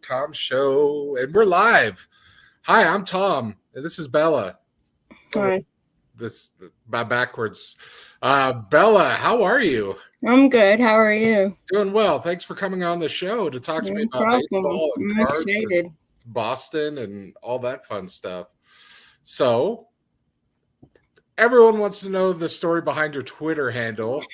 Tom Show, and we're live. Hi, I'm Tom, and this is Bella. Hi. This by backwards. Bella, how are you? I'm good. How are you? Doing well. Thanks for coming on the show to talk to me about baseball and I'm cards excited. and Boston and all that fun stuff. So, everyone wants to know the story behind your Twitter handle.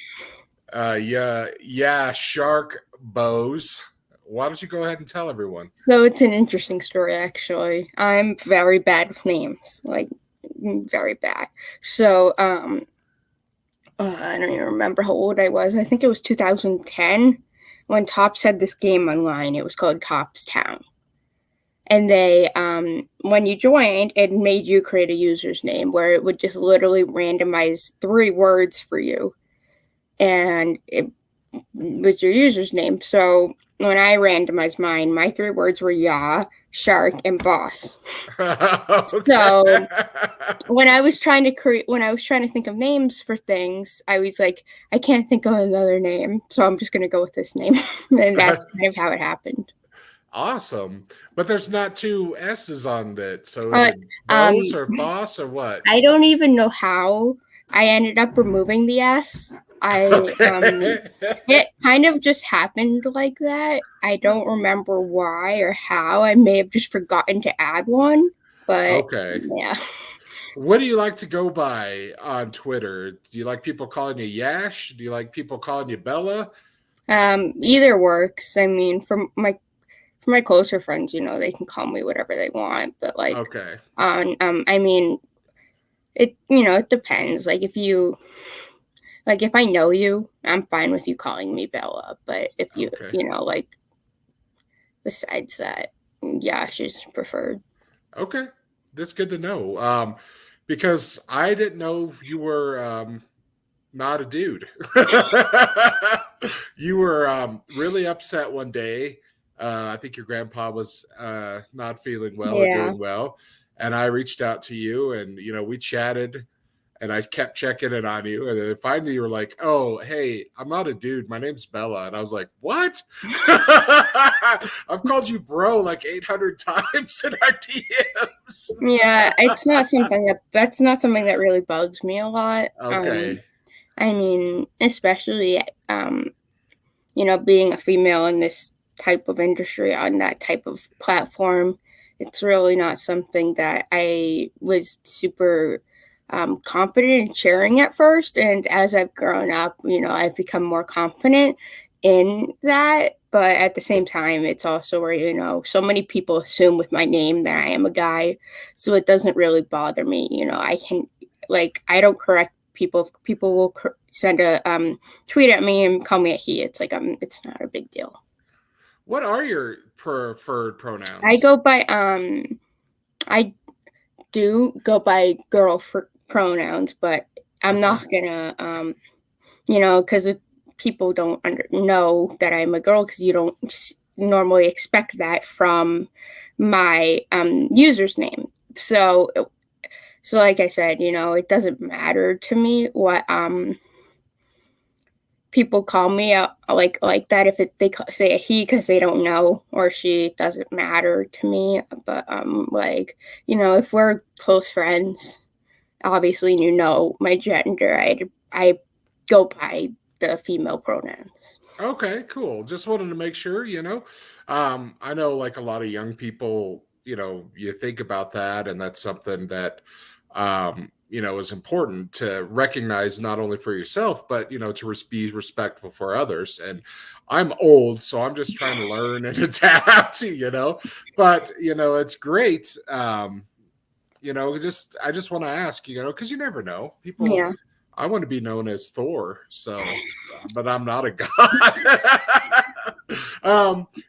YaSharkBos. Why don't you go ahead and tell everyone? So it's an interesting story, actually. I'm very bad with names, like very bad. So I don't even remember how old I was. I think it was 2010 when Topps had this game online. It was called Topps Town. And they, when you joined, it made you create a user's name where it would just literally randomize 3 words for you. And it was your user's name. So when I randomized mine, my 3 words were shark, and boss. Okay. So when I was trying to think of names for things, I was like, I can't think of another name, so I'm just going to go with this name. And that's kind of how it happened. Awesome. But there's not 2 S's on it. So is it Bose or Boss or what? I don't even know how I ended up removing the S. It kind of just happened like that. I don't remember why or how. I may have just forgotten to add one, but yeah. What do you like to go by on Twitter? Do you like people calling you Yash? Do you like people calling you Bella? Either works. I mean, for my closer friends, they can call me whatever they want, but like, I mean, it depends. Like if I know you, I'm fine with you calling me Bella. But if you, like, besides that, Yash is preferred. Okay. That's good to know. Because I didn't know you were not a dude. You were really upset one day. I think your grandpa was not feeling well or doing well. And I reached out to you and, we chatted. And I kept checking it on you. And then finally you were like, oh, hey, I'm not a dude. My name's Bella. And I was like, what? I've called you bro like 800 times in our DMs. Yeah, it's not something that's not something that really bugs me a lot. Okay. I mean, especially, being a female in this type of industry on that type of platform, it's really not something that I was super confident in sharing at first. And as I've grown up, I've become more confident in that. But at the same time, it's also where, so many people assume with my name that I am a guy. So it doesn't really bother me. I can, I don't correct people. If people will send a tweet at me and call me a he. It's like, it's not a big deal. What are your preferred pronouns? I go by, I do go by girl for pronouns, but I'm not gonna, because people don't know that I'm a girl because you don't normally expect that from my user's name. So like I said, it doesn't matter to me what people call me like that. If they say a he because they don't know, or she, it doesn't matter to me. But if we're close friends, obviously my gender, I go by the female pronouns. Okay, cool. Just wanted to make sure, I know like a lot of young people, you think about that, and that's something that is important to recognize not only for yourself, but, to be respectful for others. And I'm old, so I'm just trying to learn and adapt, but, it's great. I just want to ask, because you never know. People, Yeah. I want to be known as Thor, but I'm not a god.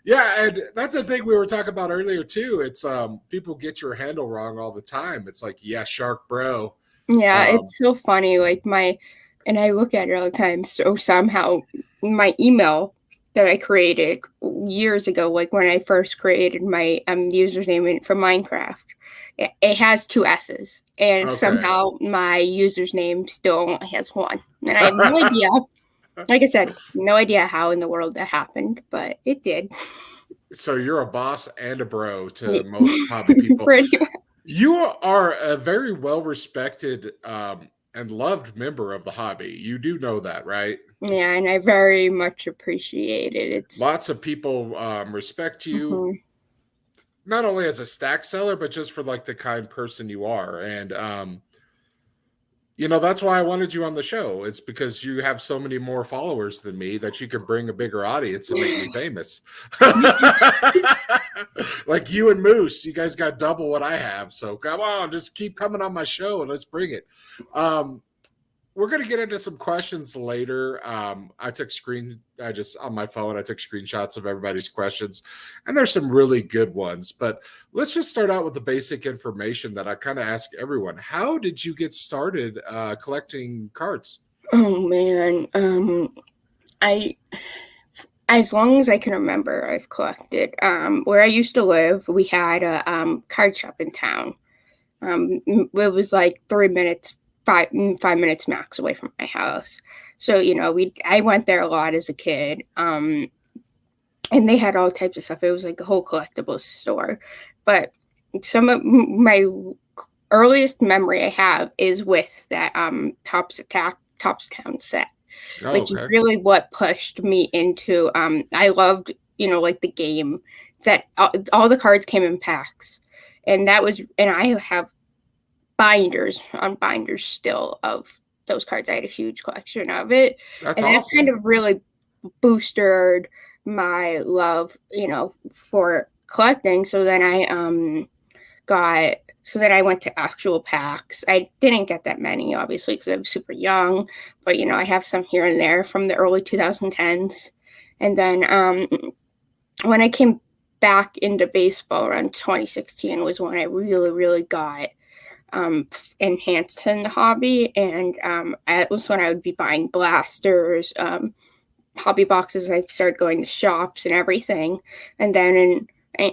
Yeah, and that's the thing we were talking about earlier too. It's people get your handle wrong all the time. It's like, yeah, Shark Bro. Yeah, it's so funny. And I look at it all the time. So somehow my email that I created years ago, like when I first created my username for Minecraft, it has 2 S's, and somehow my username still only has 1, and I have no idea. Like I said, no idea how in the world that happened, but it did. So you're a boss and a bro to most hobby people. Pretty much. You are a very well-respected and loved member of the hobby. You do know that, right? Yeah, and I very much appreciate it. Lots of people respect you, not only as a stack seller, but just for like the kind person you are. And that's why I wanted you on the show. It's because you have so many more followers than me that you can bring a bigger audience and make me famous. Like you and Moose, you guys got double what I have. So come on, just keep coming on my show and let's bring it. We're going to get into some questions later. On my phone, I took screenshots of everybody's questions, and there's some really good ones. But let's just start out with the basic information that I kind of ask everyone. How did you get started collecting cards? Oh man, as long as I can remember, I've collected. Where I used to live, we had a card shop in town. It was like 3 minutes, 5 minutes max away from my house. So, I went there a lot as a kid. And they had all types of stuff. It was like a whole collectibles store. But some of my earliest memory I have is with that Topstown set, which is really what pushed me into. I loved, like the game that all the cards came in packs, and I have binders still of those cards. I had a huge collection of it. That's and awesome. That kind of really boosted my love, for collecting. So then I went to actual packs. I didn't get that many, obviously, because I was super young, but I have some here and there from the early 2010s. And then when I came back into baseball around 2016 was when I really, really got enhanced in the hobby, and that was when I would be buying blasters, hobby boxes. I started going to shops and everything, and then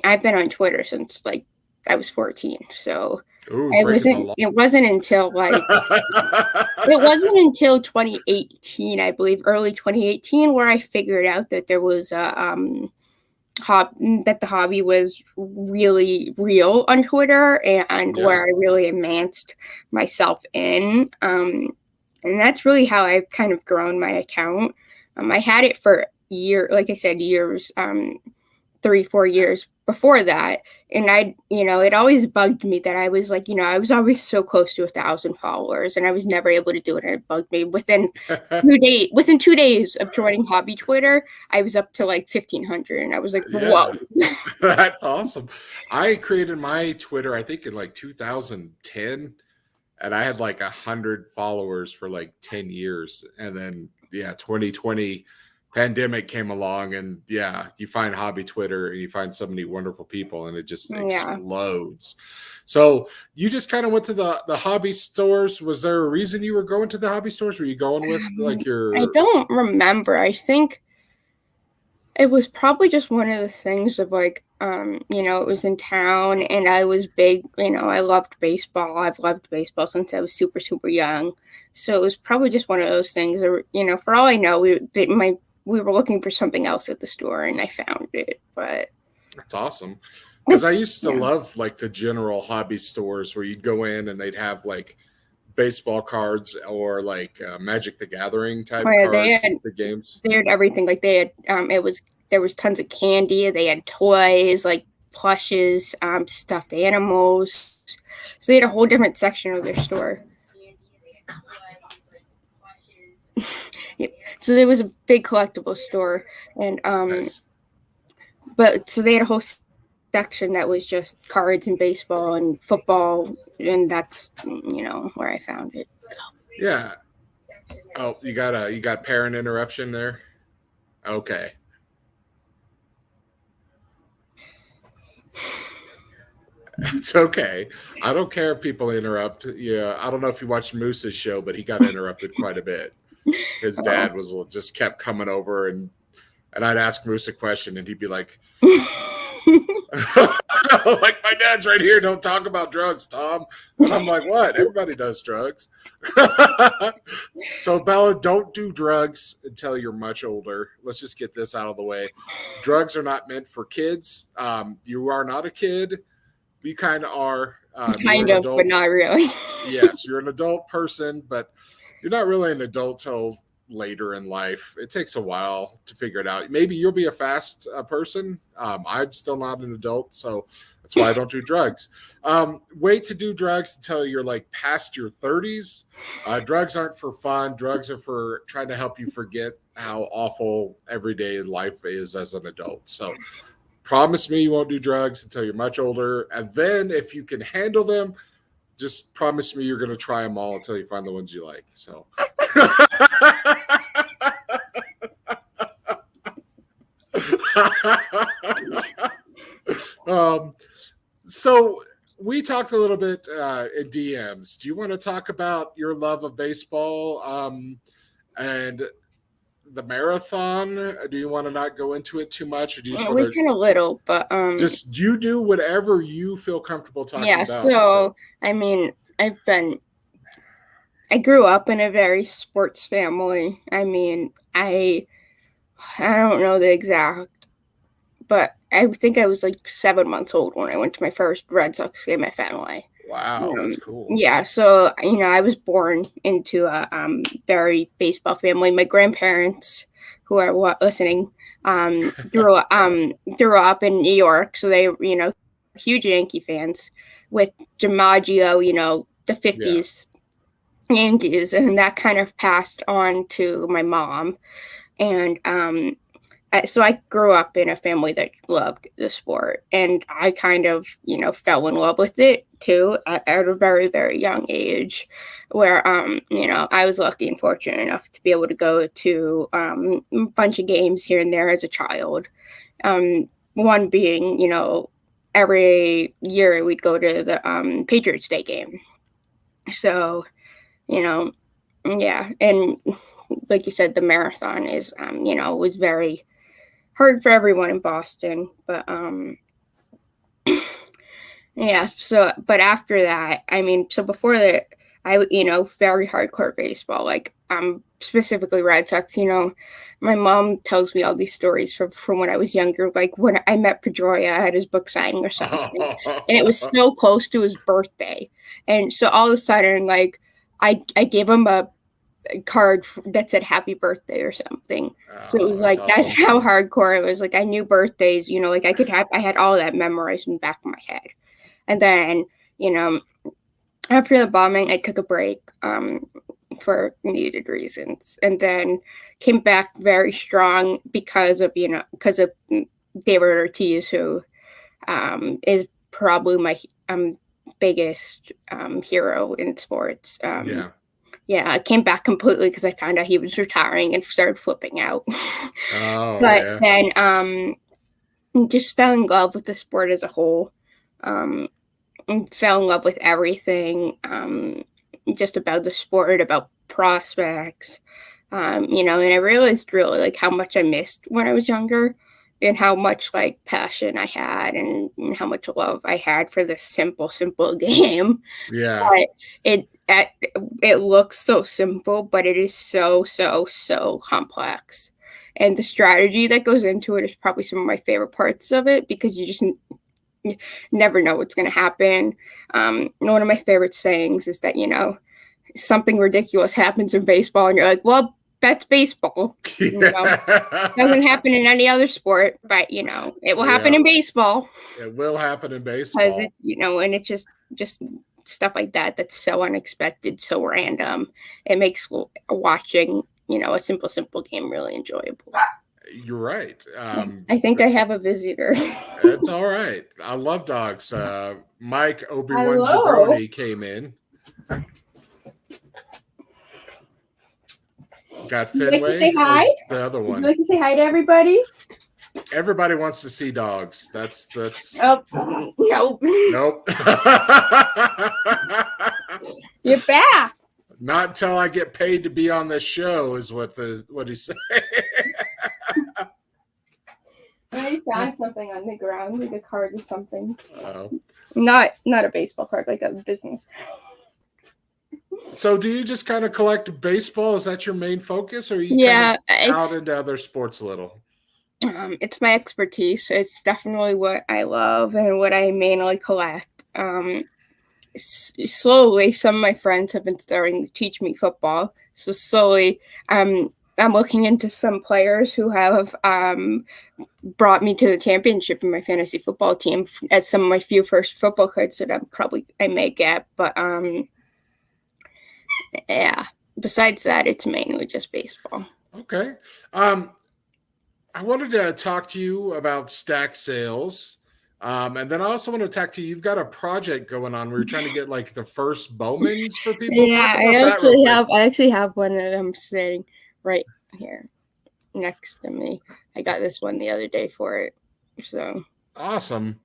I've been on Twitter since like I was 14. So it wasn't until 2018, I believe, early 2018, where I figured out that there was a that the hobby was really real on Twitter, and where I really immersed myself in. And that's really how I've kind of grown my account. I had it for years, 3-4 years before that. And it always bugged me that I was I was always so close to 1,000 followers, and I was never able to do it. And it bugged me. Within 2 days of joining hobby Twitter, I was up to like 1,500, and I was like, whoa. That's awesome. I created my Twitter, I think in like 2010, and I had like 100 followers for like 10 years. And then 2020 pandemic came along, and you find hobby Twitter and you find so many wonderful people, and it just explodes. So you just kind of went to the hobby stores. Was there a reason you were going to the hobby stores? Were you going with like your... I don't remember. I think it was probably just one of the things of like, it was in town, and I was big, I loved baseball. I've loved baseball since I was super, super young. So it was probably just one of those things, or, for all I know, we were looking for something else at the store, and I found it. But that's awesome, because I used to love like the general hobby stores where you'd go in and they'd have like baseball cards or like Magic the Gathering type cards. The games, they had everything. Like they had there was tons of candy. They had toys, like plushes, stuffed animals. So they had a whole different section of their store. Yep. So there was a big collectible store, and Nice. but so they had a whole section that was just cards and baseball and football, and that's where I found it. Yeah. Oh, you got parent interruption there? Okay. It's okay. I don't care if people interrupt. Yeah, I don't know if you watched Moose's show, but he got interrupted quite a bit. His dad was just kept coming over, and I'd ask Moose a question, and he'd be like, like, my dad's right here. Don't talk about drugs, Tom. And I'm like, what? Everybody does drugs. So, Bella, don't do drugs until you're much older. Let's just get this out of the way. Drugs are not meant for kids. You are not a kid. You kind of are. Kind of, but not really. Yes, you're an adult person, but you're not really an adult till later in life. It takes a while to figure it out. Maybe you'll be a fast person. I'm still not an adult, so that's why I don't do drugs. Wait to do drugs until you're like past your 30s. Drugs aren't for fun. Drugs are for trying to help you forget how awful everyday life is as an adult. So promise me you won't do drugs until you're much older. And then if you can handle them, just promise me you're going to try them all until you find the ones you like. So, so we talked a little bit in DMs. Do you want to talk about your love of baseball and the marathon? Do you want to not go into it too much, or do you just we can a little, but just you do whatever you feel comfortable talking about? So I mean, I grew up in a very sports family. I mean, I don't know the exact, but I think I was like 7 months old when I went to my first Red Sox game at Fenway. Wow, that's cool. Yeah, so I was born into a very baseball family. My grandparents, who are listening, grew up in New York, so they huge Yankee fans with DiMaggio, the 50s Yankees, and that kind of passed on to my mom, and so I grew up in a family that loved the sport, and I kind of, fell in love with it too at a very, very young age, where, I was lucky and fortunate enough to be able to go to a bunch of games here and there as a child. One being, every year we'd go to the Patriots Day game. So, yeah, and like you said, the marathon is, was very hard for everyone in Boston, but yeah. So, but after that, so before that, I very hardcore baseball, like specifically Red Sox. My mom tells me all these stories from when I was younger, like when I met Pedroia at his book signing or something, and it was so close to his birthday, and so all of a sudden, like I gave him a card that said happy birthday or something. So it was like, awesome. That's how hardcore it was. Like I knew birthdays, like I had all that memorized in the back of my head. And then, after the bombing, I took a break for needed reasons, and then came back very strong because of David Ortiz, who is probably my biggest hero in sports. Yeah, I came back completely because I found out he was retiring and started flipping out. Then just fell in love with the sport as a whole. And fell in love with everything, just about the sport, about prospects, and I realized really like how much I missed when I was younger, and how much like passion I had, and how much love I had for this simple game. Yeah. But it looks so simple, but it is so complex. And the strategy that goes into it is probably some of my favorite parts of it, because you just never know what's going to happen. One of my favorite sayings is that, something ridiculous happens in baseball, and you're like, well, that's baseball. It doesn't happen in any other sport, but it will happen in baseball. It will happen in baseball. And it's just stuff like that that's so unexpected, so random. It makes watching, a simple game really enjoyable. You're right. I think I have a visitor. It's all right. I love dogs. Mike Obi-Wan Jabroni came in. Got Fenway. Like to say hi? The other one. Would you like to say hi to everybody? Everybody wants to see dogs. That's. Oh, nope. You're back. Not until I get paid to be on this show is what he said. I found something on the ground, like a card or something. Oh. Not a baseball card, like a business. So do you just kind of collect baseball? Is that your main focus, or are you kind of out into other sports a little? It's my expertise. It's definitely what I love and what I mainly collect. Slowly, some of my friends have been starting to teach me football. So slowly, I'm looking into some players who have brought me to the championship in my fantasy football team as some of my few first football cards that I may get. But yeah, besides that, it's mainly just baseball. Okay. I wanted to talk to you about stack sales. And then I also want to talk to you. You've got a project going on where you're trying to get like the first Bowmans for people. Yeah, I actually have one that I'm sitting right here next to me. I got this one the other day for it. So awesome.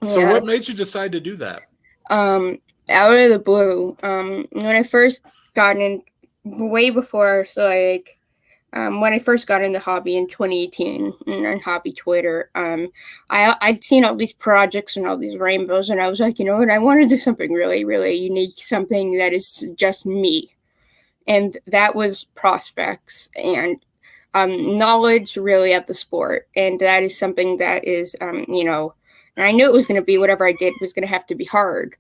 So what made you decide to do that? Out of the blue. When I first got in, way before, so like when I first got into hobby in 2018 on hobby Twitter, I'd seen all these projects and all these rainbows, and I was like, you know what, I want to do something really, really unique, something that is just me. And that was prospects and knowledge really of the sport. And that is something that is, and I knew it was going to be, whatever I did was going to have to be hard,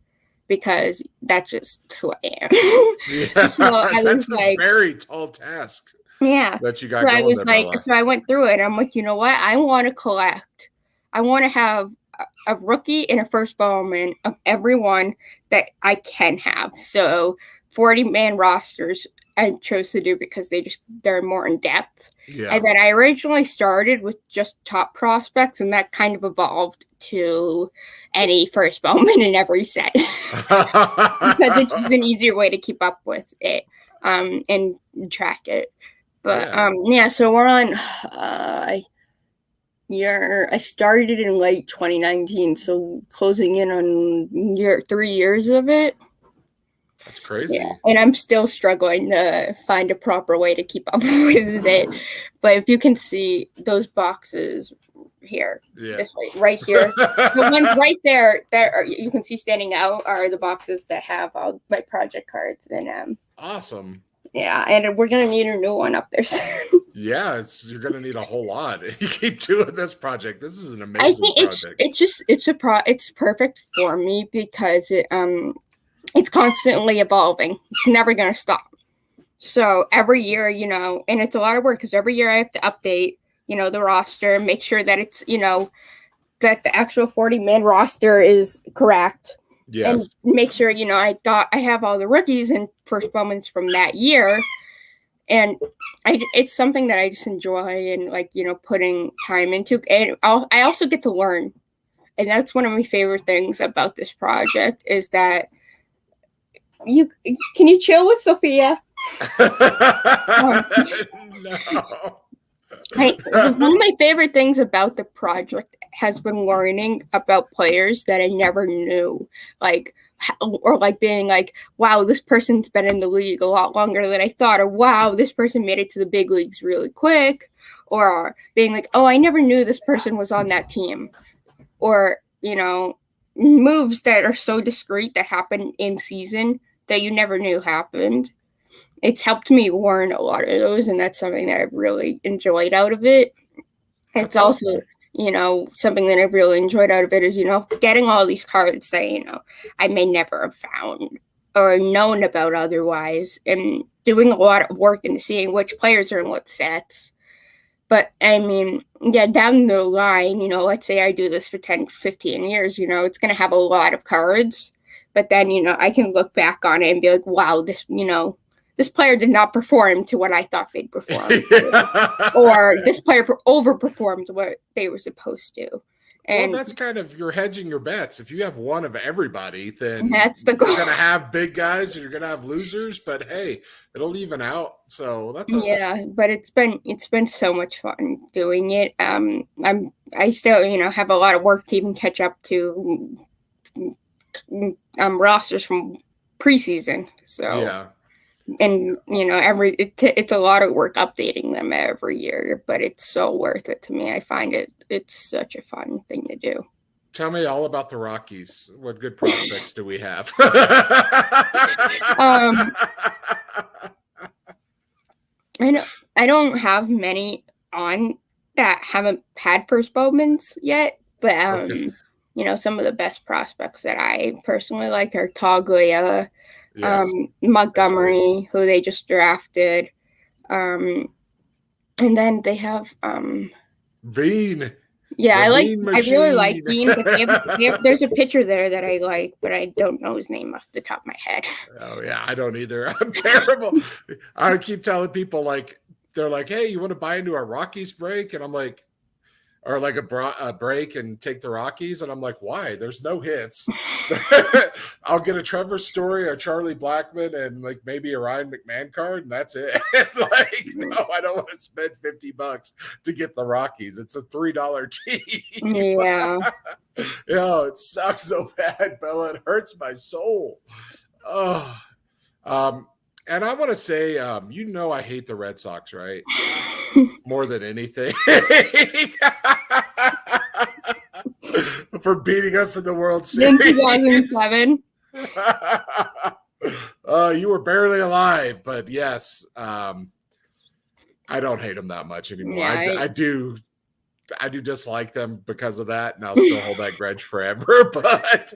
because that's just who I am. Yeah, so that's a very tall task. Yeah. That you got going there, so I went through it, and I'm like, you know what? I want to collect. I want to have a rookie and a first Bowman of everyone that I can have. So 40-man rosters I chose to do because they're more in depth. Yeah. And then I originally started with just top prospects, and that kind of evolved to any first Bowman in every set. Because it's just an easier way to keep up with it and track it. But so we're on I started it in late 2019, so closing in on 3 years of it. That's crazy. Yeah, and I'm still struggling to find a proper way to keep up with it. But if you can see those boxes here, this right here, the ones right there that you can see standing out are the boxes that have all my project cards in them. Awesome. Yeah, and we're gonna need a new one up there soon. Yeah, you're gonna need a whole lot. You keep doing this project. This is an amazing project. It's perfect for me because it's constantly evolving. It's never gonna stop. So every year, and it's a lot of work because every year I have to update, the roster, make sure that it's, that the actual 40-man roster is correct. Yes. And make sure, I have all the rookies and first Bowmans from that year. And it's something that I just enjoy and putting time into. And I also get to learn. And that's one of my favorite things about this project is that can you chill with Sophia? No. One of my favorite things about the project has been learning about players that I never knew, being like, wow, this person's been in the league a lot longer than I thought, or wow, this person made it to the big leagues really quick, or being like, oh, I never knew this person was on that team, or moves that are so discreet that happen in season that you never knew happened. It's helped me learn a lot of those, and that's something that I've really enjoyed out of it. It's also, something that I've really enjoyed out of it is, getting all these cards that, I may never have found or known about otherwise, and doing a lot of work into seeing which players are in what sets. But, down the line, let's say I do this for 10, 15 years, it's going to have a lot of cards But then, I can look back on it and be like, wow, this player did not perform to what I thought they'd perform. Or this player overperformed what they were supposed to. And that's kind of, you're hedging your bets. If you have one of everybody, then that's the goal. You're going to have big guys and you're going to have losers, but hey, it'll even out. So that's but it's been so much fun doing it. I still, have a lot of work to even catch up to rosters from preseason. So yeah. And it's a lot of work updating them every year, but it's so worth it to me. I find it's such a fun thing to do. Tell me all about the Rockies. What good prospects do we have? I don't have many on that haven't had first moments yet, but some of the best prospects that I personally like are Toglia, Montgomery, who they just drafted, and then they have Veen. Yeah, I really like Bean, but there's a pitcher there that I like, but I don't know his name off the top of my head. Oh yeah, I don't either. I'm terrible. I keep telling people, like, they're like, hey, you want to buy into our Rockies break? And I'm like, or like a break and take the Rockies. And I'm like, why? There's no hits. I'll get a Trevor Story or Charlie Blackmon and like maybe a Ryan McMahon card, and that's it. Like, no, I don't want to spend $50 to get the Rockies. It's a $3 team. Yeah. Yeah, it sucks so bad, Bella. It hurts my soul. Oh. And I want to say, I hate the Red Sox, right? More than anything. For beating us in the World Series. In 2007. You were barely alive, but yes, I don't hate them that much anymore. Yeah, I do dislike them because of that, and I'll still hold that grudge forever. But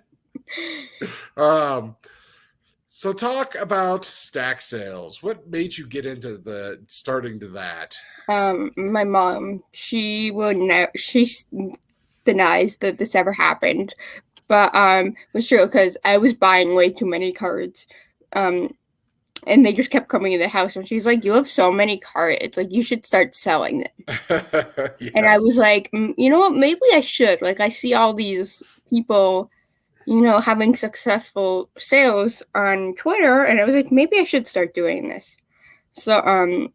so talk about stack sales. What made you get into starting to that? My mom, she denies that this ever happened, but it was true because I was buying way too many cards, and they just kept coming in the house, and she's like, you have so many cards, like you should start selling them. Yes. And I was like, you know what, maybe I should. Like, I see all these people having successful sales on Twitter, and I was like, maybe I should start doing this. So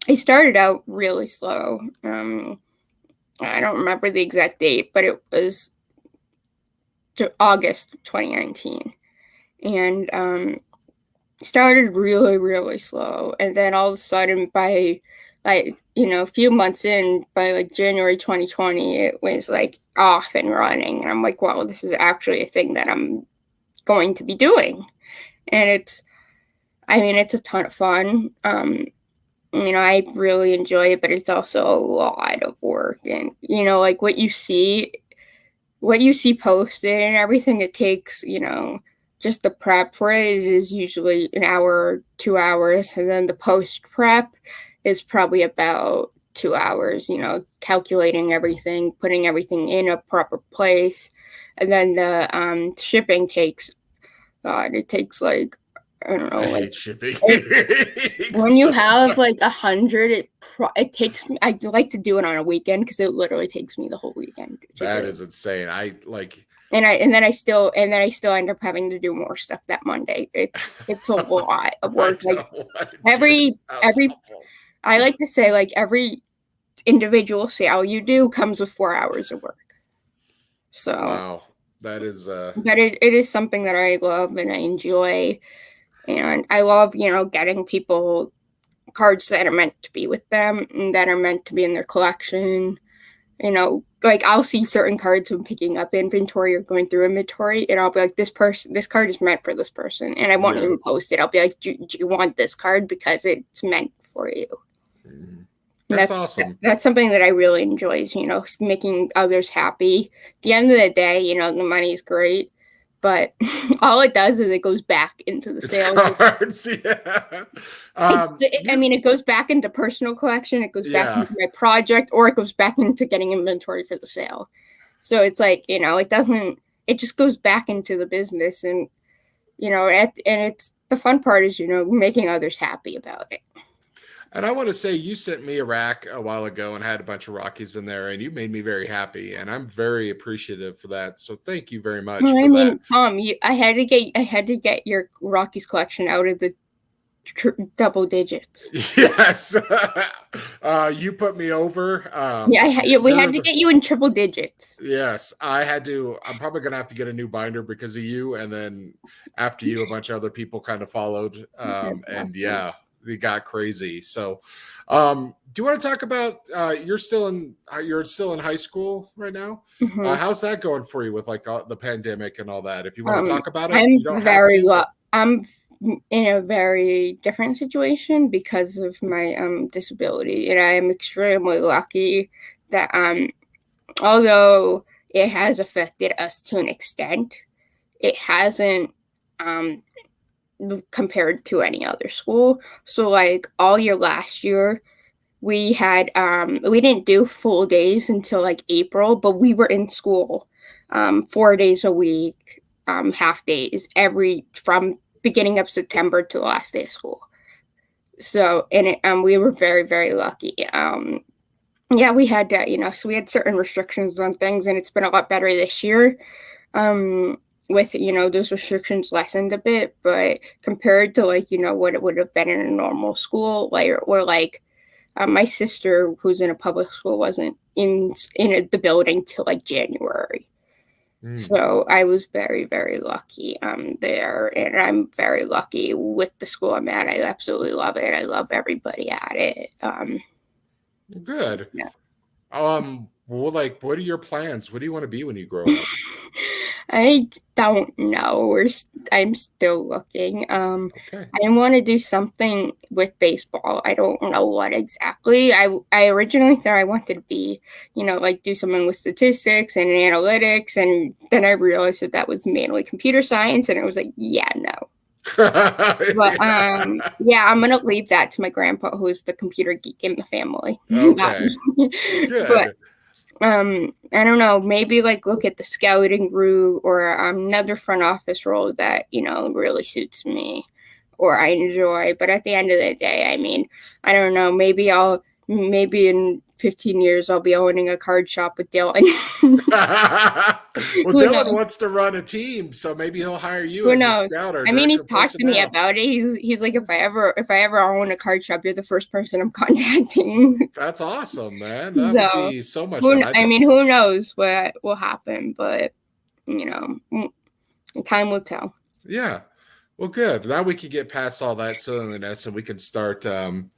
I started out really slow. I don't remember the exact date, but it was August 2019. And started really, really slow. And then all of a sudden by a few months in, by like January 2020, it was like off and running. And I'm like, wow, this is actually a thing that I'm going to be doing. And it's a ton of fun. I really enjoy it, but it's also a lot of work. And, like what you see posted and everything, it takes, just the prep for it is usually an hour, 2 hours. And then the post prep is probably about 2 hours, calculating everything, putting everything in a proper place. And then the shipping takes, it takes like, I don't know. I hate shipping. When you have like 100, it takes me. I like to do it on a weekend because it literally takes me the whole weekend. That is insane. And then I still end up having to do more stuff that Monday. It's a lot of work. Like I like to say, like, every individual sale you do comes with 4 hours of work. So wow, that is. But it is something that I love and I enjoy. And I love, getting people cards that are meant to be with them and that are meant to be in their collection. Like I'll see certain cards when picking up inventory or going through inventory, and I'll be like, this card is meant for this person. And I won't even post it. I'll be like, do you want this card? Because it's meant for you. Mm-hmm. That's awesome. That's something that I really enjoy is, making others happy. At the end of the day, the money's great. But all it does is it goes back into the sales. Cards, yeah. It goes back into personal collection. It goes back into my project, or it goes back into getting inventory for the sale. So it's like, it just goes back into the business. And and it's the fun part is, making others happy about it. And I want to say you sent me a rack a while ago and had a bunch of Rockies in there, and you made me very happy, and I'm very appreciative for that. So thank you very much for that. Tom, I had to get your Rockies collection out of the double digits. Yes. You put me over. We had to get you in triple digits. Yes, I had to. I'm probably gonna have to get a new binder because of you, and then after you, a bunch of other people kind of followed. And yeah, it got crazy. So, do you want to talk about? You're still in high school right now. Mm-hmm. How's that going for you with like the pandemic and all that? If you want to talk about it, I'm in a very different situation because of my disability, and I am extremely lucky that although it has affected us to an extent, it hasn't compared to any other school. So like all year last year, we had we didn't do full days until like April, but we were in school 4 days a week, half days from beginning of September to the last day of school. So, and we were very, very lucky. Yeah, we had so we had certain restrictions on things, and it's been a lot better this year. With those restrictions lessened a bit, but compared to like what it would have been in a normal school, or like my sister, who's in a public school, wasn't in the building till like January. So I was very, very lucky there, and I'm very lucky with the school I'm at. I absolutely love it. I love everybody at it. Good. Yeah. Well, like, what are your plans? What do you want to be when you grow up? I don't know. I'm still looking. Okay. I want to do something with baseball. I don't know what exactly. I originally thought I wanted to be, like do something with statistics and analytics, and then I realized that was mainly computer science, and I was like, yeah, no. But yeah, I'm gonna leave that to my grandpa, who's the computer geek in the family. Okay. Good. But I don't know, maybe like look at the scouting route or another front office role that really suits me or I enjoy. But at the end of the day, I mean, I don't know, maybe in 15 years I'll be owning a card shop with Dylan. Well, Dylan wants to run a team, so maybe he'll hire you as a scout. I mean, he's talked to me about it. He's like, if I ever own a card shop, you're the first person I'm contacting. That's awesome, man. That would be so much fun. I mean, who knows what will happen, but time will tell. Yeah. Well, good. Now we can get past all that silliness and we can start 1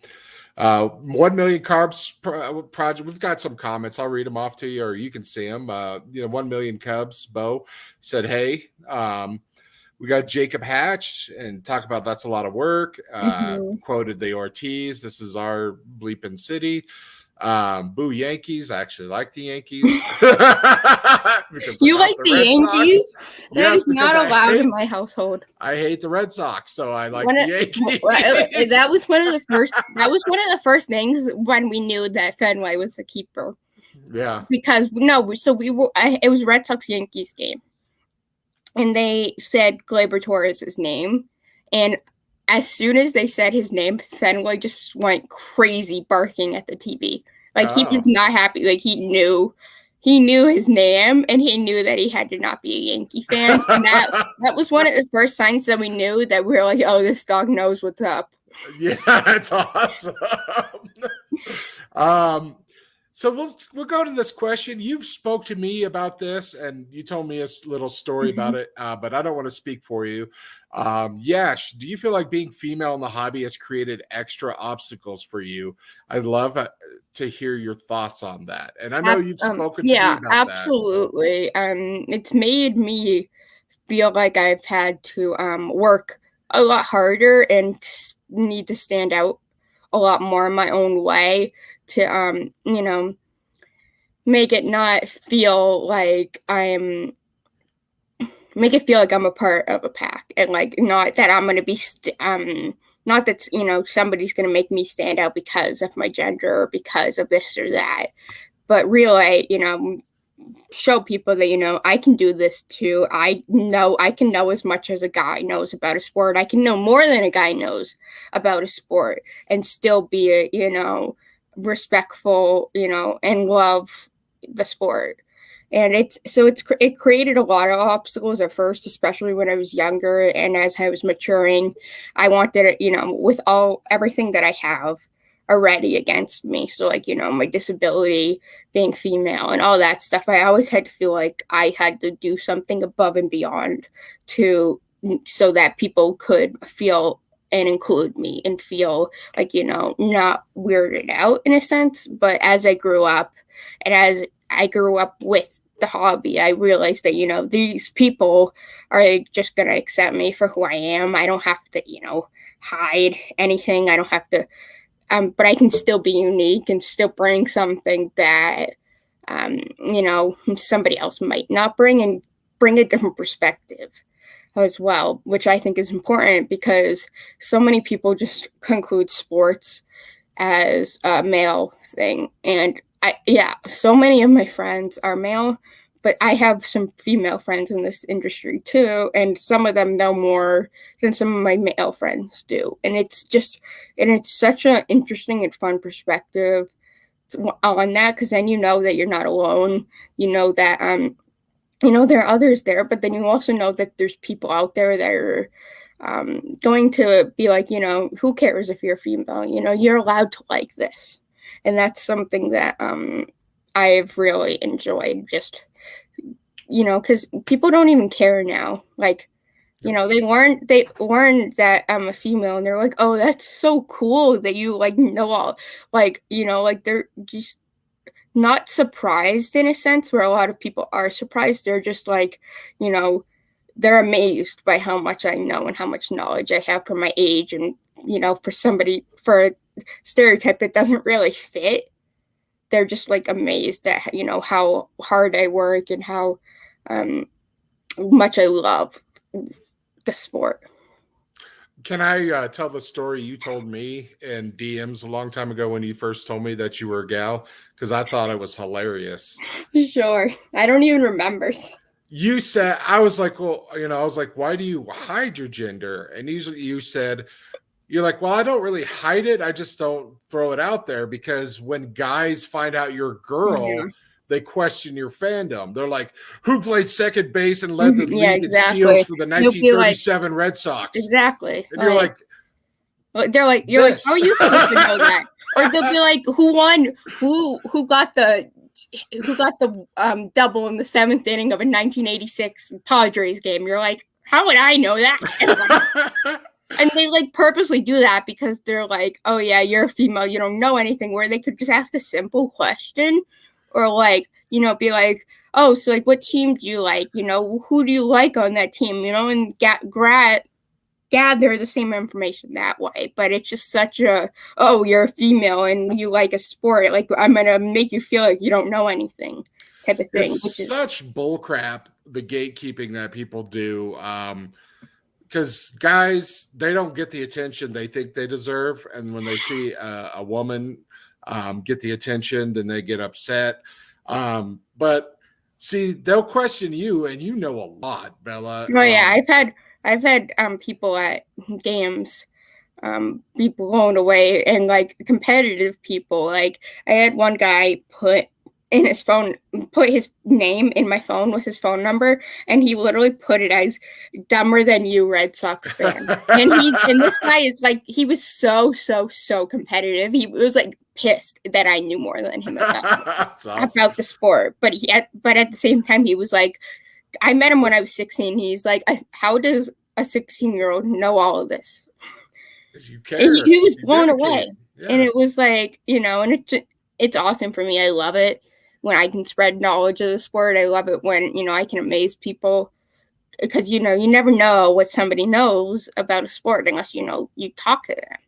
million carbs project. We've got some comments. I'll read them off to you, or you can see them. 1 million Cubs. Bo said, "Hey, we got Jacob Hatch and talk about that's a lot of work." Quoted the Ortiz. This is our bleeping city. Boo Yankees. I actually like the Yankees. You like the Yankees? That is not allowed in my household. I hate the Red Sox, so I like the Yankees. That was one of the first things when we knew that Fenway was a keeper. Yeah. Because it was Red Sox Yankees game, and they said Gleyber Torres' name, and as soon as they said his name, Fenway just went crazy barking at the TV. Like he was not happy. Like he knew his name, and he knew that he had to not be a Yankee fan. And that was one of the first signs that we knew that we were like, oh, this dog knows what's up. Yeah, that's awesome. So we'll go to this question. You've spoke to me about this, and you told me a little story about it, but I don't want to speak for you. Yash, do you feel like being female in the hobby has created extra obstacles for you? I'd love to hear your thoughts on that. And I know you've spoken to me about absolutely. that. So. It's made me feel like I've had to work a lot harder and need to stand out a lot more in my own way to make it not feel like make it feel like I'm a part of a pack, and like not that I'm going to be not that somebody's going to make me stand out because of my gender or because of this or that, but really show people that, you know, I can do this too. I can know as much as a guy knows about a sport. I can know more than a guy knows about a sport and still be, you know, respectful, you know, and love the sport. And it created a lot of obstacles at first, especially when I was younger. And as I was maturing, I wanted it, you know, with everything that I have already against me. So, like, you know, my disability, being female, and all that stuff, I always had to feel like I had to do something above and beyond so that people could feel and include me and feel like, you know, not weirded out in a sense. But as I grew up, and as I grew up with the hobby, I realized that, you know, these people are just going to accept me for who I am. I don't have to, you know, hide anything. I don't have to, but I can still be unique and still bring something that, you know, somebody else might not bring, and bring a different perspective as well, which I think is important, because so many people just conclude sports as a male thing. And so many of my friends are male, but I have some female friends in this industry too, and some of them know more than some of my male friends do. And it's such an interesting and fun perspective on that, because then you know that you're not alone. You know that you know, there are others there, but then you also know that there's people out there that are going to be like, you know, who cares if you're female? You know, you're allowed to like this. And that's something that I've really enjoyed, just, you know, because people don't even care now. Like, you know, they learned that I'm a female, and they're like, oh, that's so cool that you, like, know all, like, you know, like, they're just not surprised in a sense, where a lot of people are surprised. They're just like, you know, they're amazed by how much I know and how much knowledge I have for my age. And, you know, for a stereotype that doesn't really fit, they're just like amazed at, you know, how hard I work and how much I love the sport. Can I tell the story you told me in DMs a long time ago when you first told me that you were a gal? Because I thought it was hilarious. Sure. I don't even remember. You said, I was like, well, you know, I was like, why do you hide your gender? And you said, you're like, well, I don't really hide it. I just don't throw it out there, because when guys find out you're a girl, Yeah. they question your fandom. They're like, who played second base and led the Yeah, league in steals exactly. for the You'll be like, 1937 Red Sox? exactly. And you're like, they're like, you're like, how are you supposed to know that? Or they'll be like, who won? Who got the double in the seventh inning of a 1986 Padres game? You're like, how would I know that? And they like purposely do that because they're like, oh yeah, you're a female, you don't know anything, where they could just ask a simple question, or like, you know, be like, oh, so like, what team do you like? You know, who do you like on that team? You know, and gather the same information that way. But it's just such a, oh, you're a female and you like a sport, like, I'm gonna make you feel like you don't know anything type of thing. It's such bullcrap, the gatekeeping that people do. Because guys, they don't get the attention they think they deserve, and when they see a woman get the attention, then they get upset. But see, they'll question you, and you know a lot, Bella. Oh yeah, I've had people at games be blown away, and like competitive people. Like, I had one guy put his name in my phone with his phone number, and he literally put it as dumber than you, Red Sox fan. And this guy is like, he was so competitive. He was like pissed that I knew more than him about the sport. But at the same time, he was like, I met him when I was 16. He's like, how does a 16-year-old know all of this? You care. He was blown away. Yeah. And it was like, you know, and it's awesome for me. I love it when I can spread knowledge of the sport. I love it when, you know, I can amaze people, because, you know, you never know what somebody knows about a sport unless, you know, you talk to them.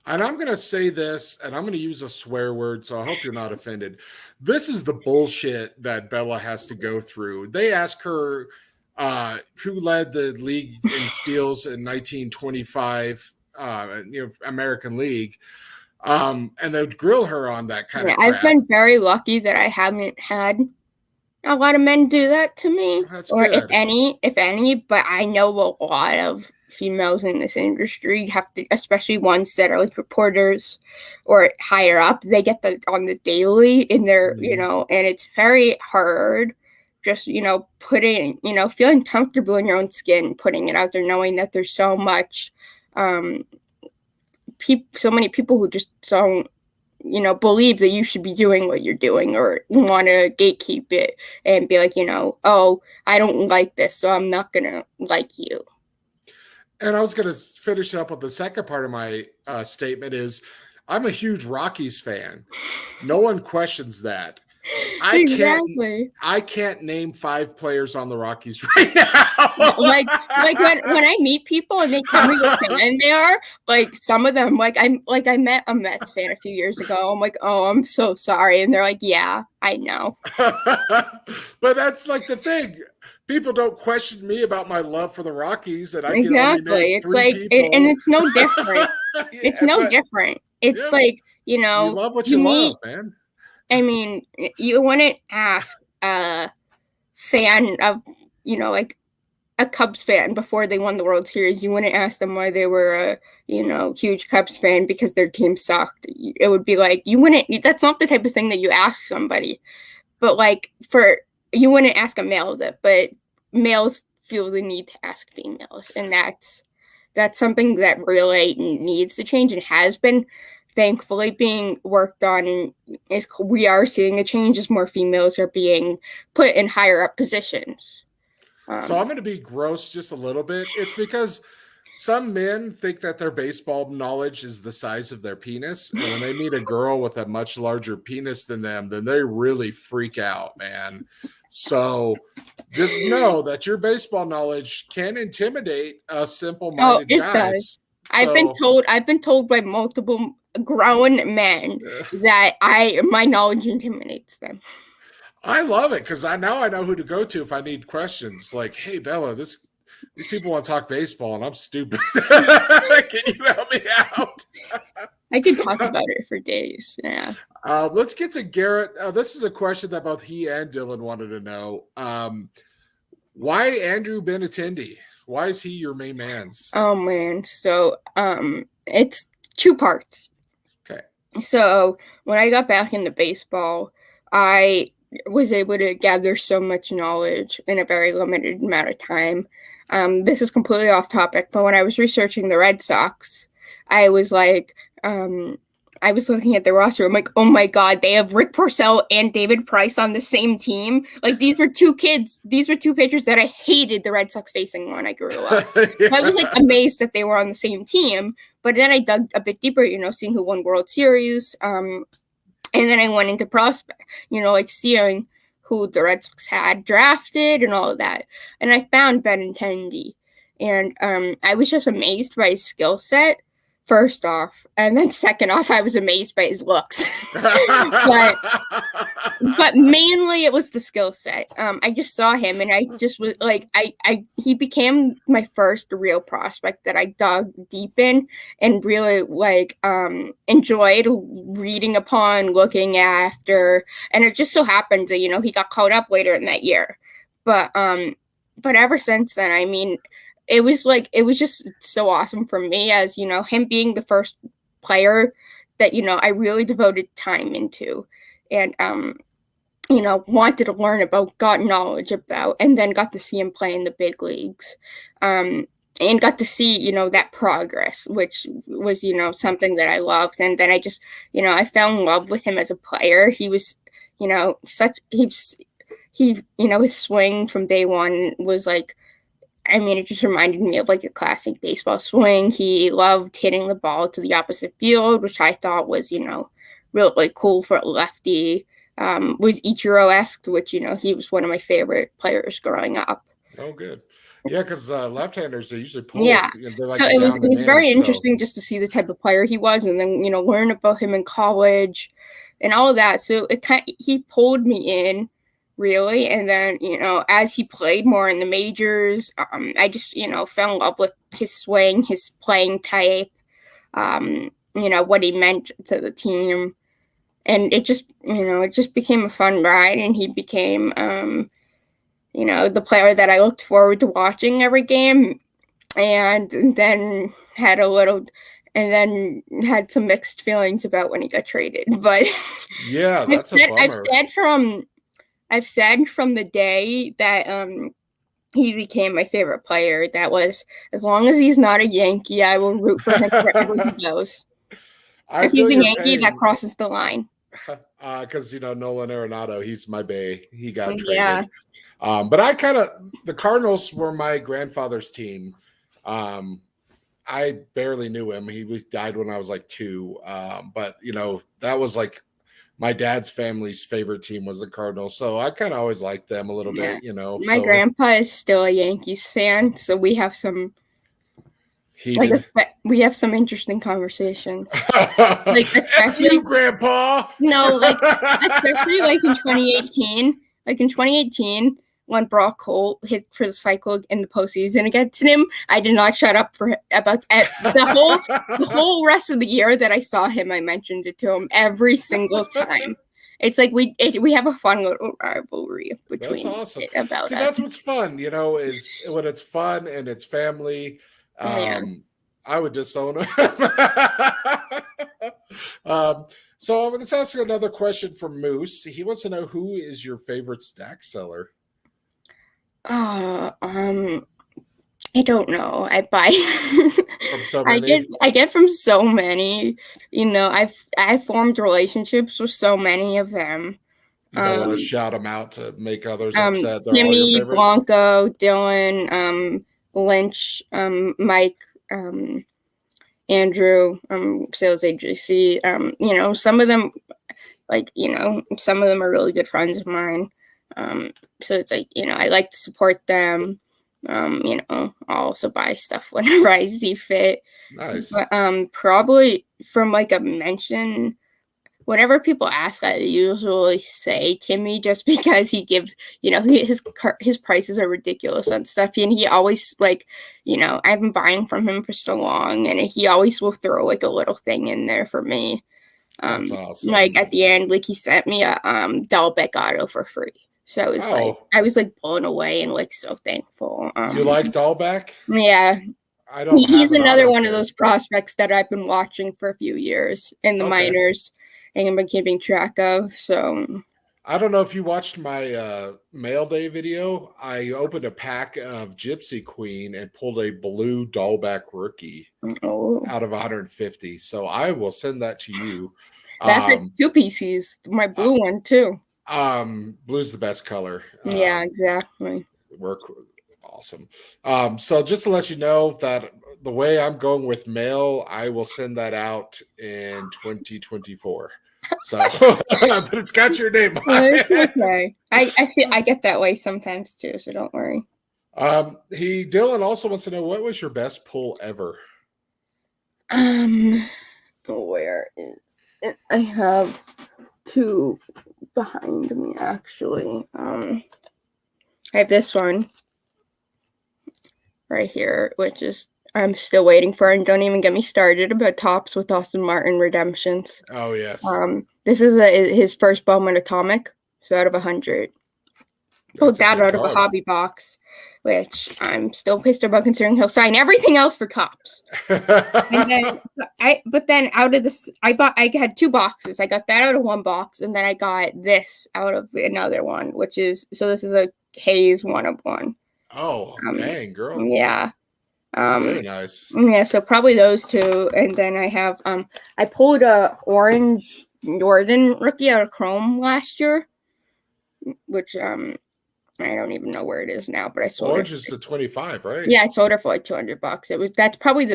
And I'm going to say this, and I'm going to use a swear word, so I hope you're not offended. This is the bullshit that Bella has to go through. They ask her who led the league in steals in 1925, you know, American League. And they would grill her on that kind of crap. I've been very lucky that I haven't had a lot of men do that to me, That's or good. if any, but I know a lot of females in this industry have to, especially ones that are like reporters or higher up, they get that on the daily in their, and it's very hard just, putting, feeling comfortable in your own skin, putting it out there, knowing that there's so much, so many people who just don't believe that you should be doing what you're doing or want to gatekeep it and be like, oh, I don't like this, so I'm not going to like you. And I was going to finish up with the second part of my statement is I'm a huge Rockies fan. No one questions that. I can't name 5 players on the Rockies right now. like when I meet people and they tell me what fan they are, like some of them, I met a Mets fan a few years ago. I'm like, oh, I'm so sorry, and they're like, yeah, I know. But that's like the thing. People don't question me about my love for the Rockies, and I can only name 3 people. And it's no different. It's no different. It's like you love what you love, man. I mean, you wouldn't ask a fan of, like a Cubs fan before they won the World Series. You wouldn't ask them why they were a, huge Cubs fan because their team sucked. It would be like, that's not the type of thing that you ask somebody. But you wouldn't ask a male that, but males feel the need to ask females. And that's something that really needs to change and has been thankfully being worked on, and we are seeing a change as more females are being put in higher up positions. So I'm going to be gross just a little bit. It's because some men think that their baseball knowledge is the size of their penis. And when they meet a girl with a much larger penis than them, then they really freak out, man. So just know that your baseball knowledge can intimidate us simple-minded guys. Does. So, I've been told by multiple grown men that my knowledge intimidates them. I love it because now I know who to go to if I need questions. Like, hey, Bella, these people want to talk baseball and I'm stupid. Can you help me out? I could talk about it for days. Yeah. Let's get to Garrett. This is a question that both he and Dylan wanted to know. Why Andrew Benintendi? Why is he your main man? Oh, man. So it's 2 parts. Okay. So when I got back into baseball, I was able to gather so much knowledge in a very limited amount of time. This is completely off topic, but when I was researching the Red Sox, I was like, I was looking at the roster. I'm like, oh my God, they have Rick Porcello and David Price on the same team. Like, these were 2 kids. These were 2 pitchers that I hated the Red Sox facing when I grew up. Yeah. So I was like amazed that they were on the same team. But then I dug a bit deeper, seeing who won World Series. And then I went into prospect, seeing who the Red Sox had drafted and all of that. And I found Benintendi. And I was just amazed by his skill set, first off. And then second off, I was amazed by his looks. but mainly it was the skill set. I just saw him and I just was like, he became my first real prospect that I dug deep in and really enjoyed reading upon, looking after. And it just so happened that, he got called up later in that year. But ever since then, I mean, it was just so awesome for me as, him being the first player that, I really devoted time into and, wanted to learn about, got knowledge about, and then got to see him play in the big leagues. And got to see, that progress, which was, something that I loved. And then I just, I fell in love with him as a player. He was, his swing from day one was like, I mean, it just reminded me of like a classic baseball swing. He loved hitting the ball to the opposite field, which I thought was, really cool for a lefty. Was Ichiro-esque, which, he was one of my favorite players growing up. Oh, good. Yeah, because left-handers, they usually pull. Yeah. So it was very interesting just to see the type of player he was and then, learn about him in college and all of that. So he pulled me in. Really. And then, as he played more in the majors, I just, fell in love with his swing, his playing type, what he meant to the team. and it just became a fun ride, and he became the player that I looked forward to watching every game, and then had some mixed feelings about when he got traded. But yeah, that's a bummer. I've said from the day that he became my favorite player, that was, as long as he's not a Yankee, I will root for him wherever he goes. If he's a Yankee, that crosses the line. Because Nolan Arenado, he's my bae. He got traded. Yeah. But the Cardinals were my grandfather's team. I barely knew him. He died when I was like 2. But that was like my dad's family's favorite team was the Cardinals. So I kind of always liked them a little bit, My grandpa is still a Yankees fan, so we have some we have some interesting conversations. Especially you, Grandpa. No, especially in 2018. Like in 2018, when Brock Holt hit for the cycle in the postseason against him, I did not shut up about the whole rest of the year that I saw him. I mentioned it to him every single time. It's like we have a fun little rivalry between. That's awesome. About See, that's what's fun, is when it's fun and it's family. I would disown him. So let's ask another question from Moose. He wants to know, who is your favorite stack seller? I don't know. I buy from so many. I get from so many. I've formed relationships with so many of them. You don't want to shout them out to make others upset. They're Timmy, Blanco, Dylan, Lynch, Mike, Andrew, Sales AJC. Some of them, some of them are really good friends of mine. So it's like, I like to support them. I'll also buy stuff whenever I see fit. Nice. But, probably from a mention, whenever people ask, I usually say Timmy, just because he gives, his prices are ridiculous on stuff, and he always I've been buying from him for so long, and he always will throw a little thing in there for me. That's awesome. At the end, he sent me a Dalbec auto for free. So it was I was blown away and so thankful. You like Dalbec? Yeah. I don't. He's another one of those prospects that I've been watching for a few years in the minors, and I've been keeping track of. So I don't know if you watched my mail day video. I opened a pack of Gypsy Queen and pulled a blue Dalbec rookie out of 150. So I will send that to you. That's 2 PCs. My blue one too. Blue's the best color. Yeah, exactly. Work awesome. So just to let you know that the way I'm going with mail, I will send that out in 2024. So, but it's got your name on it. Okay. I get that way sometimes too, so don't worry. Dylan also wants to know, what was your best pull ever? Where is it? I have 2 behind me, actually. I have this one right here, which is I'm still waiting for, and don't even get me started about Topps with Austin Martin redemptions. Oh yes. This is his first Bowman Atomic, so out of 100. Pulled that out of a hobby box, which I'm still pissed about, considering he'll sign everything else for Topps. But then out of this, I had 2 boxes. I got that out of 1 box, and then I got this out of another one, this is a Hayes 1 of 1. Oh, dang, girl. Yeah. Very nice. Yeah, so probably those 2, and then I have I pulled a orange Jordan rookie out of Chrome last year, which I don't even know where it is now, but I sold orange is the 25, right? Yeah, I sold it for $200. That's probably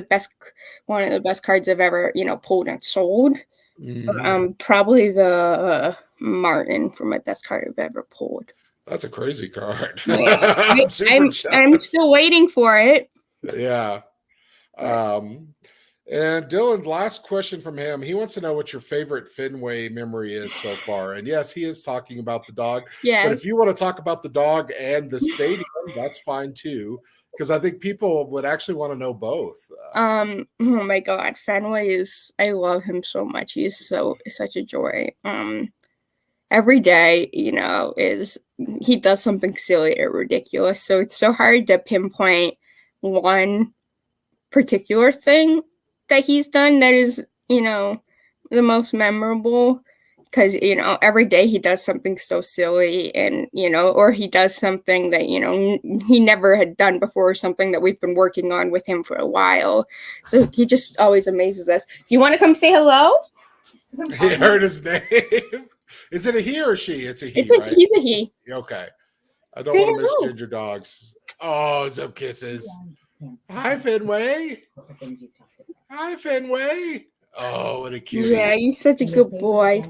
one of the best cards I've ever pulled and sold. Mm-hmm. Probably the Martin for my best card I've ever pulled. That's a crazy card. Yeah. I'm still waiting for it. Yeah. And Dylan, last question from him. He wants to know what your favorite Fenway memory is so far. And yes, he is talking about the dog. Yeah. But if you want to talk about the dog and the stadium, that's fine too. Because I think people would actually want to know both. Oh my God, Fenway is. I love him so much. He's such a joy. Every day, he does something silly or ridiculous. So it's so hard to pinpoint one particular thing that he's done that is, the most memorable. Because, every day he does something so silly and, or he does something that, he never had done before, something that we've been working on with him for a while. So he just always amazes us. Do you want to come say hello? He heard his name. Is it a he or she? It's a he, right? He's a he. Okay. I don't want to miss ginger dogs. Oh, some kisses. Hi, Fenway. Hi, Fenway. Oh, what a cutie. Yeah, you're such a good boy.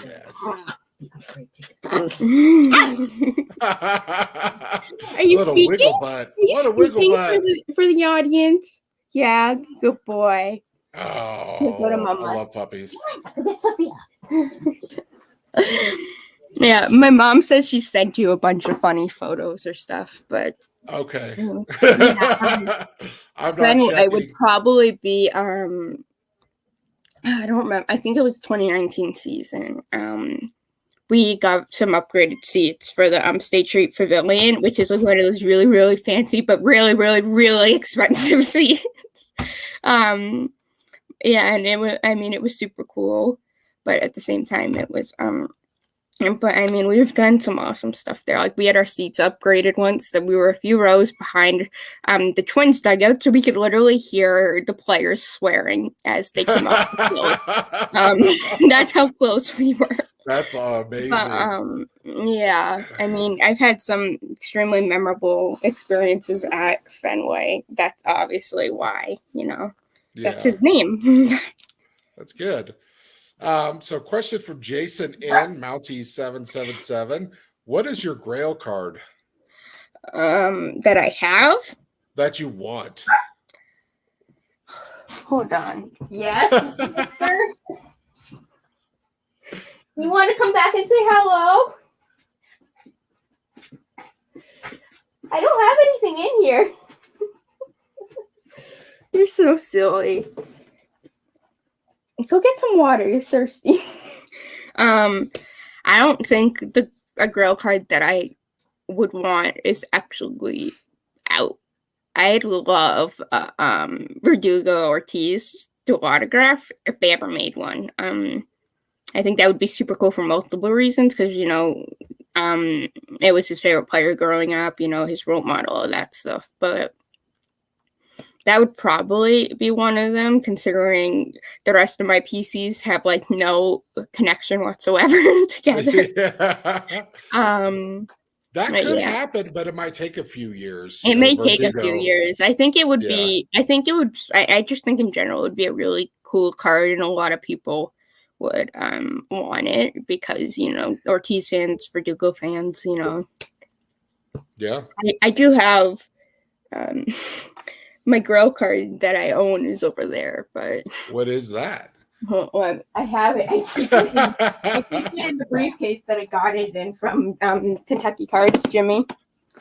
Yes. Are you speaking? Wiggle butt. What a wiggle butt. For the audience? Yeah, good boy. Oh, I love puppies. Yeah, my mom says she sent you a bunch of funny photos or stuff, but okay. Yeah, I would probably be I don't remember. I think it was 2019 season. We got some upgraded seats for the State Street Pavilion, which is like one of those really, really fancy but really, really, really expensive seats. Yeah, and it was super cool, but at the same time, it was we've done some awesome stuff there. Like we had our seats upgraded once that we were a few rows behind the Twins dugout, so we could literally hear the players swearing as they came off the field. That's how close we were. That's amazing. Yeah, I've had some extremely memorable experiences at Fenway. That's obviously why, that's his name. That's good. So question from Jason N. Mountie 777. What is your Grail card? That I have? That you want. Hold on. Yes, mister? You want to come back and say hello? I don't have anything in here. You're so silly. Go get some water. You're thirsty. I don't think a Grail card that I would want is actually out. I'd love Verdugo Ortiz to autograph if they ever made one. I think that would be super cool for multiple reasons because, it was his favorite player growing up, his role model, all that stuff. But that would probably be one of them, considering the rest of my PCs have no connection whatsoever together. That could happen, but it might take a few years. It may take a few years. I think it would be. I just think in general it would be a really cool card, and a lot of people would want it because Ortiz fans, Verdugo fans, Yeah. I do have my Grail card that I own is over there, but what is that? Well, I have it. I keep it in the briefcase that I got it in from Kentucky Cards, Jimmy.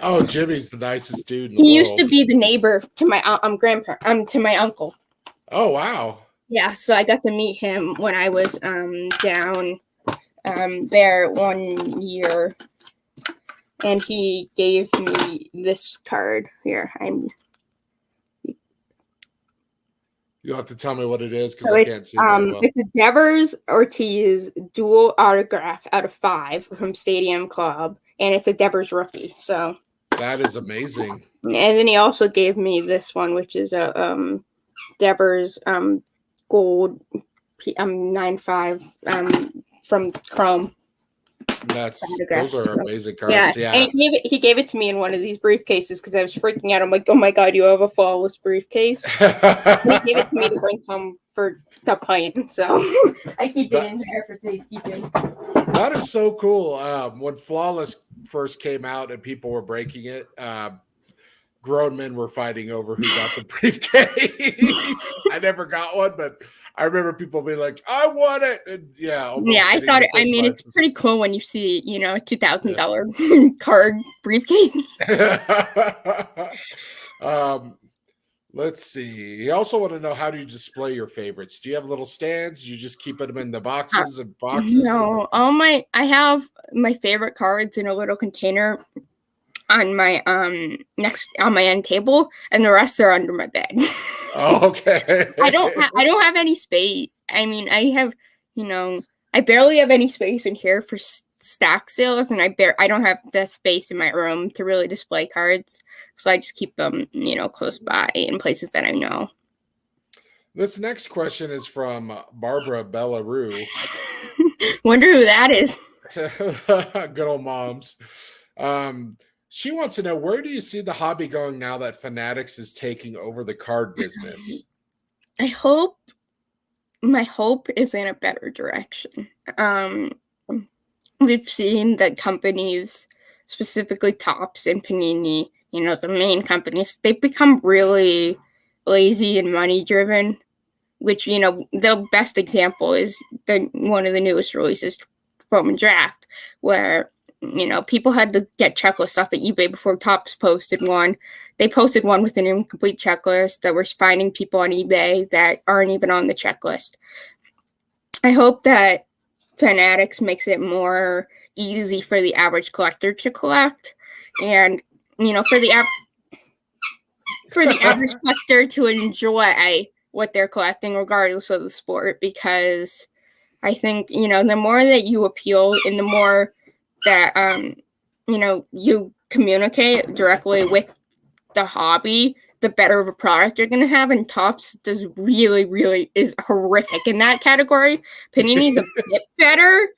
Oh, Jimmy's the nicest dude in the world. He used to be the neighbor to my to my uncle. Oh, wow. Yeah, so I got to meet him when I was down there one year, and he gave me this card here. You'll have to tell me what it is because I can't see it well. It's a Devers Ortiz dual autograph out of 5 from Stadium Club, and it's a Devers rookie. So that is amazing. And then he also gave me this one, which is a Devers gold 9.5 from Chrome. Those are amazing cards. Yeah. And he gave it to me in one of these briefcases because I was freaking out. I'm like, oh my God, you have a flawless briefcase. And he gave it to me to bring home for the pint. So I keep it in there for safekeeping. That is so cool. When Flawless first came out and people were breaking it, grown men were fighting over who got the briefcase. I never got one, but I remember people being like, "I want it," and I thought it. I mean, it's pretty cool when you see, a $2,000 card briefcase. Let's see. You also want to know, how do you display your favorites? Do you have little stands? Do you just keep them in the boxes and boxes? No, I have my favorite cards in a little container on my on my end table, and the rest are under my bed. Oh, okay. I don't have any space. I mean, I have, I barely have any space in here for stock sales, and I don't have the space in my room to really display cards, so I just keep them, close by in places that I know. This next question is from Barbara Bellarue. Wonder who that is. Good old moms. She wants to know, where do you see the hobby going now that Fanatics is taking over the card business? My hope is in a better direction. We've seen that companies, specifically Topps and Panini, the main companies, they've become really lazy and money driven, which, the best example is one of the newest releases, Bowman Draft, where people had to get checklists off of eBay before Topps posted one. They posted one with an incomplete checklist that was finding people on eBay that aren't even on the checklist. I hope that Fanatics makes it more easy for the average collector to collect, and for the average collector to enjoy what they're collecting regardless of the sport, because I think the more that you appeal and the more that you communicate directly with the hobby, the better of a product you're going to have. And Topps does really is horrific in that category. Panini's a bit better,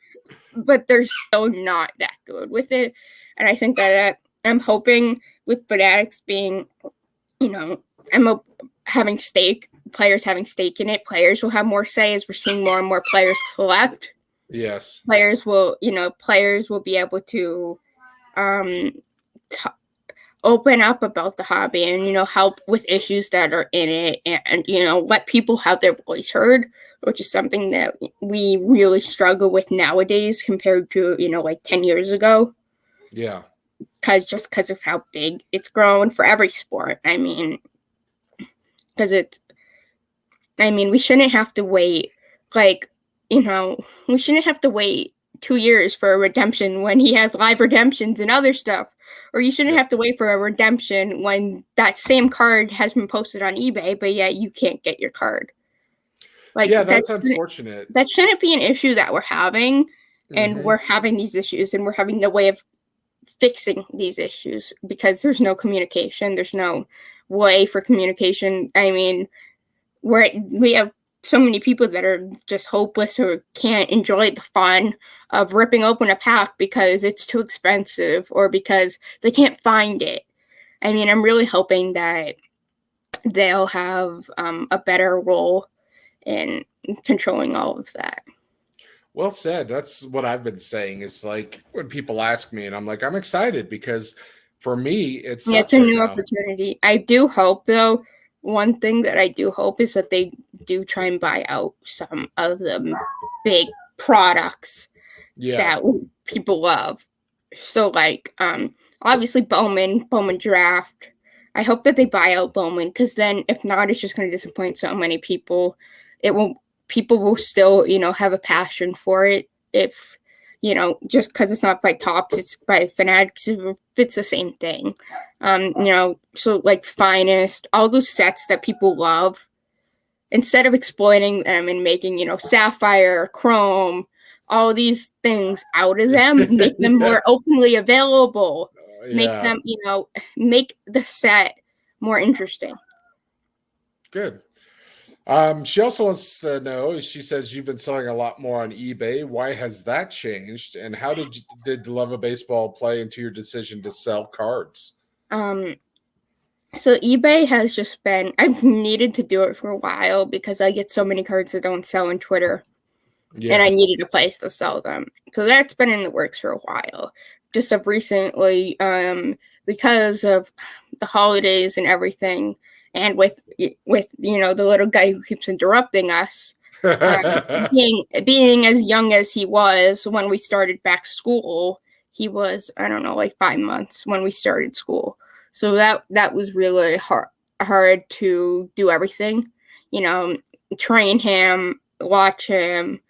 but they're still not that good with it. And I think that I'm hoping with Fanatics being, having players having stake in it, players will have more say as we're seeing more and more players collect. Yes. Players will be able to open up about the hobby and, help with issues that are in it, and, let people have their voice heard, which is something that we really struggle with nowadays compared to, 10 years ago. Yeah. Because of how big it's grown for every sport. I mean, we shouldn't have to wait, we shouldn't have to wait 2 years for a redemption when he has live redemptions and other stuff. Or you shouldn't have to wait for a redemption when that same card has been posted on eBay, but yet you can't get your card. That's unfortunate. That shouldn't be an issue that we're having, and we're having these issues, and we're having no way of fixing these issues because there's no communication. There's no way for communication. I mean, we have so many people that are just hopeless or can't enjoy the fun of ripping open a pack because it's too expensive or because they can't find it. I mean, I'm really hoping that they'll have a better role in controlling all of that. Well said. That's what I've been saying, is like when people ask me, and I'm like, I'm excited because for me, it's a new opportunity. I do hope, though, one thing that I do hope is that they do try and buy out some of the big products that people love. So, obviously Bowman Draft. I hope that they buy out Bowman, because then if not, it's just going to disappoint so many people. People will still, have a passion for it if, just because it's not by Topps, it's by Fanatics, it's the same thing. So Finest, all those sets that people love, instead of exploiting them and making, Sapphire, Chrome, all these things out of them, make them more openly available, make them, make the set more interesting. Good. She also wants to know, she says you've been selling a lot more on eBay. Why has that changed? And how did the love of baseball play into your decision to sell cards? So eBay has just been, I've needed to do it for a while because I get so many cards that don't sell on Twitter. Yeah. And I needed a place to sell them. So that's been in the works for a while. Just of recently, because of the holidays and everything, and with the little guy who keeps interrupting us, being as young as he was when we started back school. He was, I don't know, like 5 months when we started school. So that was really hard to do everything, train him, watch him,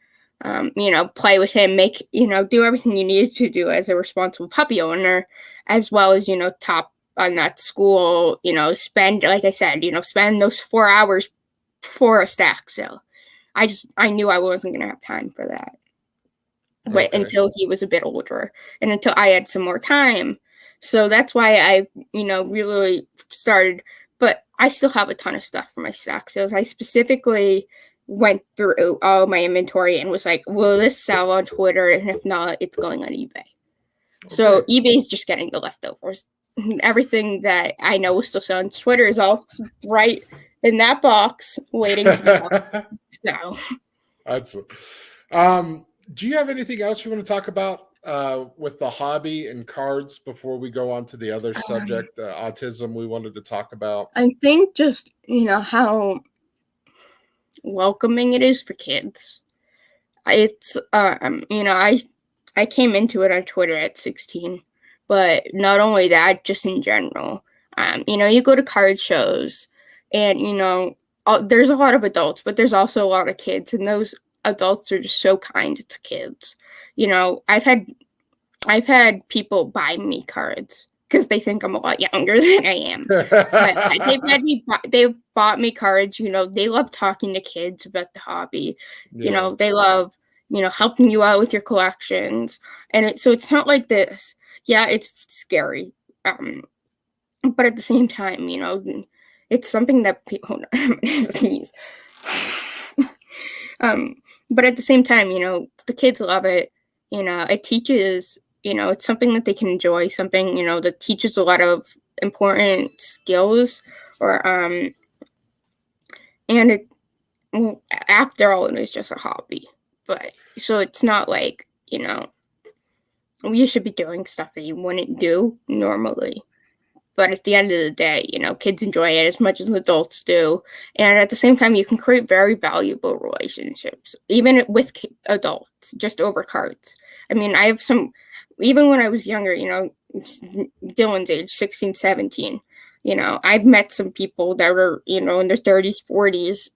play with him, do everything you needed to do as a responsible puppy owner, as well as, top on that school, spend, like I said, spend those 4 hours for a stack sale. I knew I wasn't going to have time for that. But until he was a bit older and until I had some more time. So that's why I, really started, but I still have a ton of stuff for my stack sales. I specifically went through all my inventory and was like, will this sell on Twitter? And if not, it's going on eBay. So eBay's just getting the leftovers. Everything that I know will still sell on Twitter is all right in that box waiting to go. So That's do you have anything else you want to talk about with the hobby and cards before we go on to the other subject, autism we wanted to talk about? I think just, how welcoming it is for kids. It's, I came into it on Twitter at 16, but not only that, just in general. You go to card shows and, there's a lot of adults, but there's also a lot of kids, and those adults are just so kind to kids. I've had people buy me cards because they think I'm a lot younger than I am. But they've bought me cards. They love talking to kids about the hobby. Yeah. They love helping you out with your collections, and so it's not like this. Yeah, it's scary, but at the same time, it's something that people. But at the same time, the kids love it. It teaches, it's something that they can enjoy, something, that teaches a lot of important skills and after all, it is just a hobby. But so it's not like, you should be doing stuff that you wouldn't do normally. But at the end of the day, kids enjoy it as much as adults do. And at the same time, you can create very valuable relationships, even with adults, just over cards. I mean, I have even when I was younger, Dylan's age, 16, 17, I've met some people that were, in their 30s, 40s,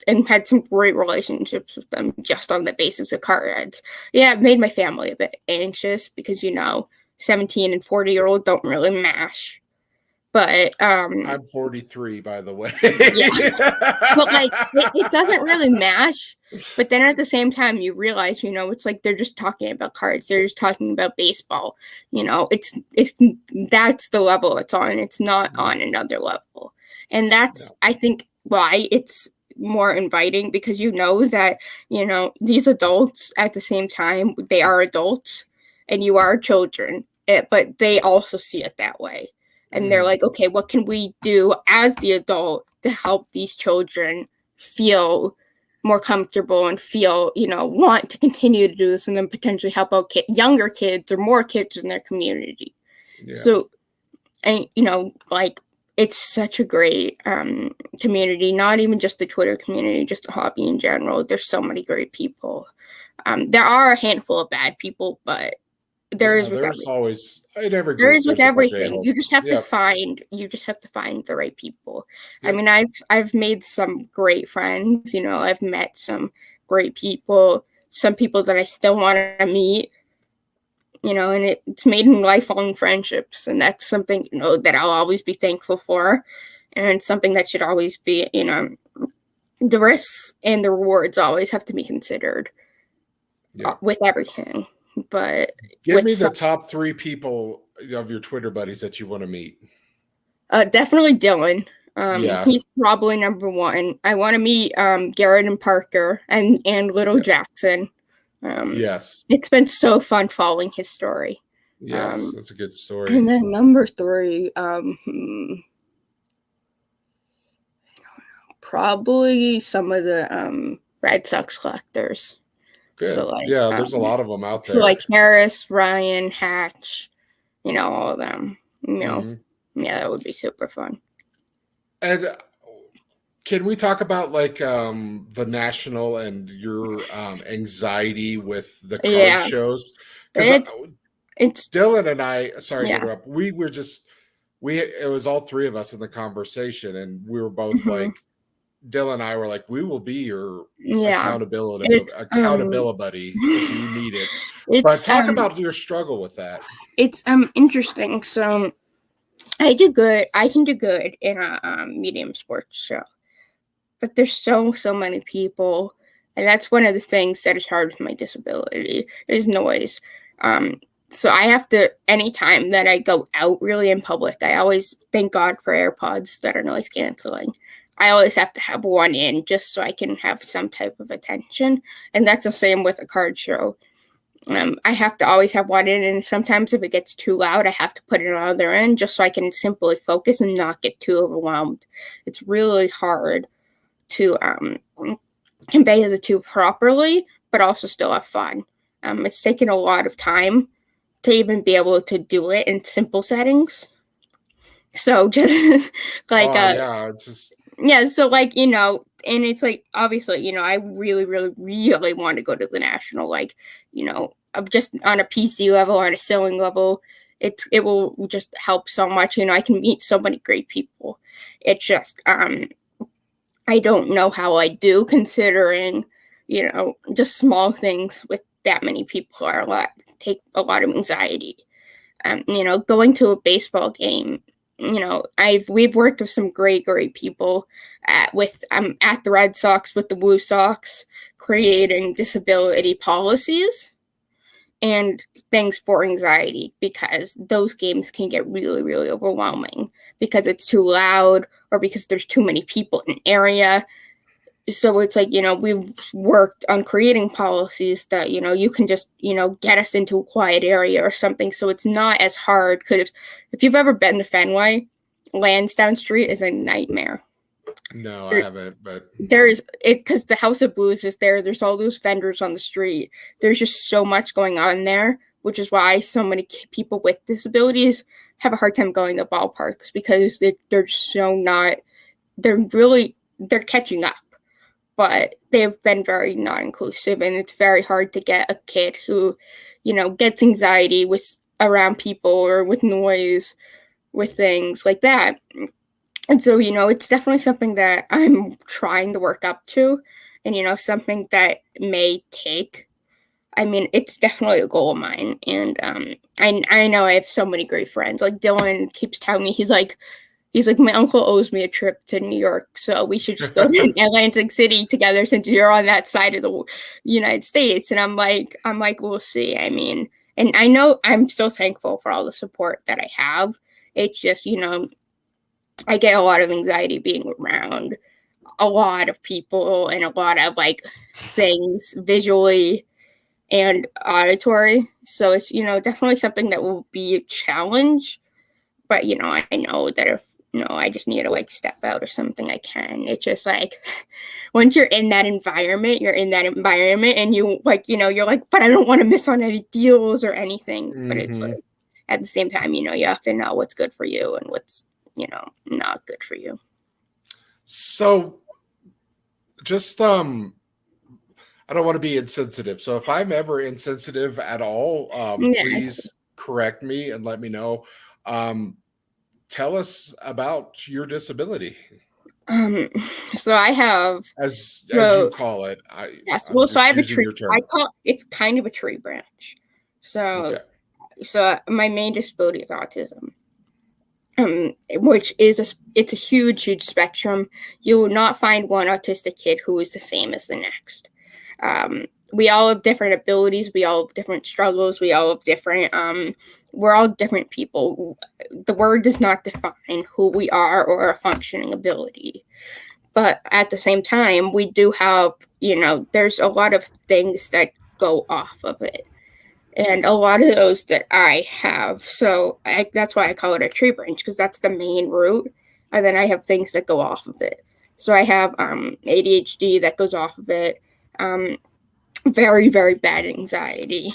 and had some great relationships with them just on the basis of cards. Yeah, it made my family a bit anxious because, 17 and 40-year-old don't really mash. But I'm 43, by the way. Yeah. But it doesn't really mash. But then at the same time, you realize, it's like they're just talking about cards. They're just talking about baseball. It's that's the level it's on. It's not on another level. And that's, I think, why it's more inviting, because that, these adults at the same time, they are adults and you are children, but they also see it that way. And they're like, okay, what can we do as the adult to help these children feel more comfortable and feel, want to continue to do this, and then potentially help out younger kids or more kids in their community. Yeah. So, and, it's such a great community, not even just the Twitter community, just the hobby in general. There's so many great people. There are a handful of bad people, but there is with everything. You just have to find the right people. Yep. I mean, I've made some great friends. I've met some great people, some people that I still want to meet. And it's made lifelong friendships, and that's something that I'll always be thankful for, and something that should always be the risks and the rewards always have to be considered with everything. But give me the top 3 people of your Twitter buddies that you want to meet. Definitely Dylan. He's probably number 1. I want to meet Garrett and Parker and Little Jackson. Yes. It's been so fun following his story. Yes, that's a good story. And then number 3, probably some of the Red Sox collectors. Good. So there's a lot of them out there. So like Harris, Ryan, Hatch, all of them. Yeah, that would be super fun. And can we talk about like the national and your anxiety with the card Yeah, shows? Because it's Dylan and I, sorry to yeah. interrupt, we were just it was all three of us in the conversation, and we were both Mhm. like, Dylan and I were like, we will be your Yeah, accountability buddy if you need it. But it's talk about your struggle with that. it's interesting. So I do good. I can do good in a medium sports show, but there's so many people, and that's one of the things that is hard with my disability is noise. So I have to, anytime that I go out really in public, I always thank God for AirPods that are noise canceling. I always have to have one in just so I can have some type of attention, and that's the same with a card show. I have to always have one in, and sometimes if it gets too loud, I have to put it on the other end just so I can simply focus and not get too overwhelmed. It's really hard to convey the two properly, but also still have fun. It's taken a lot of time to even be able to do it in simple settings. So just like Yeah, it's just yeah, so like, and it's like obviously, I really, really, really want to go to the national, like, I'm just on a PC level, on a sewing level. It will just help so much. I can meet so many great people. It's just I don't know how I do, considering, just small things with that many people are take a lot of anxiety. Going to a baseball game, we've worked with some great people at the Red Sox with the Blue Sox, creating disability policies and things for anxiety, because those games can get really, really overwhelming because it's too loud or because there's too many people in an area. So it's like, we've worked on creating policies that, you can just, get us into a quiet area or something. So it's not as hard, because if you've ever been to Fenway, Lansdowne Street is a nightmare. no, I haven't, but There's it because the House of Blues is there. There's all those vendors on the street. There's just so much going on there, which is why so many people with disabilities have a hard time going to ballparks, because they're so not, they're catching up, but they've been very not inclusive, and it's very hard to get a kid who, gets anxiety with around people or with noise, with things like that. And so, it's definitely something that I'm trying to work up to, and, something that may take. I mean, it's definitely a goal of mine, and I know I have so many great friends. Like Dylan keeps telling me, he's like, my uncle owes me a trip to New York, so we should just go to Atlantic City together since you're on that side of the United States. And I'm like, we'll see. I mean, and I know I'm so thankful for all the support that I have. It's just, I get a lot of anxiety being around a lot of people and a lot of like things visually and auditory. So it's, definitely something that will be a challenge. But, I know that if, I just need to like step out or something, I can. It's just like, once you're in that environment, and you like, you're like, but I don't want to miss on any deals or anything. Mm-hmm. But it's like, at the same time, you have to know what's good for you and what's, not good for you. So just, I don't want to be insensitive. So if I'm ever insensitive at all, please correct me and let me know. Tell us about your disability. So I have, as you call it. Yes. Well, so I have a tree. It's kind of a tree branch. So, so my main disability is autism. Which is it's a huge spectrum. You will not find one autistic kid who is the same as the next. We all have different abilities. We all have different struggles. We all have different, we're all different people. The word does not define who we are or a functioning ability. But at the same time, we do have, there's a lot of things that go off of it. And a lot of those that I have. So that's why I call it a tree branch, because that's the main root. And then I have things that go off of it. So I have ADHD that goes off of it. Very, very bad anxiety.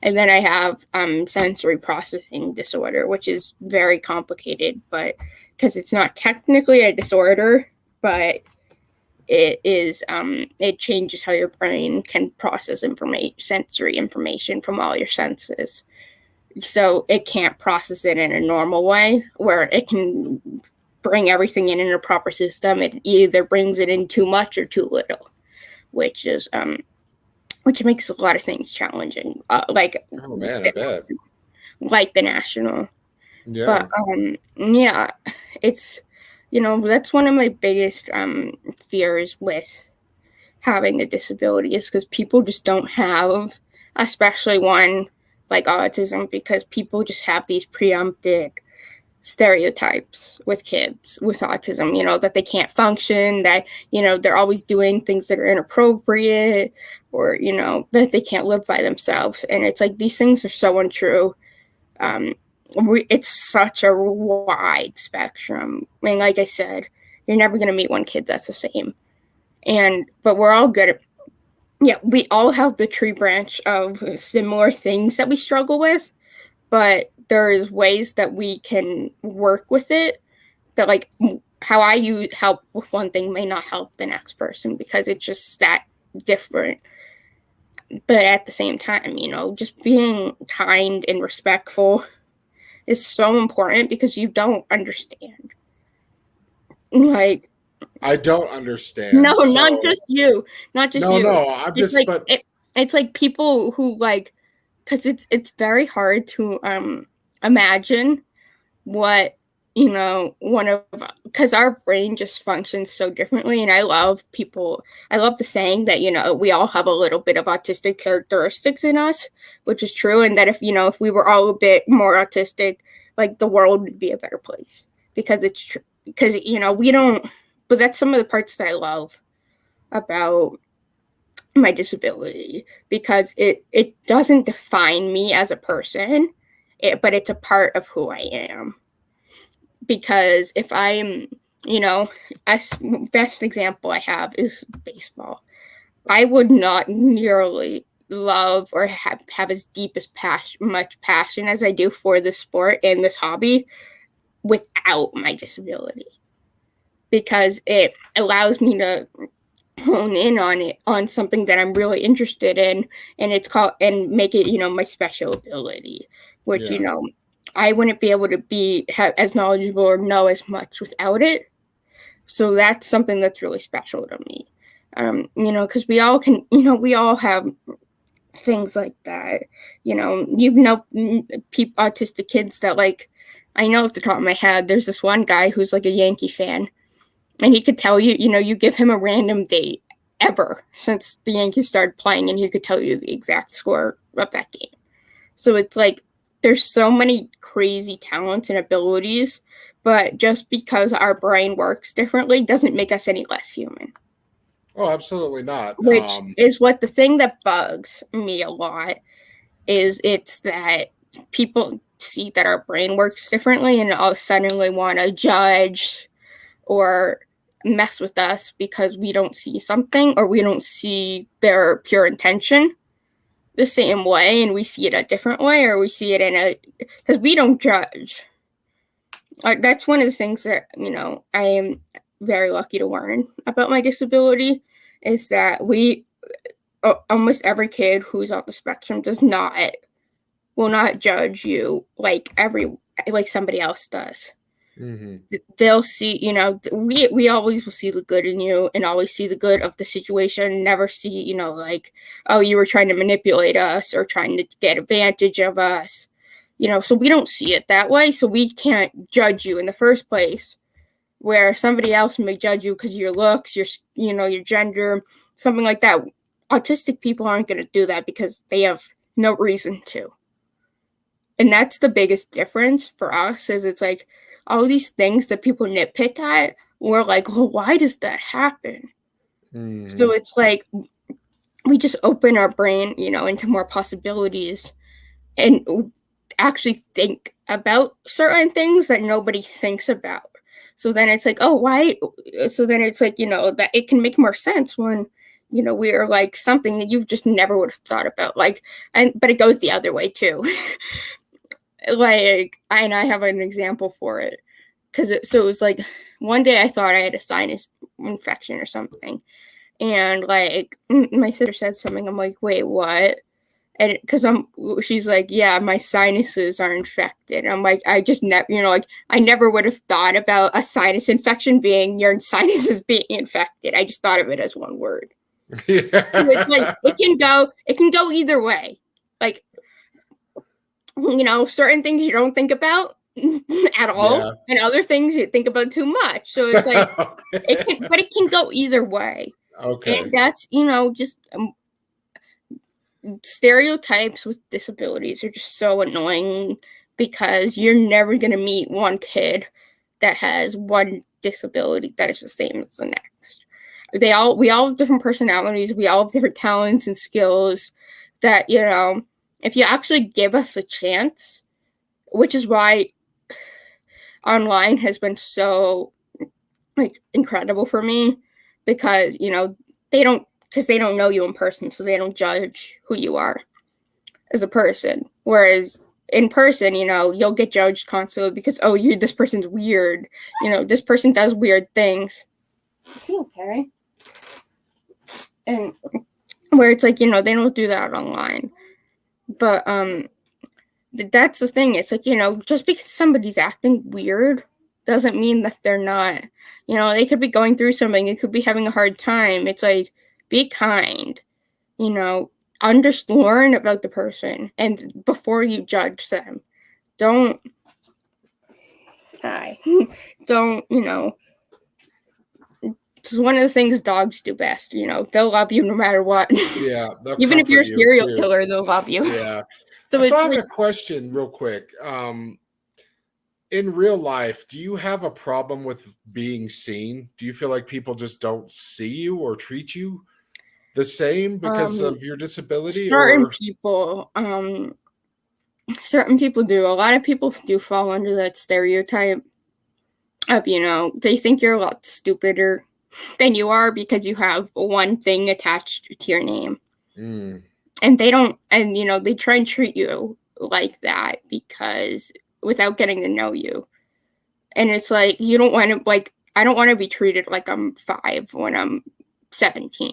And then I have sensory processing disorder, which is very complicated, but because it's not technically a disorder, but it is it changes how your brain can process sensory information from all your senses. So it can't process it in a normal way where it can bring everything in a proper system. It either brings it in too much or too little, which makes a lot of things challenging. Like, oh man, I bet. Like the national. Yeah. But yeah, it's, that's one of my biggest fears with having a disability, is because people just don't have, especially one like autism, because people just have these preempted stereotypes with kids with autism, that they can't function, that, they're always doing things that are inappropriate, or, that they can't live by themselves. And it's like, these things are so untrue. It's such a wide spectrum. I mean, like I said, you're never going to meet one kid that's the same. But we're all good at, we all have the tree branch of similar things that we struggle with, but there's ways that we can work with it that, like, how I help with one thing may not help the next person, because it's just that different. But at the same time, just being kind and respectful is so important, because you don't understand. Like, I don't understand. No, so... not just you. Not just you. No, I'm it's just like, but it's like people who, like, because it's very hard to imagine what, because our brain just functions so differently. And I love the saying that, we all have a little bit of autistic characteristics in us, which is true. And that if we were all a bit more autistic, like, the world would be a better place, because it's true. Because, we don't, but that's some of the parts that I love about my disability, because it doesn't define me as a person, but it's a part of who I am. Because if I'm, best example I have is baseball. I would not nearly love or have as deep as much passion as I do for this sport and this hobby without my disability, because it allows me to hone in on something that I'm really interested in, and make it, my special ability, which, I wouldn't be able to have as knowledgeable or know as much without it. So that's something that's really special to me. Because we all can, we all have things like that. Autistic kids that, like, I know off the top of my head, there's this one guy who's like a Yankee fan, and he could tell you, you give him a random date ever since the Yankees started playing, and he could tell you the exact score of that game. So it's like, there's so many crazy talents and abilities, but just because our brain works differently doesn't make us any less human. Oh, absolutely not. Which is what the thing that bugs me a lot is, it's that people see that our brain works differently and all suddenly want to judge or mess with us because we don't see something, or we don't see their pure intention the same way, and we see it a different way, or we see it because we don't judge. That's one of the things that, I am very lucky to learn about my disability, is that almost every kid who's on the spectrum will not judge you like somebody else does. Mm-hmm. They'll see, we always will see the good in you, and always see the good of the situation, never see, like, oh, you were trying to manipulate us or trying to get advantage of us, so we don't see it that way. So we can't judge you in the first place, where somebody else may judge you because of your looks, your gender, something like that. Autistic people aren't going to do that because they have no reason to. And that's the biggest difference for us, is it's like, all these things that people nitpick at, we're like, well, why does that happen? Mm. So it's like, we just open our brain, into more possibilities, and actually think about certain things that nobody thinks about. So then it's like, oh, why? So then it's like, that it can make more sense when, weird, like something that you just never would have thought about. Like, but it goes the other way too. Like, and I have an example for it. So it was like one day I thought I had a sinus infection or something. And like my sister said something. I'm like, wait, what? And because she's like, yeah, my sinuses are infected. I'm like, I just never, like I never would have thought about a sinus infection being your sinuses being infected. I just thought of it as one word. Yeah. So it's like it can go either way. Like, certain things you don't think about at all, and other things you think about too much. So it's like it can go either way. Okay. And that's just stereotypes with disabilities are just so annoying, because you're never going to meet one kid that has one disability that is the same as the next. We all have different personalities. We all have different talents and skills that, if you actually give us a chance, which is why online has been so like incredible for me, because, they don't know you in person, so they don't judge who you are as a person. Whereas in person, you'll get judged constantly because, oh, this person's weird. This person does weird things. Is he okay? And where it's like, they don't do that online. But that's the thing. It's like, just because somebody's acting weird doesn't mean that they're not. They could be going through something. They could be having a hard time. It's like, be kind. Learn about the person, and before you judge them, don't. It's one of the things dogs do best. They'll love you no matter what. Yeah. Even if you're a serial killer, they'll love you. Yeah. So I have a question real quick. In real life, do you have a problem with being seen? Do you feel like people just don't see you or treat you the same because of your disability? Certain people do. A lot of people do fall under that stereotype of, they think you're a lot stupider than you are because you have one thing attached to your name. And they don't, and they try and treat you like that because without getting to know you. And it's like, you don't want to, like, I don't want to be treated like I'm 5 when I'm 17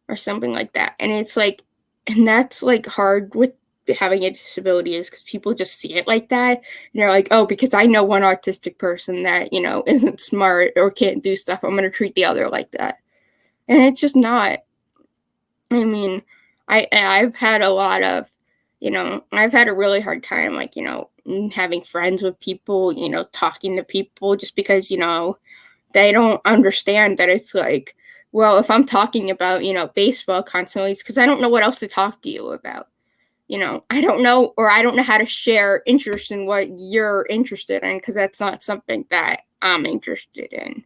or something like that. And it's like, and that's like hard with having a disability, is because people just see it like that. And they're like, oh, because I know one autistic person that, isn't smart or can't do stuff, I'm going to treat the other like that. And it's just not. I mean, I've had a lot of, I've had a really hard time, like, having friends with people, talking to people, just because, they don't understand that it's like, well, if I'm talking about, baseball constantly, it's because I don't know what else to talk to you about. I don't know, or I don't know how to share interest in what you're interested in, because that's not something that I'm interested in.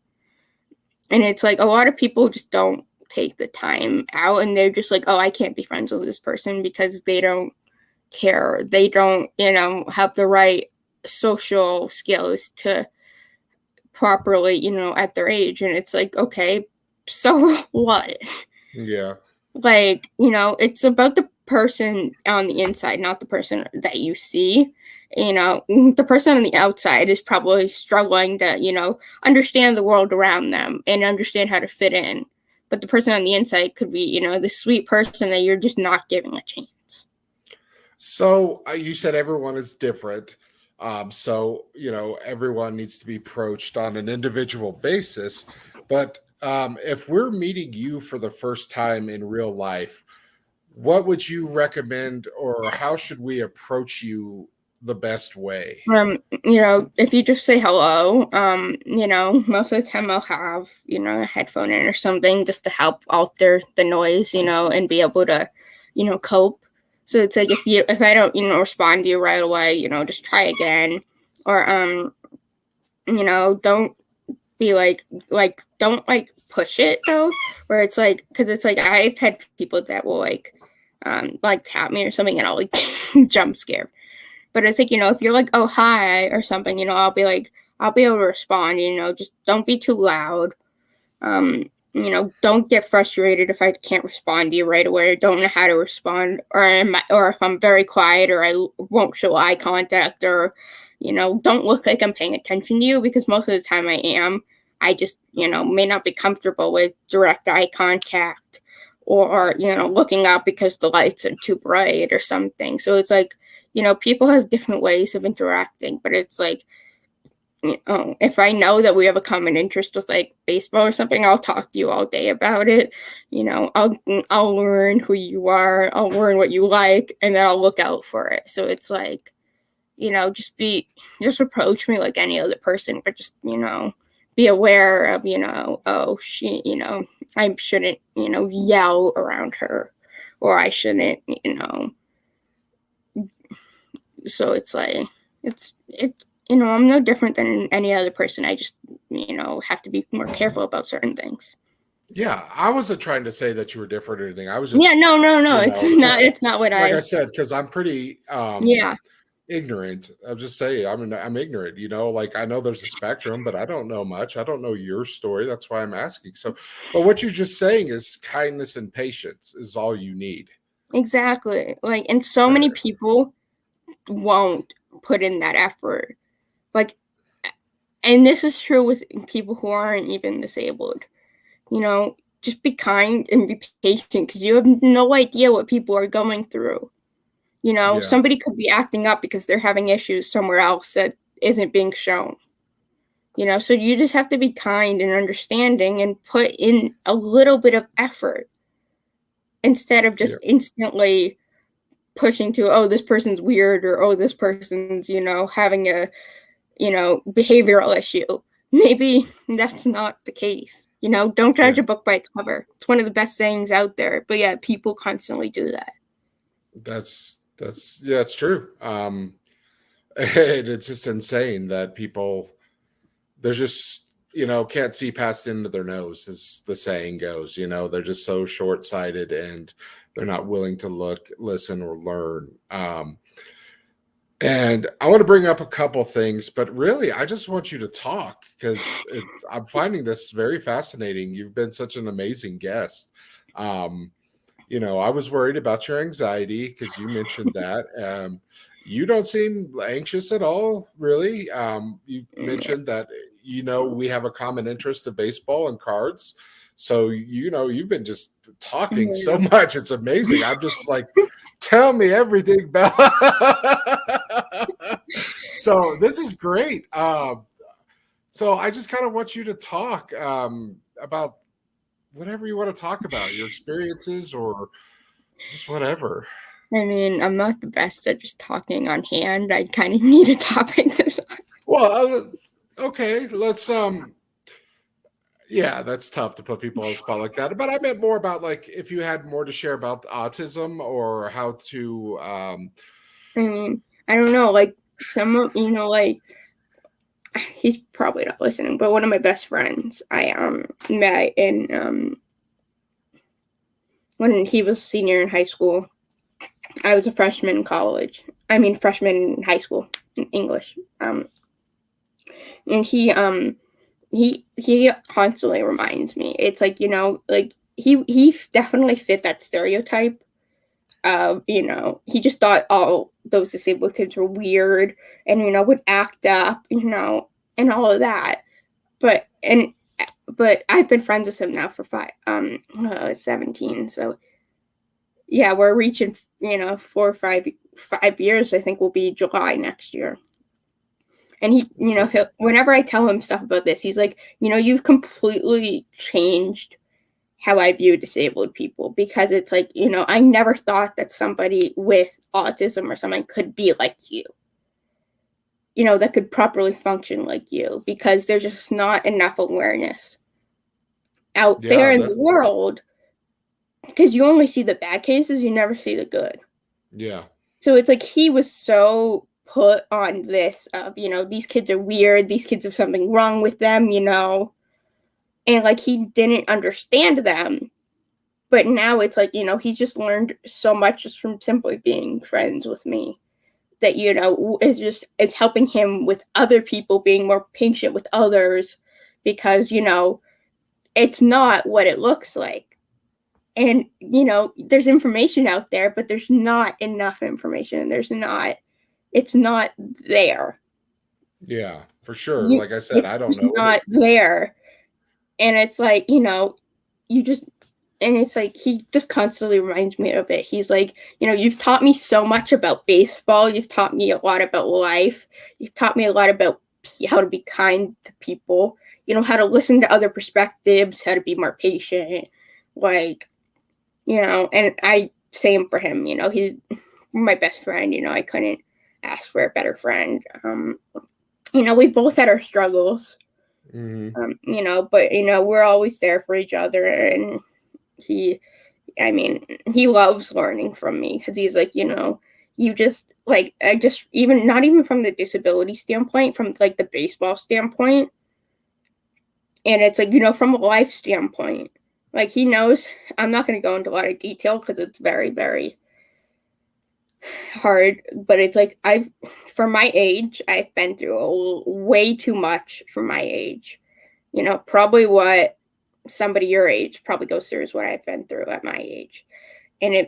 And it's like a lot of people just don't take the time out, and they're just like, oh, I can't be friends with this person because they don't care. They don't, have the right social skills to properly, at their age. And it's like, okay, so what? Yeah. Like, it's about the person on the inside, not the person that you see. The person on the outside is probably struggling to, understand the world around them and understand how to fit in. But the person on the inside could be, the sweet person that you're just not giving a chance. So you said everyone is different. So, everyone needs to be approached on an individual basis. But if we're meeting you for the first time in real life, what would you recommend, or how should we approach you the best way? If you just say hello, most of the time I'll have, a headphone in or something just to help alter the noise, and be able to, cope. So it's like, if I don't, respond to you right away, just try again. Or, don't be like, don't like push it though, where it's like, because it's like, I've had people that will like tap me or something, and I'll like jump scare. But it's like, if you're like, oh, hi, or something, I'll be able to respond, just don't be too loud. don't get frustrated if I can't respond to you right away, or don't know how to respond, or if I'm very quiet, or I won't show eye contact, or, don't look like I'm paying attention to you, because most of the time I am. I just, may not be comfortable with direct eye contact, or, looking up because the lights are too bright or something. So it's like, people have different ways of interacting, but it's like, if I know that we have a common interest with like baseball or something, I'll talk to you all day about it. I'll learn who you are, I'll learn what you like, and then I'll look out for it. So it's like, just approach me like any other person, but just, be aware of, oh, I shouldn't, yell around her, or I shouldn't, so it's like, it's I'm no different than any other person. I just, have to be more careful about certain things. Yeah, I wasn't trying to say that you were different or anything. I was just no. It's not what like I said, because I'm pretty yeah, ignorant. I'll just say I'm ignorant. Like I know there's a spectrum, but I don't know much. I don't know your story. That's why I'm asking. So, but what you're just saying is kindness and patience is all you need. Exactly. Like, and so many people won't put in that effort. Like, and this is true with people who aren't even disabled. Just be kind and be patient, because you have no idea what people are going through. Somebody could be acting up because they're having issues somewhere else that isn't being shown. So you just have to be kind and understanding and put in a little bit of effort, instead of just instantly pushing to, oh, this person's weird, or, oh, this person's, having a, behavioral issue. Maybe that's not the case. Don't judge a book by its cover. It's one of the best sayings out there. But yeah, people constantly do that. That's true. It's just insane that people, they're just, can't see past into their nose, as the saying goes. They're just so short-sighted, and they're not willing to look, listen, or learn. And I want to bring up a couple things, but really, I just want you to talk, because I'm finding this very fascinating. You've been such an amazing guest. I was worried about your anxiety, because you mentioned that. You don't seem anxious at all, really. You mentioned that, we have a common interest of baseball and cards. So, you've been just talking so much. It's amazing. I'm just like, tell me everything, Bella. So this is great. So I just kind of want you to talk about whatever you want to talk about, your experiences, or just whatever. I mean, I'm not the best at just talking on hand. I kind of need a topic. Well, okay, let's yeah, that's tough to put people on the spot like that. But I meant more about, like, if you had more to share about autism, or how to I mean, I don't know, like, some, like, he's probably not listening, but one of my best friends I met in when he was senior in high school. I was a freshman in college. I mean, freshman in high school in English. And he constantly reminds me. It's like, like he definitely fit that stereotype of, he just thought all those disabled kids were weird and, would act up, and all of that. But I've been friends with him now for 17. So yeah, we're reaching, 4 or 5 years. I think will be July next year. And he, whenever I tell him stuff about this, he's like, you've completely changed how I view disabled people, because it's like, I never thought that somebody with autism or something could be like you, that could properly function like you, because there's just not enough awareness out there in the world, because you only see the bad cases, you never see the good. Yeah. So it's like he was so put on this of, these kids are weird, these kids have something wrong with them, and like he didn't understand them. But now it's like, he's just learned so much just from simply being friends with me, that, is helping him with other people, being more patient with others, because, it's not what it looks like. And, you know, there's information out there, but there's not enough information. It's not there. Yeah, for sure. Like I said, I don't It's know not there. And it's like, you know, and it's like, he just constantly reminds me of it. He's like, you know, you've taught me so much about baseball. You've taught me a lot about life. You've taught me a lot about how to be kind to people, you know, how to listen to other perspectives, how to be more patient. Like, you know, and I, same for him, you know, he's my best friend, you know, I couldn't ask for a better friend. You know, we both had our struggles, you know, but, you know, we're always there for each other. And he loves learning from me, because he's like, you know, you just, like, even not even from the disability standpoint, from like the baseball standpoint. And it's like, you know, from a life standpoint, like, he knows, I'm not going to go into a lot of detail because it's very, very hard, but it's like, for my age, I've been through way too much for my age. You know, probably what somebody your age probably goes through is what I've been through at my age. And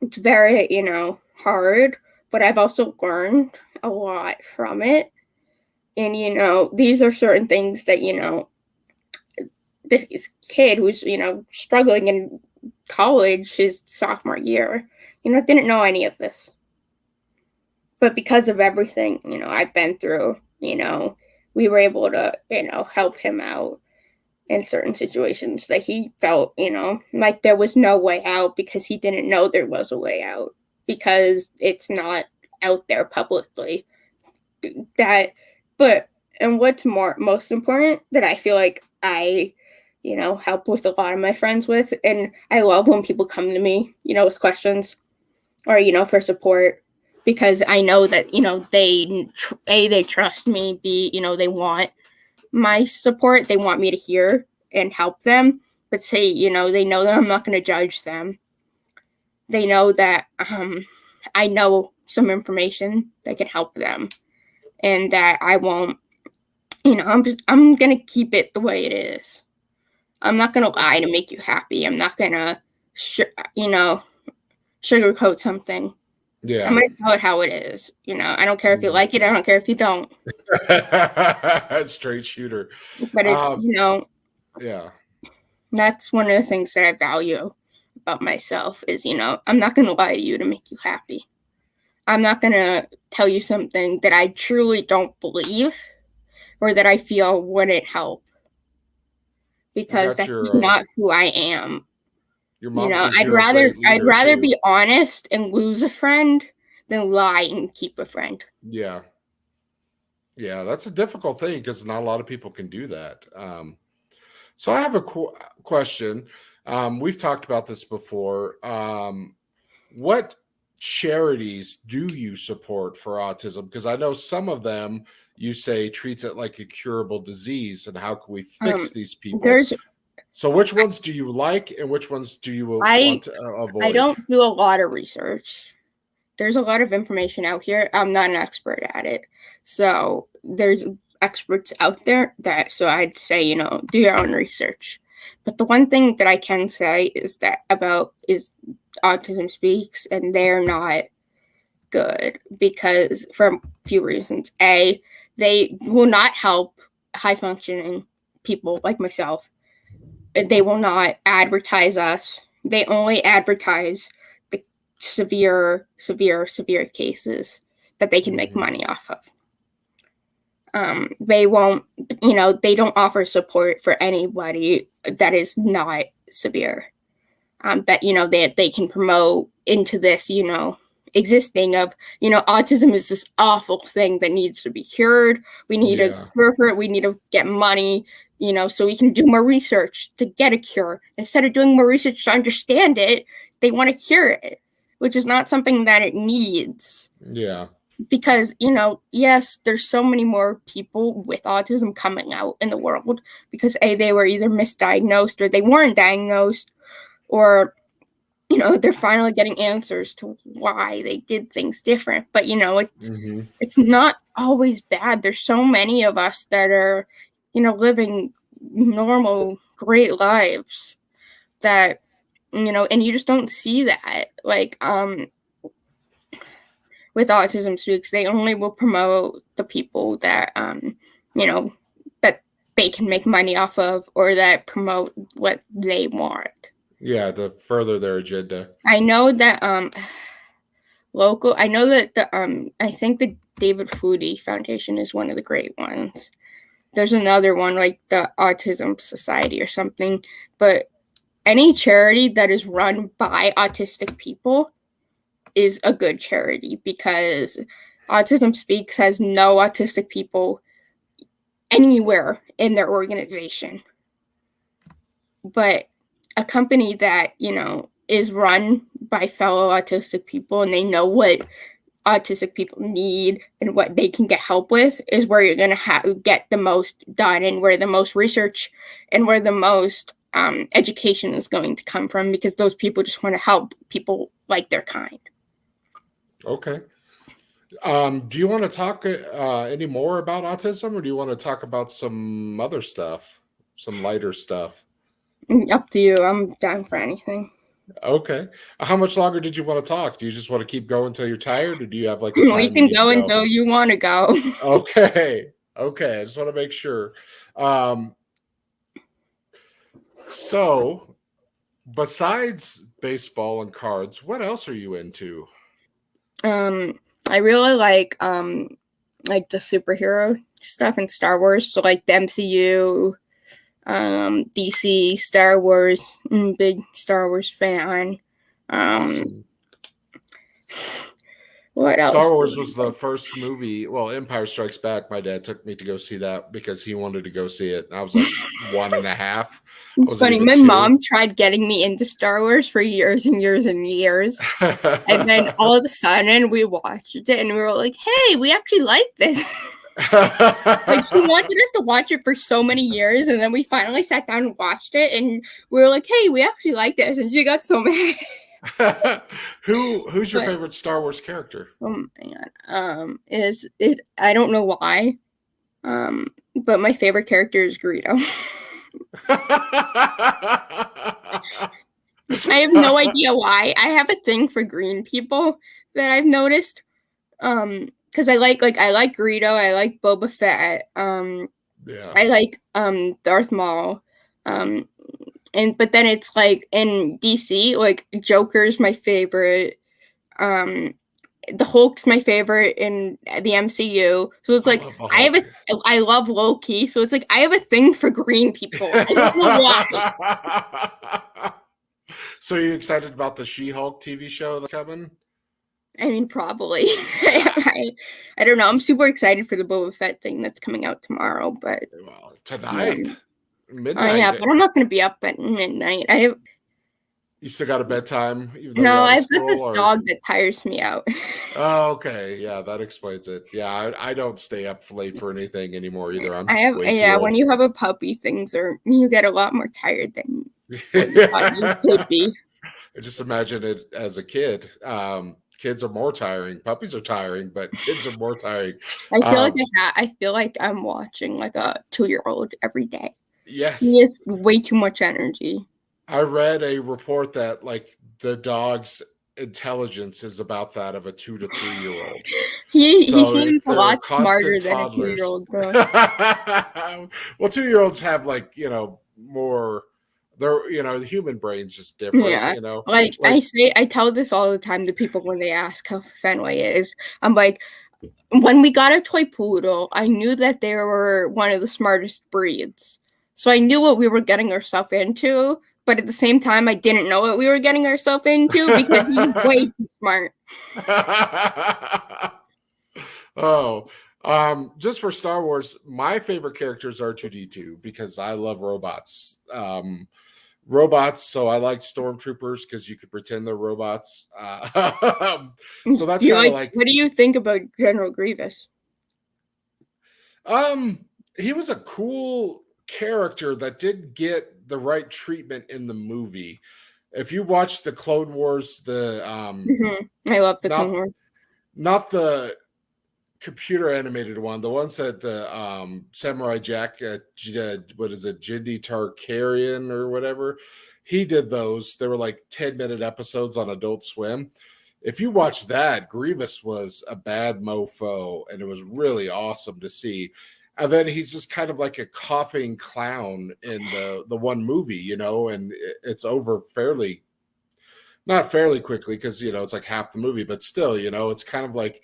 it's very, you know, hard, but I've also learned a lot from it. And, you know, these are certain things that, you know, this kid who's, you know, struggling in college, his sophomore year, you know, didn't know any of this. But because of everything, you know, I've been through, you know, we were able to, you know, help him out in certain situations that he felt, you know, like there was no way out, because he didn't know there was a way out, because it's not out there publicly. And what's most important that I feel like I, you know, help with a lot of my friends with, and I love when people come to me, you know, with questions or, you know, for support, because I know that, you know, they trust me, you know, they want my support, they want me to hear and help them, but say, you know, they know that I'm not going to judge them. They know that I know some information that can help them, and that I won't, you know, I'm going to keep it the way it is. I'm not going to lie to make you happy. I'm not going to, you know, sugarcoat something. Yeah. I'm going to tell it how it is. You know, I don't care if you like it. I don't care if you don't. Straight shooter. But it's, you know, yeah, that's one of the things that I value about myself is, you know, I'm not going to lie to you to make you happy. I'm not going to tell you something that I truly don't believe or that I feel wouldn't help, because that's just not who I am. Your mom, you know, I'd rather be honest and lose a friend than lie and keep a friend. Yeah, that's a difficult thing, because not a lot of people can do that. So I have a question. We've talked about this before. What charities do you support for autism? Because I know some of them, you say, treats it like a curable disease, and how can we fix these people? So which ones do you like, and which ones do you want to avoid? I don't do a lot of research. There's a lot of information out here. I'm not an expert at it. So there's experts out there so I'd say, you know, do your own research. But the one thing that I can say is Autism Speaks, and they're not good, because for a few reasons. A, they will not help high functioning people like myself. They will not advertise us. They only advertise the severe cases that they can make money off of. They won't, you know, they don't offer support for anybody that is not severe. That, you know, they can promote into this, you know, existing of, you know, autism is this awful thing that needs to be cured. We need a cure for it. We need to get money, you know, so we can do more research to get a cure. Instead of doing more research to understand it, they want to cure it, which is not something that it needs. Yeah. Because, you know, yes, there's so many more people with autism coming out in the world, because they were either misdiagnosed or they weren't diagnosed, or, you know, they're finally getting answers to why they did things different. But, you know, it's not always bad. There's so many of us that are, you know, living normal, great lives that, and you just don't see that. Like, with Autism Speaks, they only will promote the people that, that they can make money off of, or that promote what they want. Yeah, to further their agenda. I know that I know that I think the David Foodie Foundation is one of the great ones. There's another one like the Autism Society or something, but any charity that is run by autistic people is a good charity, because Autism Speaks has no autistic people anywhere in their organization. But a company that, is run by fellow autistic people, and they know what autistic people need and what they can get help with, is where you're going to get the most done, and where the most research and where the most education is going to come from, because those people just want to help people like their kind. Okay. Do you want to talk any more about autism, or do you want to talk about some other stuff, some lighter stuff? Up to you. I'm down for anything. Okay. How much longer did you want to talk? Do you just want to keep going until you're tired, or do you have like a time We can go until you want to go. Okay. Okay. I just want to make sure. So, besides baseball and cards, what else are you into? I really like the superhero stuff in Star Wars. So like the MCU, DC, Star Wars, big Star Wars fan. Awesome. What else? Star Wars was the first movie. Well, Empire Strikes Back. My dad took me to go see that because he wanted to go see it. I was like 1.5. It's funny. My mom tried getting me into Star Wars for years and years and years. And then all of a sudden we watched it and we were like, hey, we actually like this. Like, she wanted us to watch it for so many years, and then we finally sat down and watched it, and we were like, hey, we actually like this, and she got so mad. Who's your favorite Star Wars character? Oh man, is it? I don't know why, but my favorite character is Greedo. I have no idea why. I have a thing for green people that I've noticed. Because I like Greedo, I like Boba Fett, I like Darth Maul, but then it's like in DC, like Joker's my favorite, the Hulk's my favorite in the MCU. So it's like I love Loki. So it's like I have a thing for green people. I don't know why. So you excited about the She-Hulk TV show that's coming? I mean, probably. I don't know. I'm super excited for the Boba Fett thing that's coming out tomorrow, but tonight, midnight. Yeah, but I'm not going to be up at midnight. You still got a bedtime? No, I've got this dog that tires me out. Oh, okay. Yeah, that explains it. Yeah, I don't stay up late for anything anymore either. When you have a puppy, you get a lot more tired than you thought you could be. I just imagine it as a kid. Kids are more tiring. Puppies are tiring, but kids are more tiring. I feel like I'm watching like a 2-year-old every day. Yes. He has way too much energy. I read a report that like the dog's intelligence is about that of a 2 to 3-year-old. He seems a lot smarter than a 2-year-old girl. Well, 2-year-olds have more. The human brain's just different. Yeah. I tell this all the time to people when they ask how Fenway is. I'm like, when we got a toy poodle, I knew that they were one of the smartest breeds. So I knew what we were getting ourselves into, but at the same time, I didn't know what we were getting ourselves into because he's way too smart. Just for Star Wars, my favorite characters are R2-D2 because I love robots. So I like stormtroopers because you could pretend they're robots. So that's kind of like. What do you think about General Grievous? He was a cool character that did get the right treatment in the movie. If you watch the Clone Wars, I love the Clone Wars. Not the computer animated one, the ones that the Samurai Jack, what is it, Jindy Tarkarian or whatever, he did those. They were like 10-minute episodes on Adult Swim. If you watch that, Grievous was a bad mofo, and it was really awesome to see. And then he's just kind of like a coughing clown in the one movie, you know, and it's over not fairly quickly, because, you know, it's like half the movie, but still, you know, it's kind of like,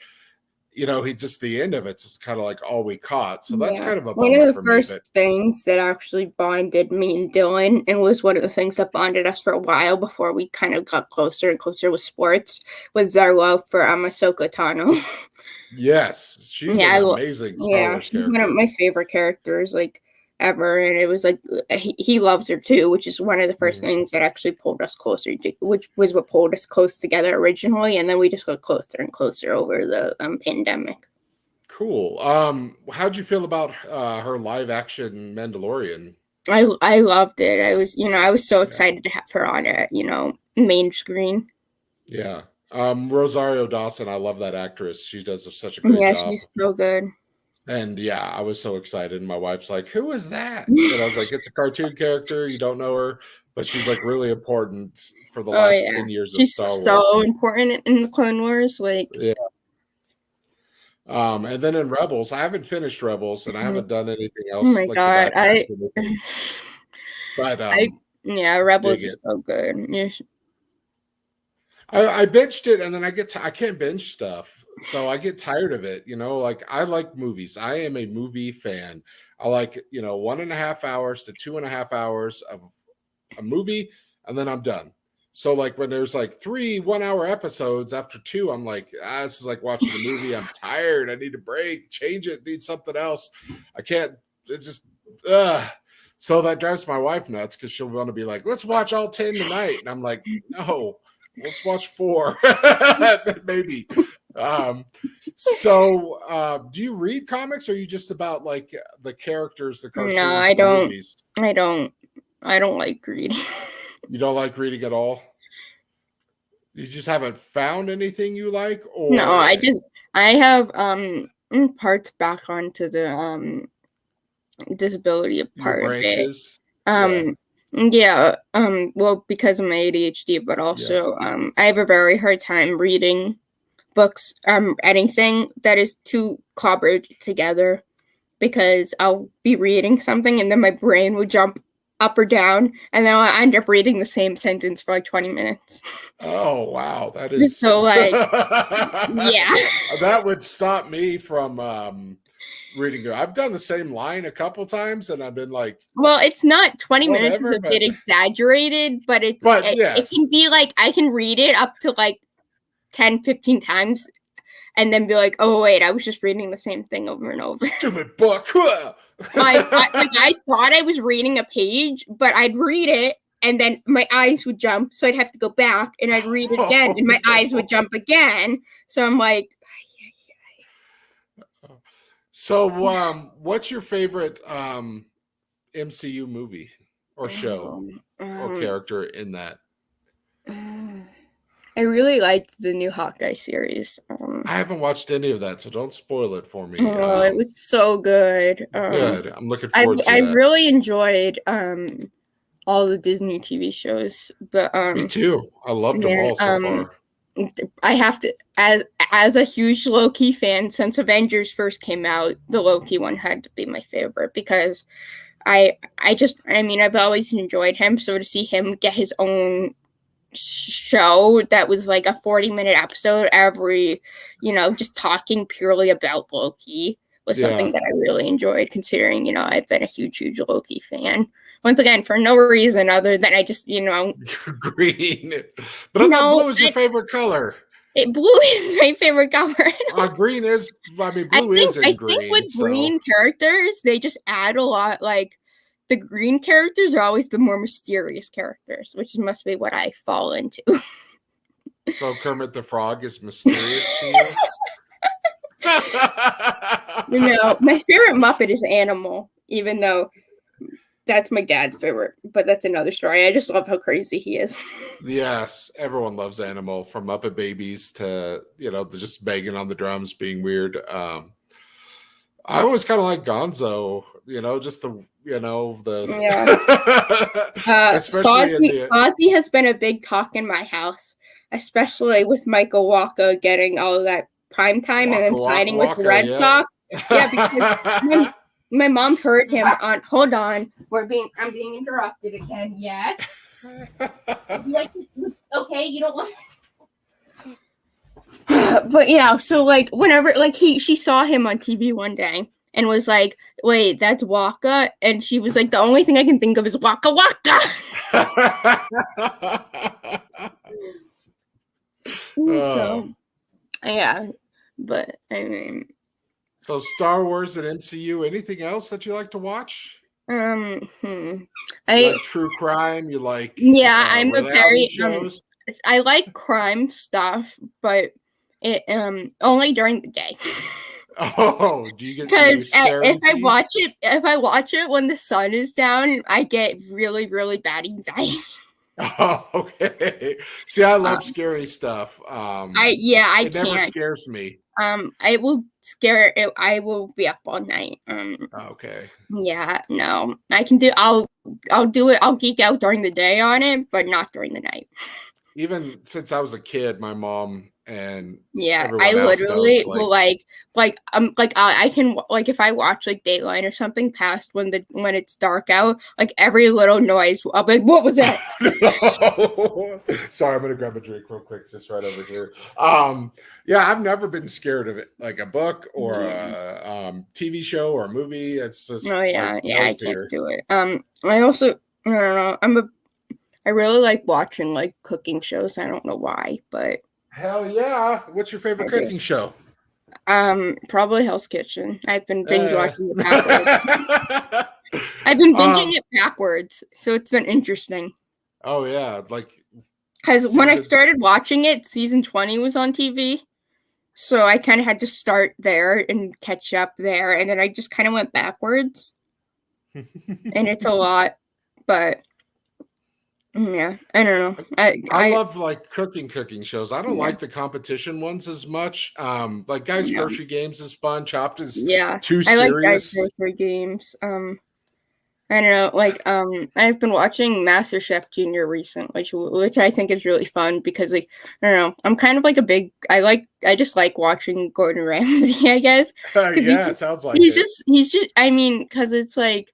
you know, the end of it's just kind of like all we caught. So that's kind of a bummer. One of the first things that actually bonded me and Dylan, and was one of the things that bonded us for a while before we kind of got closer and closer with sports, was our love for Ahsoka Tano. Yes, she's an amazing Star Wars character. One of my favorite characters, like, ever. And it was like he loves her too, which is one of the first things that actually pulled us closer, which was what pulled us close together originally, and then we just got closer and closer over the pandemic. Cool. How'd you feel about her live action Mandalorian? I loved it. I was so excited to have her on it, you know, main screen. Yeah. Rosario Dawson, I love that actress. She does such a great job. Yeah, she's so good. And yeah, I was so excited. And my wife's like, "Who is that?" And I was like, "It's a cartoon character. You don't know her, but she's like really important for the last 10 years of Star Wars." She's so important in the Clone Wars. Like, yeah. And then in Rebels, I haven't finished Rebels, and I haven't done anything else. Oh my god, Rebels is so good. Yeah. I binged it, and then I can't binge stuff. So I get tired of it, you know, like I like movies. I am a movie fan. I like, you know, 1.5 hours to 2.5 hours of a movie, and then I'm done. So like when there's like 3 1-hour episodes after 2, I'm like, this is like watching a movie. I'm tired. I need a break, change it, need something else. I can't, it's just, so that drives my wife nuts, because she'll want to be like, let's watch all 10 tonight. And I'm like, no, let's watch 4. Maybe. So do you read comics, or are you just about like the characters, the cartoons? No, I don't. Movies? I don't like reading. You don't like reading at all? You just haven't found anything you like? Or no, I have parts back onto the disability part of it. Well, because of my ADHD, but also I have a very hard time reading books, anything that is too clobbered together, because I'll be reading something and then my brain will jump up or down, and then I'll end up reading the same sentence for like 20 minutes. Oh wow, that is so like yeah. That would stop me from reading. I've done the same line a couple times, and I've been like, well, it's not 20 minutes is a bit exaggerated, but it can be like, I can read it up to like 10-15 times and then be like, oh wait, I was just reading the same thing over and over. Stupid book. I thought I was reading a page, but I'd read it and then my eyes would jump, so I'd have to go back and I'd read it again, and my eyes would jump again. So I'm like, so what's your favorite MCU movie or show or character in that? I really liked the new Hawkeye series. I haven't watched any of that, so don't spoil it for me. Oh, it was so good. Good. I'm looking forward to that. I really enjoyed all the Disney TV shows, but me too. I loved them all so far. I have to, as a huge Loki fan, since Avengers first came out, the Loki one had to be my favorite, because I've always enjoyed him. So to see him get his own show that was like a 40-minute episode every, just talking purely about Loki was something that I really enjoyed, considering, I've been a huge Loki fan. Once again, for no reason other than I just, green. But I thought blue is your favorite color. Blue is my favorite color. Green is, blue isn't green. I think with green characters, they just add a lot. Like, the green characters are always the more mysterious characters, which must be what I fall into. So Kermit the Frog is mysterious to you? My favorite Muppet is Animal, even though That's my dad's favorite, but that's another story. I just love how crazy he is. Yes, everyone loves Animal, from Muppet Babies to, just banging on the drums, being weird. I always kind of like Gonzo, just especially in the Fozzie has been a big talk in my house, especially with Michael Walker getting all of that prime time and then signing with the Red Sox. Yeah, because my mom heard him on. Hold on, I'm being interrupted again. Yes. Okay, you don't want. But yeah, so like whenever she saw him on TV one day and was like, "Wait, that's Waka," and she was like, "The only thing I can think of is Waka Waka." So, yeah, but I mean, so Star Wars and MCU. Anything else that you like to watch? I like true crime. You like? Yeah, I'm a very shows? I like crime stuff, but it only during the day. Oh, do you get? Because if I watch it when the sun is down, I get really, really bad anxiety. Oh, okay. See, I love scary stuff. It never scares me. I will scare it. I will be up all night. Okay. Yeah, no, I can do. I'll do it. I'll geek out during the day on it, but not during the night. Even since I was a kid, my mom and I literally will I can if I watch like Dateline or something past when it's dark out, like every little noise, I'll be like, what was that? No. Sorry, I'm gonna grab a drink real quick, just right over here. I've never been scared of it, like a book or a TV show or a movie. It's just I can't do it. I also I don't know. I really like watching like cooking shows. I don't know why, but hell yeah! What's your favorite cooking show? Probably Hell's Kitchen. I've been binge watching it backwards. I've been binging it backwards, so it's been interesting. Oh yeah, because when I started watching it, season 20 was on TV, so I kind of had to start there and catch up there, and then I just kind of went backwards, and it's a lot, but. Yeah, I don't know. I love like cooking shows. I don't like the competition ones as much. Like Guys Grocery Games is fun. Chopped is too serious. I like Guys Grocery Games. I don't know. Like I've been watching MasterChef Junior recently, which I think is really fun because like I don't know. I'm kind of like I just like watching Gordon Ramsay. I guess. It sounds like he's just. I mean, because it's like.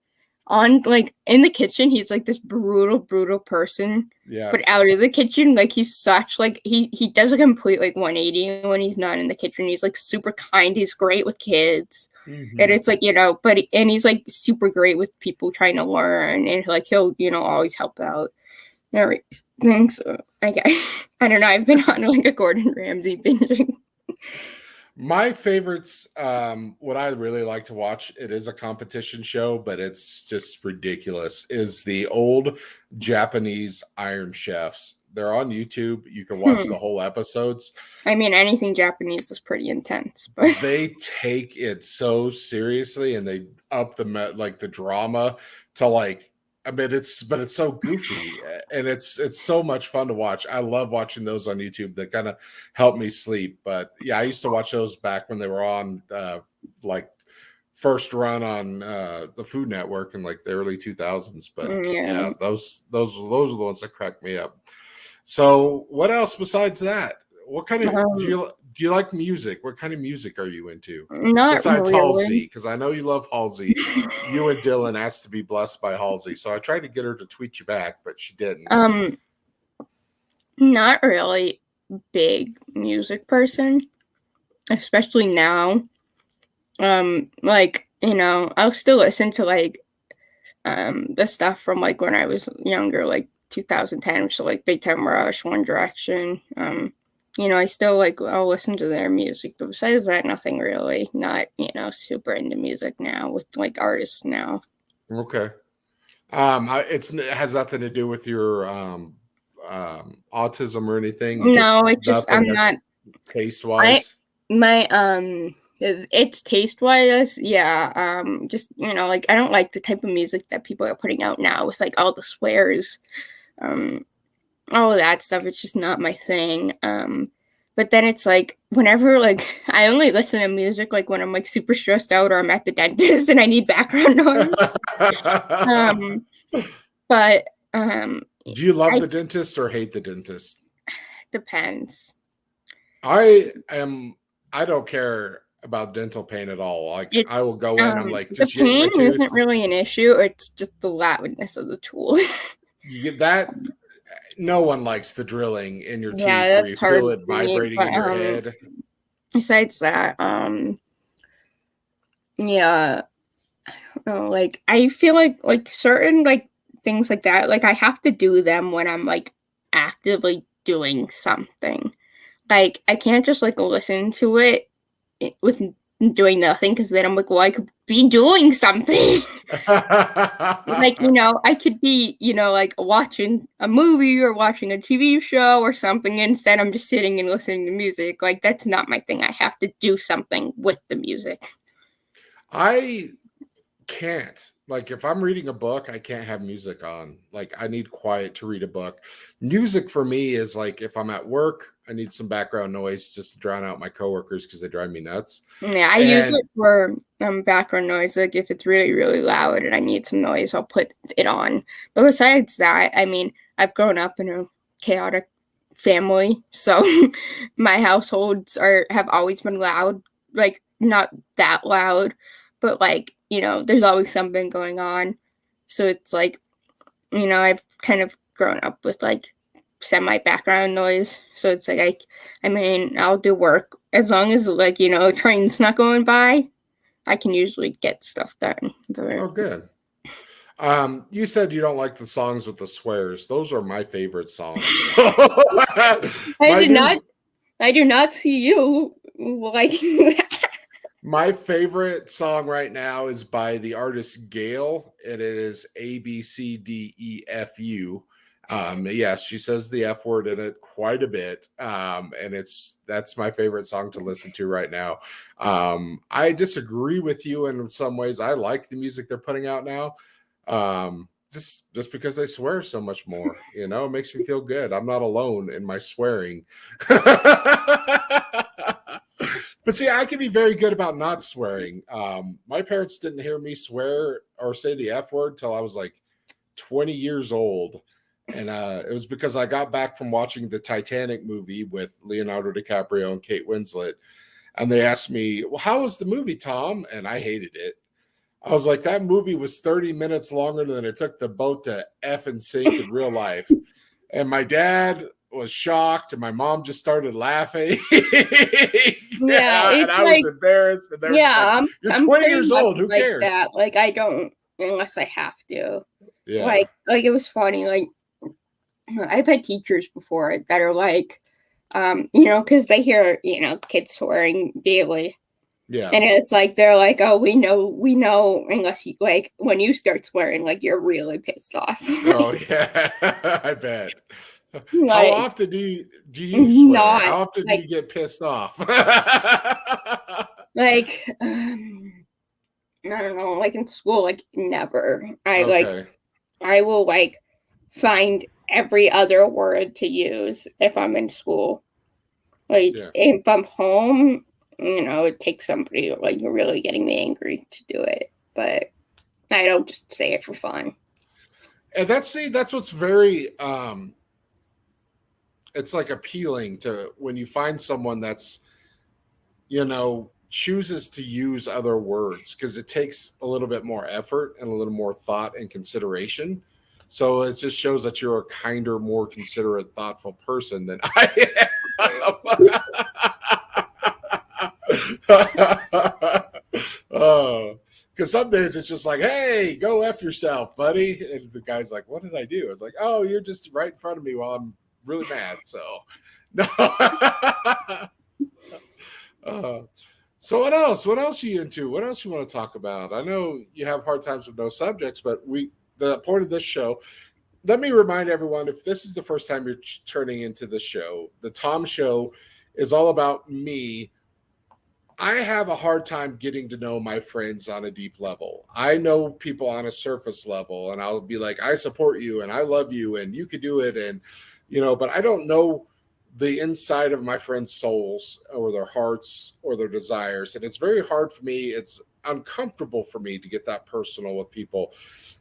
On like in the kitchen, he's like this brutal person. Yeah. But out of the kitchen, like he's such like he does a complete like 180 when he's not in the kitchen. He's like super kind. He's great with kids, and it's like and he's like super great with people trying to learn, and like he'll always help out. Everything. So I don't know. I've been on like a Gordon Ramsay binging. My favorites, what I really like to watch, it is a competition show, but it's just ridiculous, is the old Japanese Iron Chefs. They're on YouTube. You can watch the whole episodes. I mean, anything Japanese is pretty intense, but they take it so seriously and they up the drama to like, I mean, it's so goofy and it's so much fun to watch. I love watching those on YouTube. That kind of help me sleep. But yeah, I used to watch those back when they were on like first run on the Food Network in like the early 2000s. But yeah, those are the ones that cracked me up. So what else besides that? What kind of do you like music? What kind of music are you into? Not besides really. Halsey, because I know you love Halsey. You and Dylan asked to be blessed by Halsey, so I tried to get her to tweet you back, but she didn't. Not really big music person, especially now. I'll still listen to like the stuff from like when I was younger, like 2010, so like Big Time Rush, One Direction. I still I'll listen to their music, but besides that, nothing really. Not super into music now with like artists now. Okay. It has nothing to do with your autism or anything. No, it's just I'm not taste wise. My It's taste wise, yeah. Just like I don't like the type of music that people are putting out now with like all the swears, all of that stuff. It's just not my thing. But then it's like whenever like I only listen to music like when I'm like super stressed out or I'm at the dentist and I need background noise. But do you love the dentist or hate the dentist? Depends. I don't care about dental pain at all. Like I will go in, I'm like, the pain isn't really an issue. It's just the loudness of the tools. You get that. No one likes the drilling in your teeth Yeah, where you feel it vibrating in your head. Besides that, yeah, I don't know. Like I feel like certain like things like that, like I have to do them when I'm like actively doing something. Like I can't just like listen to it with doing nothing because then I'm like, well, I could be doing something. Like I could be like watching a movie or watching a TV show or something. Instead, I'm just sitting and listening to music. Like that's not my thing. I have to do something with the music. I can't. Like if I'm reading a book, I can't have music on. Like I need quiet to read a book. Music for me is like if I'm at work, I need some background noise just to drown out my coworkers because they drive me nuts. Yeah, I use it for background noise. Like if it's really, really loud and I need some noise, I'll put it on. But besides that, I mean, I've grown up in a chaotic family, so my households have always been loud. Like not that loud, but like there's always something going on. So it's like I've kind of grown up with like semi background noise. So it's like I mean I'll do work as long as like a train's not going by. I can usually get stuff done. Oh, good. You said you don't like the songs with the swears. Those are my favorite songs. I do not see you liking that. My favorite song right now is by the artist Gail. It is ABCDEFU. Yes, she says the F word in it quite a bit. And that's my favorite song to listen to right now. I disagree with you in some ways. I like the music they're putting out now. Just because they swear so much more, it makes me feel good. I'm not alone in my swearing. But see, I can be very good about not swearing. My parents didn't hear me swear or say the F word till I was like 20 years old. And it was because I got back from watching the Titanic movie with Leonardo DiCaprio and Kate Winslet. And they asked me, well, how was the movie, Tom? And I hated it. I was like, that movie was 30 minutes longer than it took the boat to F and sink in real life. And my dad was shocked, and my mom just started laughing. And I was embarrassed. And like, you're 20 years old. Who cares? That. Like I don't unless I have to. Yeah. Like it was funny. Like I've had teachers before that are like, because they hear kids swearing daily. Yeah. And it's like they're like, oh, we know, unless you like when you start swearing, like you're really pissed off. Oh yeah, I bet. Like, how often do you swear? How often do you get pissed off? Like I don't know, like in school, like never. I will like find every other word to use if I'm in school. Like if I'm home, it takes somebody like really getting me angry to do it. But I don't just say it for fun. And that's what's very it's like appealing to when you find someone that's chooses to use other words, because it takes a little bit more effort and a little more thought and consideration. So it just shows that you're a kinder, more considerate, thoughtful person than I am. Because some days it's just like, hey, go F yourself, buddy. And the guy's like, what did I do? It's like, oh, you're just right in front of me while I'm really mad. So, no. So what else? What else are you into? What else you want to talk about? I know you have hard times with no subjects, but the point of this show, let me remind everyone, if this is the first time you're turning into the show, the Tom Show is all about me I have a hard time getting to know my friends on a deep level. I know people on a surface level, and I'll be like, I support you and I love you and you could do it. And, but I don't know the inside of my friends' souls or their hearts or their desires. And it's very hard for me. It's uncomfortable for me to get that personal with people.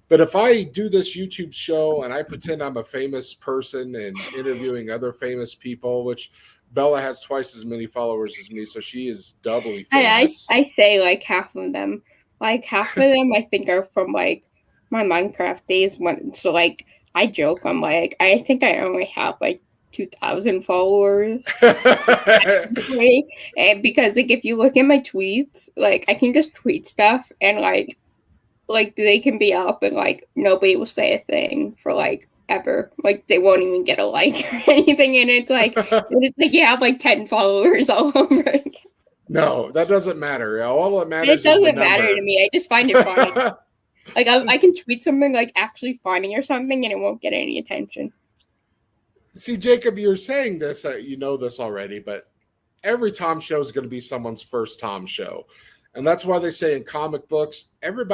But if I do this YouTube show and I pretend I'm a famous person and interviewing other famous people, which Bella has twice as many followers as me, so she is doubly famous. I say like half of them. Like half of them I think are from like my Minecraft days so like I joke, I'm like, I think I only have like 2,000 followers. And because like if you look at my tweets, like I can just tweet stuff and like they can be up and like nobody will say a thing for like ever. Like they won't even get a like or anything, and it's like you have like 10 followers all over again. No, that doesn't matter. All that matters it doesn't matter to me. I just find it funny. Like I can tweet something like actually funny or something and it won't get any attention. See, Jacob, you're saying this that you know this already, but every Tom show is going to be someone's first Tom show. And that's why they say in comic books, every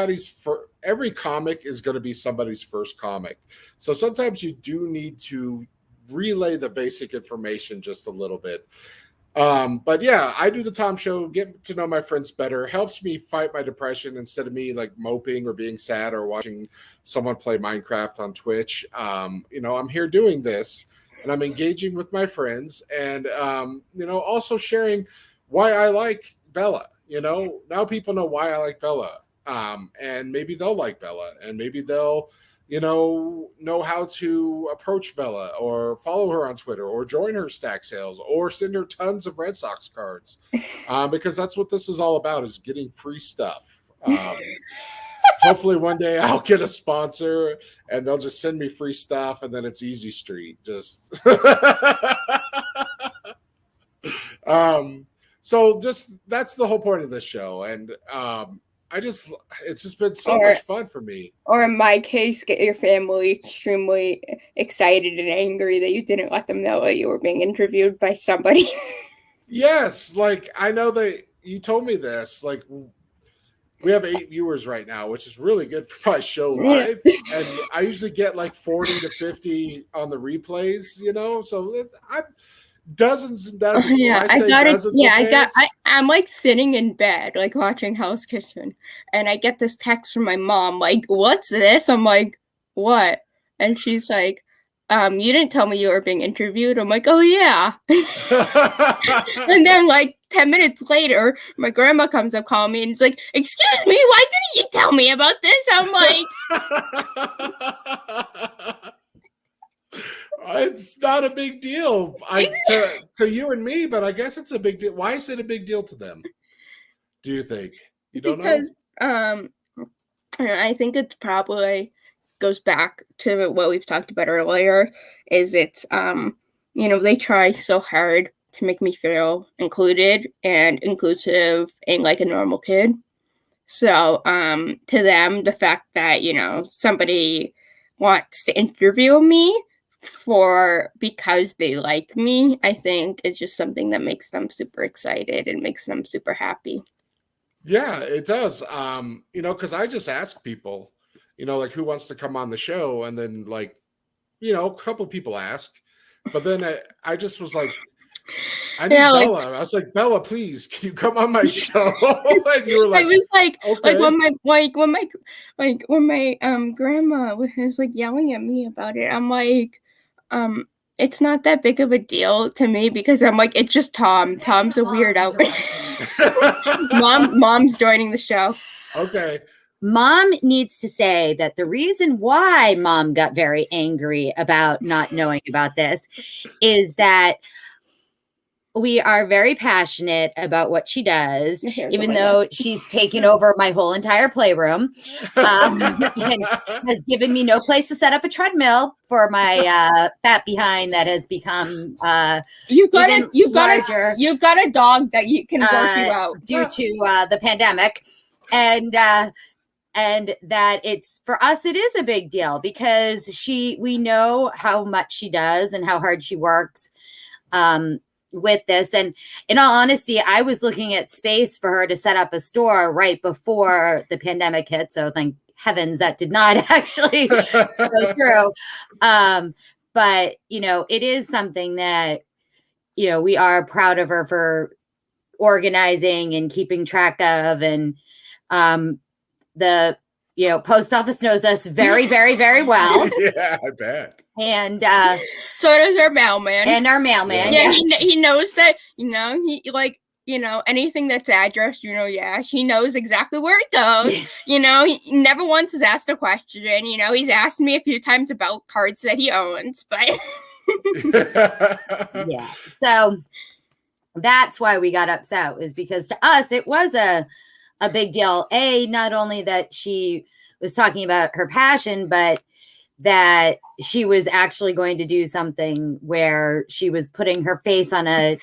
comic is going to be somebody's first comic. So sometimes you do need to relay the basic information just a little bit. But yeah, I do the Tom show, get to know my friends better, helps me fight my depression instead of me like moping or being sad or watching someone play Minecraft on Twitch. I'm here doing this and I'm engaging with my friends and, also sharing why I like Bella. Now people know why I like Bella. And maybe they'll like Bella and maybe they'll, know how to approach Bella or follow her on Twitter or join her stack sales or send her tons of Red Sox cards. Because that's what this is all about, is getting free stuff. Hopefully one day I'll get a sponsor and they'll just send me free stuff and then it's easy street. Just so that's the whole point of this show. And it's just been so much fun for me. Or in my case, get your family extremely excited and angry that you didn't let them know that you were being interviewed by somebody. Yes, like I know that you told me this. Like we have 8 viewers right now, which is really good for my show live. And I usually get like 40 to 50 on the replays, so I'm dozens and dozens. Yeah, I got it. Yeah, I'm like sitting in bed, like watching Hell's Kitchen, and I get this text from my mom, like, "What's this?" I'm like, "What?" And she's like, "You didn't tell me you were being interviewed." I'm like, "Oh yeah." And then like 10 minutes later, my grandma comes up calling me and it's like, "Excuse me, why didn't you tell me about this?" I'm like. It's not a big deal to you and me, but I guess it's a big deal. Why is it a big deal to them? Do you think? You don't know? I think it probably goes back to what we've talked about earlier. Is it's they try so hard to make me feel included and inclusive and like a normal kid. So to them, the fact that somebody wants to interview me because they like me, I think it's just something that makes them super excited and makes them super happy. Yeah, it does. Because I just ask people, like who wants to come on the show, and then like, a couple people ask, but then I just was like, I need Bella. I was like, Bella, please, can you come on my show? And you were like, I was like, okay. when my grandma was like yelling at me about it, I'm like, it's not that big of a deal to me because I'm like, it's just Tom. Tom's a weirdo. Mom's joining the show. Okay. Mom needs to say that the reason why Mom got very angry about not knowing about this is that we are very passionate about what she does, even though she's taken over my whole entire playroom, and has given me no place to set up a treadmill for my fat behind that has become you've got a dog that you can work you out due to the pandemic, and that it's for us it is a big deal because we know how much she does and how hard she works. with this. And in all honesty, I was looking at space for her to set up a store right before the pandemic hit. So thank heavens that did not actually go through. But, you know, it is something that, you know, we are proud of her for organizing and keeping track of. And the, you know, post office knows us very, very, very well. Yeah, I bet. And so does our mailman. And our mailman. Yeah, yes. he knows that, you know, he like, you know, anything that's addressed, you know, he knows exactly where it goes. You know, he never once has asked a question. You know, he's asked me a few times about cards that he owns, but yeah. So that's why we got upset, was because to us it was a big deal. Not only that she was talking about her passion, but that she was actually going to do something where she was putting her face on a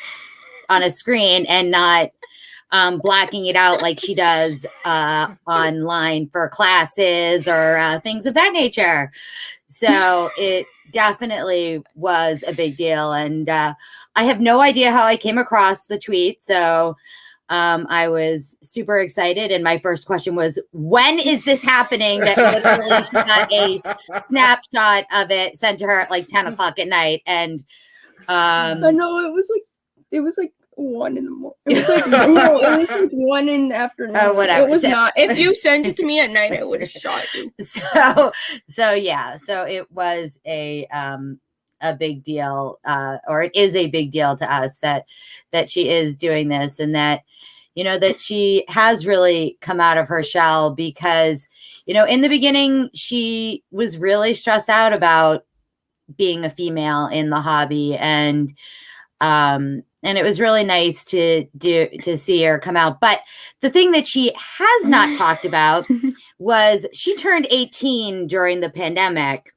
screen and not blacking it out like she does online for classes or things of that nature. So it definitely was a big deal. And I have no idea how I came across the tweet. So I was super excited. And my first question was, when is this happening? That literally she got a snapshot of it sent to her at like 10 o'clock at night. And I know it was like 1 in the morning. It was like, no, it was like 1 in the afternoon. Oh, whatever. It was not. If you sent it to me at night, I would have shot you. So yeah. So it was a big deal, or it is a big deal to us that she is doing this, and that, you know, that she has really come out of her shell, because, you know, in the beginning she was really stressed out about being a female in the hobby, and it was really nice to see her come out. But the thing that she has not talked about was she turned 18 during the pandemic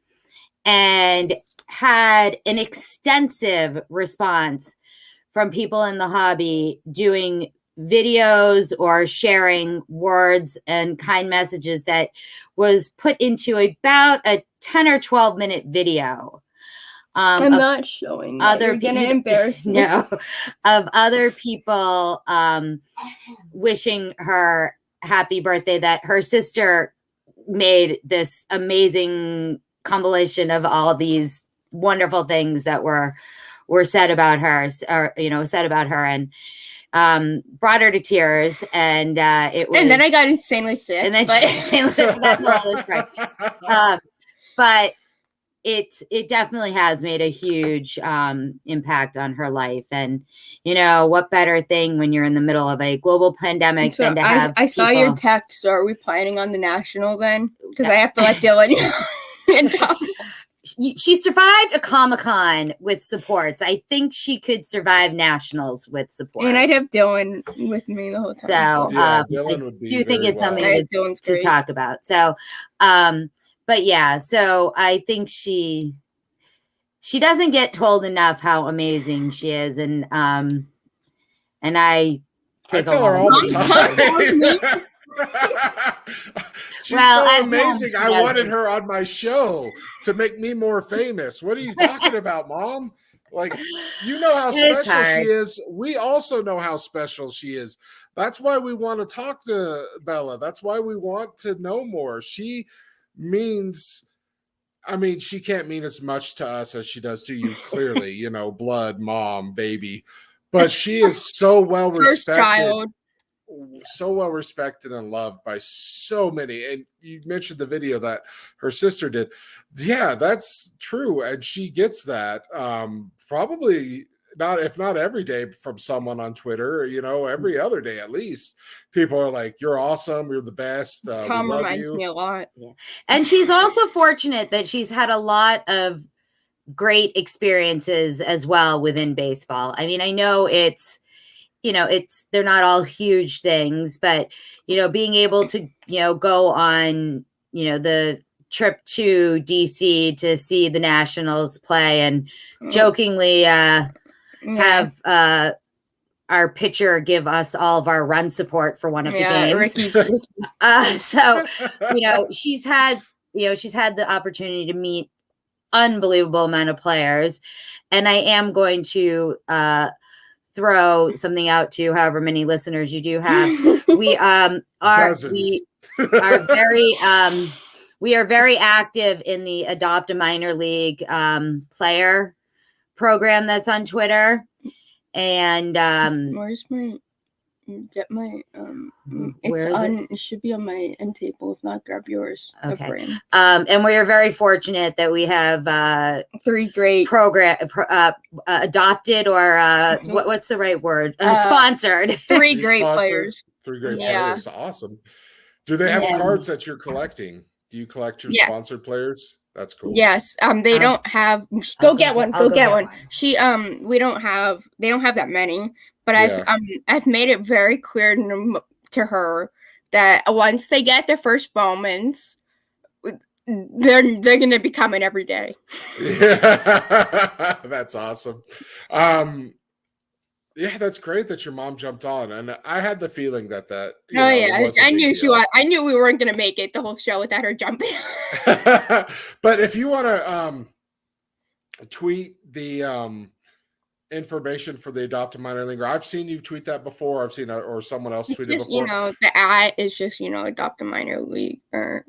and had an extensive response from people in the hobby doing videos or sharing words and kind messages that was put into about a 10 or 12 minute video. I'm not showing that. You're gonna embarrass me. No, of other people wishing her happy birthday, that her sister made this amazing compilation of all these wonderful things that were said about her, or, you know, said about her, and brought her to tears. And it was, and then I got insanely sick. And then insanely sick. That's all it was, right. But it definitely has made a huge impact on her life. And, you know, what better thing when you're in the middle of a global pandemic than to have I saw your text. So are we planning on the national then? Because I have to let Dylan know. She survived a Comic-Con with supports. I think she could survive nationals with support. And I'd have Dylan with me the whole time. So Dylan would be. Do you think it's something to talk about? So, but yeah, so I think she doesn't get told enough how amazing she is, and I tell her all the time. She's so amazing. I wanted her on my show to make me more famous. What are you talking about, Mom? Like, you know how special she is. We also know how special she is. That's why we want to talk to Bella. That's why we want to know more. She means, I mean, she can't mean as much to us as she does to you, clearly, you know, blood, mom, baby. But she is so well respected. So well respected and loved by so many. And you mentioned the video that her sister did. Yeah, that's true. And she gets that probably not, if not every day, from someone on Twitter, you know, every other day at least. People are like, you're awesome, you're the best. We love you. Me a lot. Yeah. And she's also fortunate that she's had a lot of great experiences as well within baseball. I mean, I know it's, you know, they're not all huge things, but, you know, being able to, you know, go on, you know, the trip to DC to see the Nationals play, and jokingly have our pitcher give us all of our run support for one of the games. Ricky. So, you know, she's had the opportunity to meet unbelievable amount of players, and I am going to throw something out to however many listeners you do have. We are very active in the Adopt a Minor League player program that's on Twitter. And where's my it should be on my end table. If not, grab yours. Okay. And we are very fortunate that we have 3 great adopted or what's the right word? Sponsored. 3 great players. 3 great players. Awesome. Do they have cards that you're collecting? Do you collect your sponsored players? That's cool. Yes. They don't have. Go get one. Go get one. They don't have that many. But I've made it very clear to her that once they get their first moments, they're going to be coming every day. Yeah, that's awesome. Yeah, that's great that your mom jumped on, and I had the feeling that. I knew she was. I knew we weren't going to make it the whole show without her jumping. But if you want to tweet the information for the Adopt a Minor Leaguer, I've seen you tweet that before. I've seen or someone else tweet it before. The ad is just Adopt a Minor League or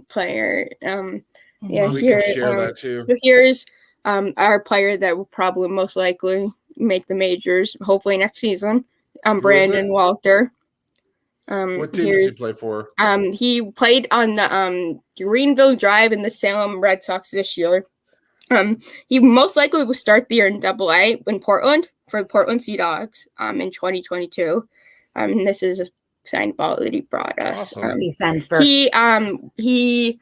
player. We can share that too. So here's our player that will probably most likely make the majors, hopefully next season. Brandon Walter. What team does he play for? He played on the Greenville Drive in the Salem Red Sox this year. He most likely will start the year in AA in Portland for the Portland Sea Dogs in 2022. This is a signed ball that he brought us. Awesome. He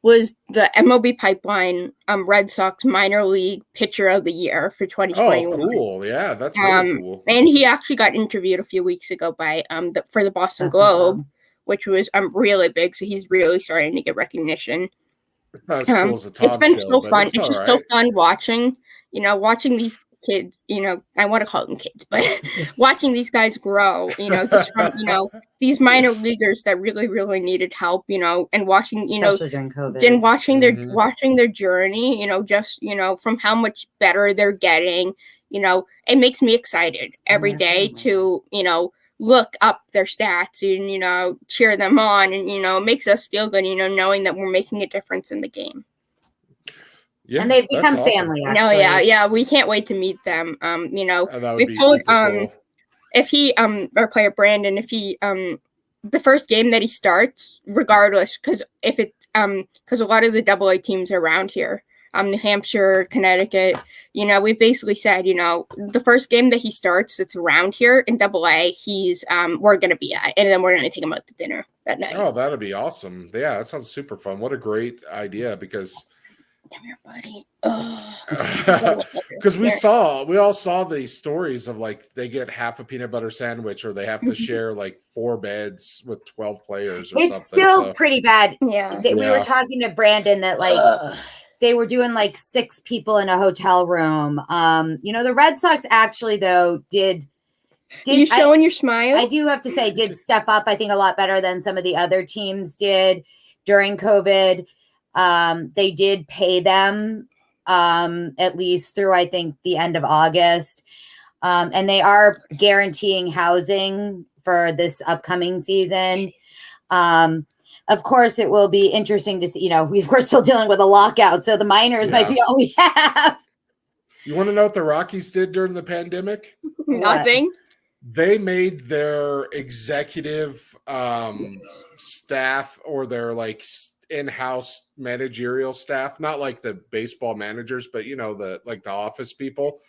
was the MLB Pipeline Red Sox minor league pitcher of the year for 2021. Oh, cool. Yeah, that's really cool. And he actually got interviewed a few weeks ago by for the Boston Globe, which was really big. So he's really starting to get recognition. It's not as cool as a Tom It's been show, so fun. It's just so fun watching these kids, I want to call them kids, but watching these guys grow, just from, these minor leaguers that really, really needed help, and watching, especially during COVID, and watching their journey, just, from how much better they're getting, it makes me excited every day to, look up their stats and, cheer them on, and, it makes us feel good, knowing that we're making a difference in the game. Yeah, and they've become family. Actually. No, yeah, we can't wait to meet them. We've told cool. If he our player Brandon, if he the first game that he starts, regardless, because a lot of the AA teams are around here, New Hampshire, Connecticut, we basically said, the first game that he starts that's around here in AA, he's we're gonna be at, and then we're gonna take him out to dinner that night. Oh, that'd be awesome. Yeah, that sounds super fun. What a great idea, because come here, buddy. Because we all saw the stories of they get half a peanut butter sandwich, or they have to share 4 beds with 12 players. Or it's something. Still pretty bad. Yeah, we were talking to Brandon that they were doing 6 people in a hotel room. The Red Sox actually though did you showing your smile? I do have to say did step up. I think a lot better than some of the other teams did during COVID. They did pay them at least through, I think, the end of August. And they are guaranteeing housing for this upcoming season. Of course, it will be interesting to see, we're still dealing with a lockout, so the minors might be all we have. You want to know what the Rockies did during the pandemic? Nothing. They made their executive staff, or their in-house managerial staff, not like the baseball managers, but the office people,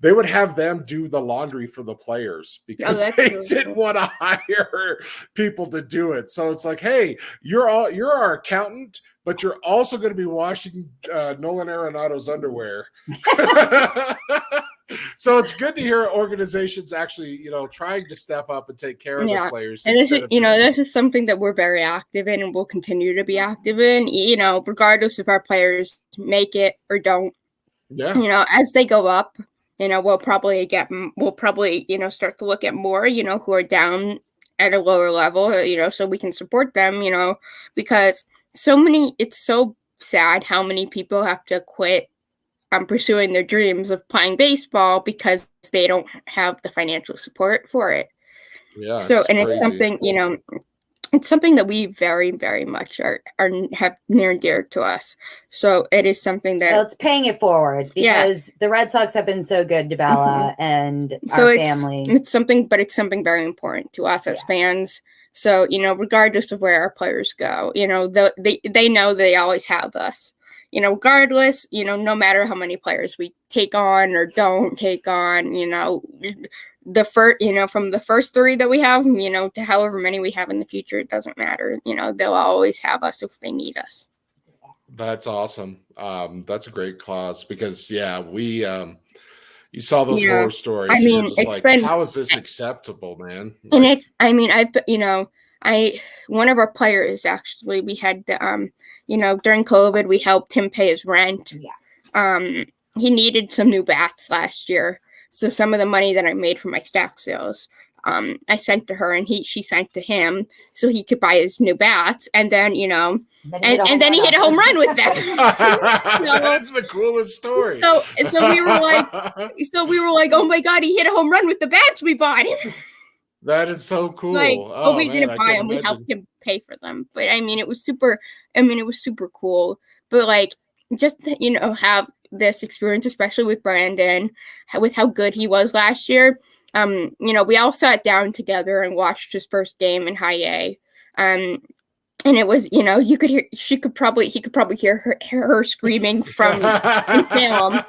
they would have them do the laundry for the players because they didn't want to hire people to do it. So it's hey, you're our accountant, but you're also going to be washing Nolan Arenado's underwear. So it's good to hear organizations actually, trying to step up and take care of the players. And this is something that we're very active in, and will continue to be active in, regardless if our players make it or don't. Yeah. As they go up, we'll probably start to look at more, who are down at a lower level, so we can support them, because it's so sad how many people have to quit pursuing their dreams of playing baseball because they don't have the financial support for it. Yeah. So, and crazy. it's something, you know, it's something that we very, very much have near and dear to us. So it is something that it's paying it forward because the Red Sox have been so good to Bella and our family. It's something very important to us as fans. So, you know, regardless of where our players go, you know, they know they always have us. You know, regardless, you know, no matter how many players we take on or don't take on, you know, from the first 3 that we have, you know, to however many we have in the future, it doesn't matter. You know, they'll always have us if they need us. That's awesome. That's a great clause because we you saw those horror stories. I mean, it's like, how is this acceptable, man? Like, and one of our players, actually, we had you know, during COVID, we helped him pay his rent. He needed some new bats last year. So some of the money that I made from my stack sales, I sent to her, and she sent to him so he could buy his new bats. And then, you know, and then he hit a home run with them. That's the coolest story. So we were like, oh my God, he hit a home run with the bats we bought him. That is so cool. Like, but we didn't buy them. We helped him pay for them. But I mean, it was super cool. But like, just to, you know, have this experience, especially with Brandon, with how good he was last year. You know, we all sat down together and watched his first game in High A. And it was, you know, he could probably hear her screaming from in Salem.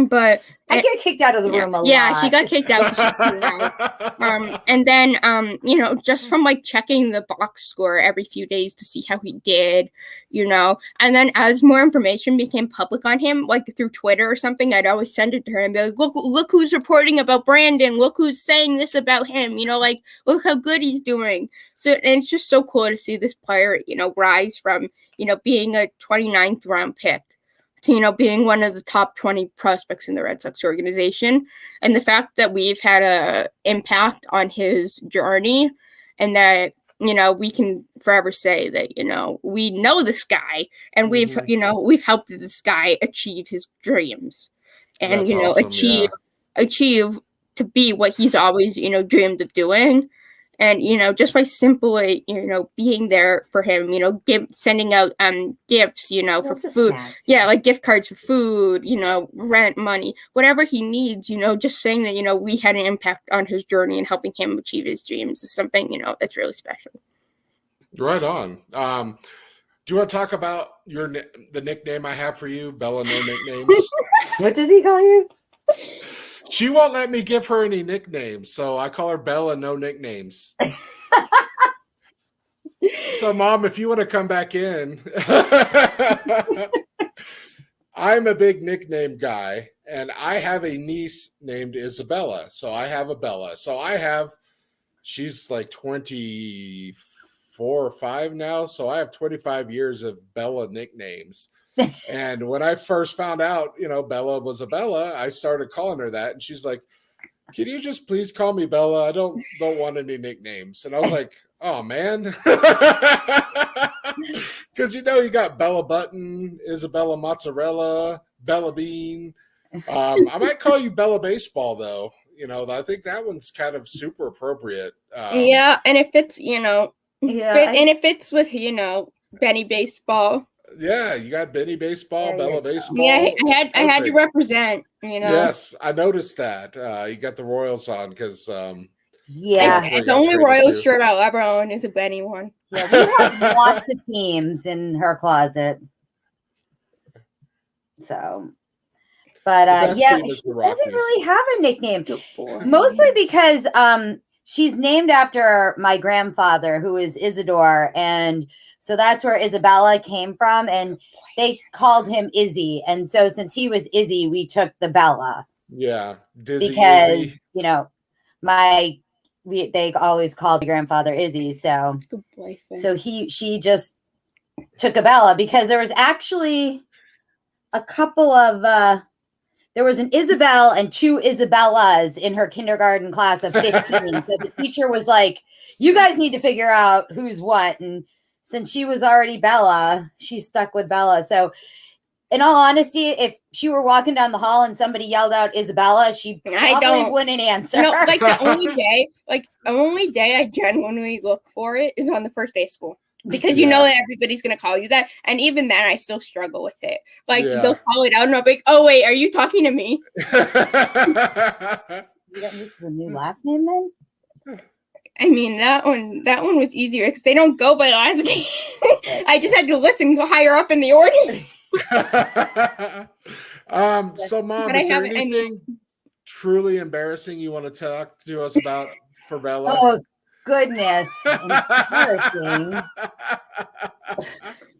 But I get kicked out of the room a lot. Yeah, she got kicked out. And then, you know, just from like checking the box score every few days to see how he did, you know, and then as more information became public on him, like through Twitter or something, I'd always send it to her and be like, look who's reporting about Brandon. Look who's saying this about him. You know, like, look how good he's doing. So, and it's just so cool to see this player, you know, rise from, you know, being a 29th round pick to, you know, being one of the top 20 prospects in the Red Sox organization. And the fact that we've had a impact on his journey, and that, you know, we can forever say that, you know, we know this guy, and we've helped this guy achieve his dreams, and, you know, awesome, achieve to be what he's always, you know, dreamed of doing. And, you know, just by simply, you know, being there for him, you know, sending out gifts, you know, for food. Snacks. Yeah, like gift cards for food, you know, rent money, whatever he needs, you know, just saying that, you know, we had an impact on his journey and helping him achieve his dreams is something, you know, that's really special. Right on. Do you want to talk about the nickname I have for you, Bella No Nicknames? What does he call you? She won't let me give her any nicknames, so I call her Bella No Nicknames. So, Mom, if you want to come back in, I'm a big nickname guy, and I have a niece named Isabella, so I have a Bella. So she's like 24 or 5 now, so I have 25 years of Bella nicknames. And when I first found out, you know, Bella was a Bella, I started calling her that, and she's like, "Can you just please call me Bella? I don't want any nicknames." And I was like, "Oh man," because, you know, you got Bella Button, Isabella Mozzarella, Bella Bean. I might call you Bella Baseball though. You know, I think that one's kind of super appropriate. Yeah, and if it's, you know, and if it's with, you know, Benny Baseball. Yeah, you got Benny Baseball, Bella Baseball. Yeah, I had to represent, you know. Yes, I noticed that. You got the Royals on because the only Royals shirt I'll ever own is a Benny one. Yeah, we have lots of teams in her closet. So, but she doesn't really have a nickname. Mostly because she's named after my grandfather, who is Isidore, and so that's where Isabella came from, and they called him Izzy. And so since he was Izzy, we took the Bella. Yeah, Dizzy, because Izzy. You know, they always called my grandfather Izzy. So she just took a Bella because there was actually a couple of there was an Isabel and 2 Isabellas in her kindergarten class of 15. So the teacher was like, "You guys need to figure out who's what." And since she was already Bella, she stuck with Bella. So in all honesty, if she were walking down the hall and somebody yelled out Isabella, she probably wouldn't answer. No, like the only day I genuinely look for it is on the first day of school. Because you know that everybody's going to call you that. And even then, I still struggle with it. Like, they'll call it out and I'll be like, oh, wait, are you talking to me? You got used to the new last name then? I mean, that one was easier because they don't go by last name. I just had to listen, go higher up in the order. So, Mom, is there anything truly embarrassing you want to talk to us about for Bella? Oh, goodness. Embarrassing.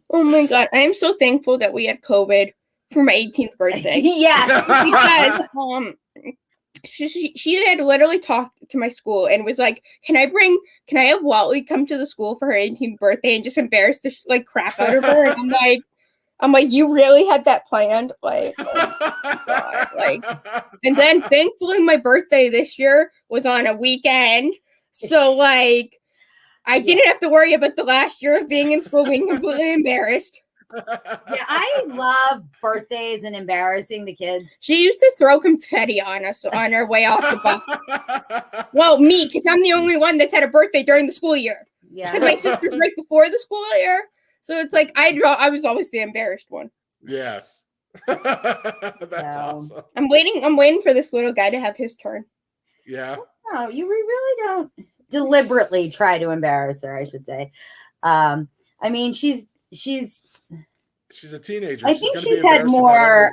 Oh, my God. I am so thankful that we had COVID for my 18th birthday. Yes. Because she had literally talked to my school and was like, can I have Wally come to the school for her 18th birthday and just embarrass the crap out of her? And I'm like, you really had that planned? Like, oh God. Like, and then thankfully my birthday this year was on a weekend. So like, I didn't have to worry about the last year of being in school being completely embarrassed. Yeah, I love birthdays and embarrassing the kids. She used to throw confetti on us on her way off the bus. Well, me, because I'm the only one that's had a birthday during the school year. Yeah. Because my sister's right before the school year. So it's like I was always the embarrassed one. Yes. That's awesome. I'm waiting for this little guy to have his turn. Yeah. No, you really don't deliberately try to embarrass her, I should say. I mean, she's a teenager. I think she's had more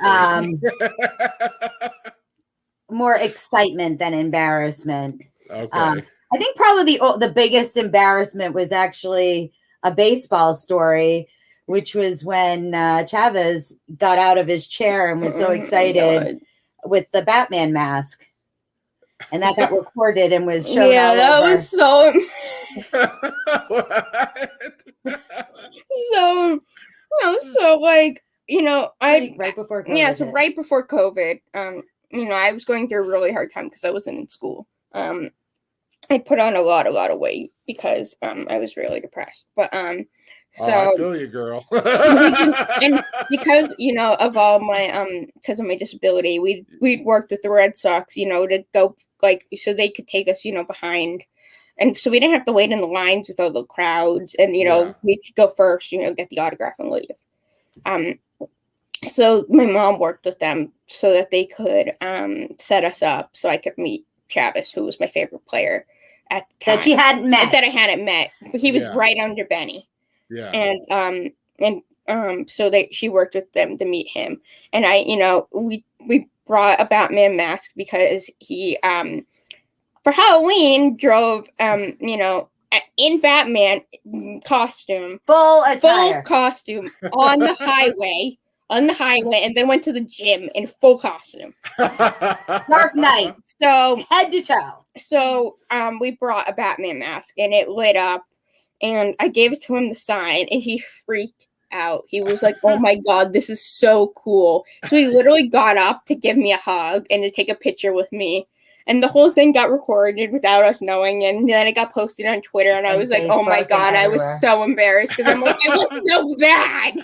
more excitement than embarrassment. Okay. I think probably the biggest embarrassment was actually a baseball story, which was when Chavez got out of his chair and was so excited with the Batman mask. And that got recorded and was shown all that over. Was so so like, right before COVID. Yeah, so right before COVID, I was going through a really hard time because I wasn't in school. I put on a lot of weight because I was really depressed. But I feel you, girl. and because of all my because of my disability, we'd worked with the Red Sox, to go so they could take us behind, and so we didn't have to wait in the lines with all the crowds, and we could go first, get the autograph and leave. So my mom worked with them so that they could set us up so I could meet Chavez, who was my favorite player at the time. That she hadn't met. That I hadn't met. He was right under Benny. Yeah. And so she worked with them to meet him. And we brought a Batman mask because he for Halloween drove in Batman costume, full costume on the highway, and then went to the gym in full costume. Dark Knight. So head to toe. So we brought a Batman mask and it lit up, and I gave it to him to sign, and he freaked out. He was like, oh my God, this is so cool. So he literally got up to give me a hug and to take a picture with me. And the whole thing got recorded without us knowing. And then it got posted on Twitter. And I was like, oh my God, I was so embarrassed because I'm like, I look so bad.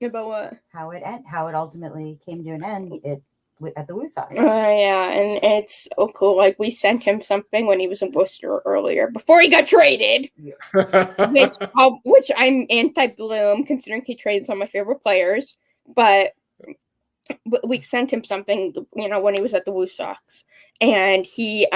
About what? How it ultimately came to an end at the Woo Sox. Yeah, and it's so cool. Like, we sent him something when he was in Worcester earlier, before he got traded. Yeah. which I'm anti-Bloom, considering he trades some of my favorite players. But we sent him something, when he was at the Woo Sox, and he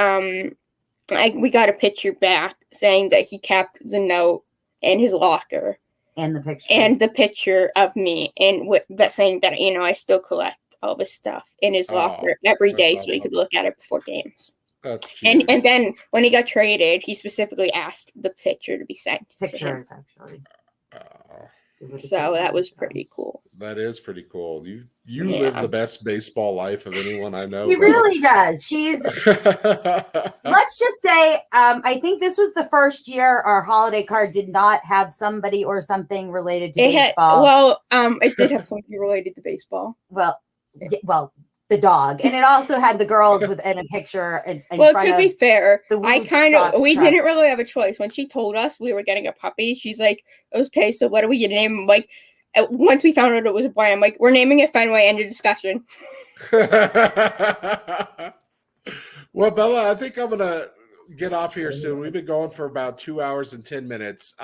we got a picture back saying that he kept the note in his locker and the picture of me, and that saying that I still collect all of his stuff in his locker every day, so he could look at it before games. That's cute. And then when he got traded, he specifically asked the picture to be sent. Pictures, actually. So that was pretty cool. That is pretty cool. You live the best baseball life of anyone I know. He really does. She's let's just say, I think this was the first year our holiday card did not have somebody or something related to baseball. It did have something related to baseball. Well, the dog, and it also had the girls in a picture. In well, front to be fair, we didn't really have a choice. When she told us we were getting a puppy, she's like, "Okay, so what are we gonna name him?" Like, once we found out it was a boy, I'm like, "We're naming it Fenway." End of discussion. Well, Bella, I think I'm gonna get off here soon. We've been going for about 2 hours and 10 minutes.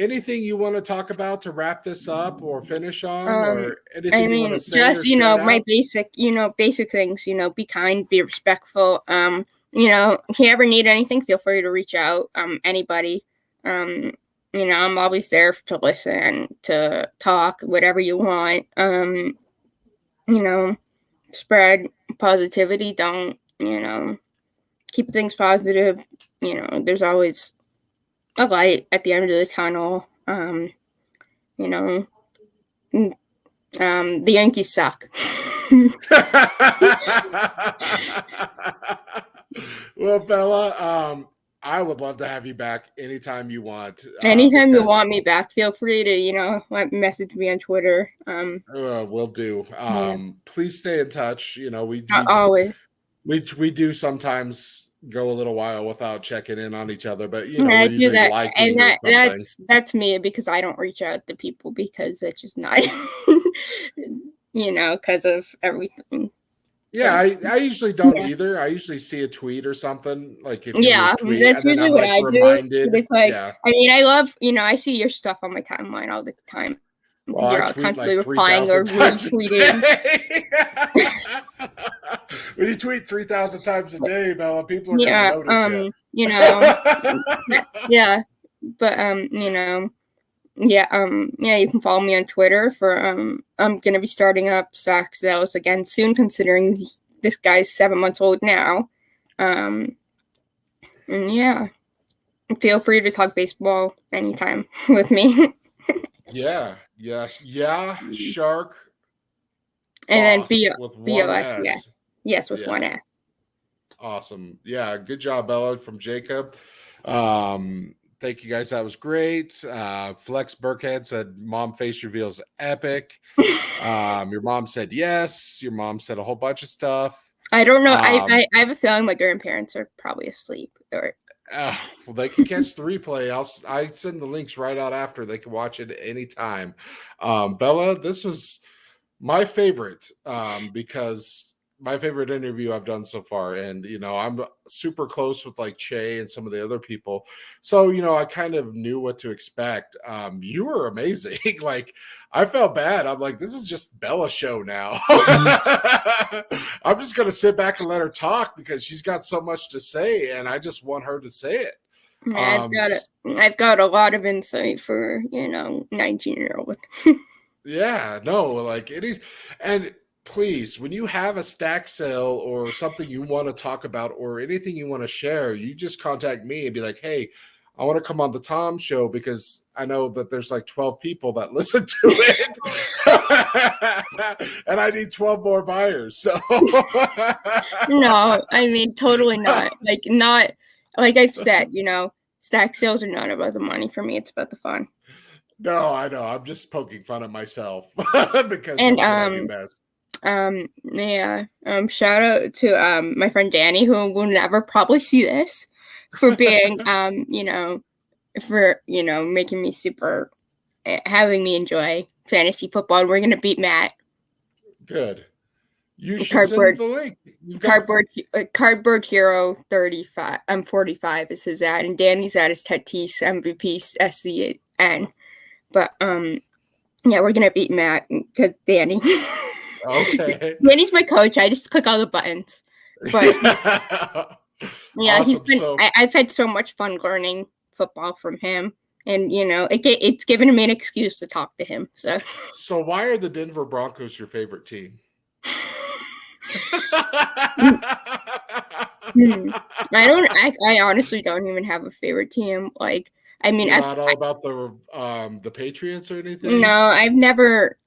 Anything you want to talk about to wrap this up or finish on, or anything you want to say? Just, my basic things, be kind, be respectful. If you ever need anything, feel free to reach out. Anybody. I'm always there to listen, to talk, whatever you want. Spread positivity. Don't, keep things positive. There's always a light at the end of the tunnel. The Yankees suck. Well, Bella, I would love to have you back anytime you want. Anytime you want me back, feel free to, message me on Twitter. Will do. Please stay in touch. We always. We do sometimes go a little while without checking in on each other, but I do that, and that's me, because I don't reach out to people because it's just not, because of everything. Yeah, I usually don't either. I usually see a tweet or something like if tweet, that's usually what I do. It's like, I love, I see your stuff on my timeline all the time. Well, you're constantly replying or retweeting. When you tweet 3,000 times a day, Bella, people are gonna notice you can follow me on Twitter for I'm gonna be starting up sack sales again soon, considering this guy's 7 months old now. Feel free to talk baseball anytime with me. Shark. And then BOS, yes, with one S. Awesome. Yeah, good job, Bella, from Jacob. Thank you guys. That was great. Flex Burkhead said mom face reveals epic. Your mom said yes. Your mom said a whole bunch of stuff. I don't know. I have a feeling my grandparents are probably asleep. Well, they can catch the replay. I send the links right out after. They can watch it anytime. Bella, this was my favorite because my favorite interview I've done so far. And, I'm super close with like Che and some of the other people. So, I kind of knew what to expect. You were amazing. Like, I felt bad. I'm like, this is just Bella's show now. I'm just going to sit back and let her talk because she's got so much to say. And I just want her to say it. Yeah, I've got a lot of insight for, 19-year-old. Yeah, no, like it is. And please, when you have a stack sale or something you want to talk about or anything you want to share, you just contact me and be like, hey, I want to come on the Tom show because I know that there's like 12 people that listen to it. And I need 12 more buyers. So no, totally not. Not like I've said, stack sales are not about the money for me. It's about the fun. No, I know. I'm just poking fun at myself because that's what I do best. Shout out to my friend Danny, who will never probably see this, for being making me super, having me enjoy fantasy football. We're gonna beat Matt. Good. You should send the link. Cardboard Hero 35. 45 is his ad, and Danny's ad is Tatis MVP SCN. But we're gonna beat Matt because Danny. Okay. Danny's my coach. I just click all the buttons. But awesome. I've had so much fun learning football from him, and it's given me an excuse to talk to him. So why are the Denver Broncos your favorite team? I honestly don't even have a favorite team. Like, not all about the Patriots or anything. No, I've never.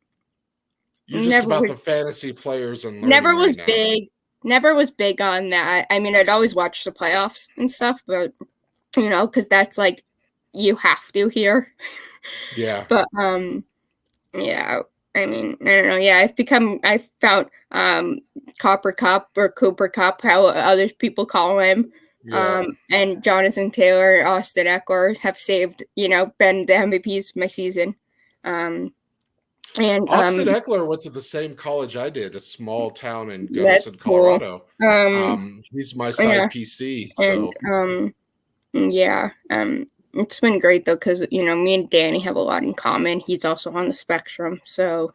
You're just about the fantasy players and never was big. Never was big on that. I'd always watch the playoffs and stuff, but because that's like you have to here. Yeah. But I mean, I don't know. Yeah, I've found Copper Cup or Cooper Cup, how other people call him. Yeah. And Jonathan Taylor and Austin Eckler have saved, been the MVPs of my season. And Austin Eckler went to the same college I did, a small town in that's Gunnison, cool. Colorado. He's my side PC. So it's been great though, because me and Danny have a lot in common. He's also on the spectrum, so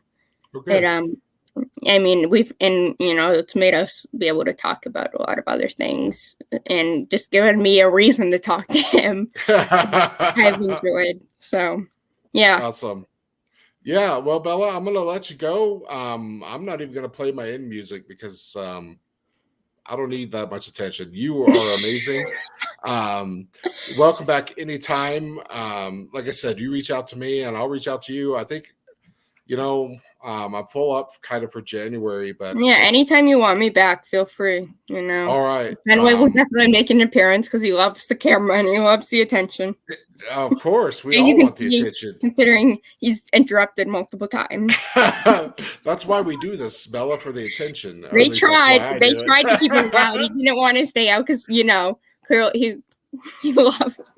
I mean, it's made us be able to talk about a lot of other things, and just given me a reason to talk to him. I've enjoyed. So, yeah. Awesome. Yeah, well, Bella, I'm gonna let you go. I'm not even gonna play my end music because I don't need that much attention. You are amazing. Welcome back anytime. Like I said, you reach out to me and I'll reach out to you. I think, I'm full up kind of for January, but yeah, anytime you want me back, feel free. All right. Anyway, we'll definitely make an appearance because he loves the camera and he loves the attention. Of course, we all want the attention. Considering he's interrupted multiple times. That's why we do this, Bella, for the attention. They tried to keep him out. He didn't want to stay out because, clearly he loves it.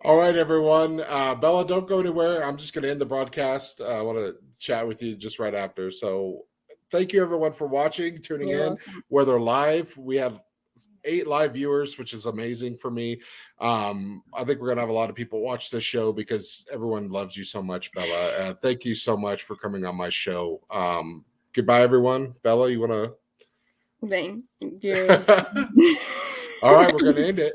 All right, everyone. Bella, don't go anywhere. I'm just going to end the broadcast. I want to chat with you just right after. So thank you, everyone, for watching, tuning in. Whether live, we have 8 live viewers, which is amazing for me. I think we're going to have a lot of people watch this show because everyone loves you so much, Bella. Thank you so much for coming on my show. Goodbye, everyone. Bella, you want to? Thank you. All right, we're going to end it.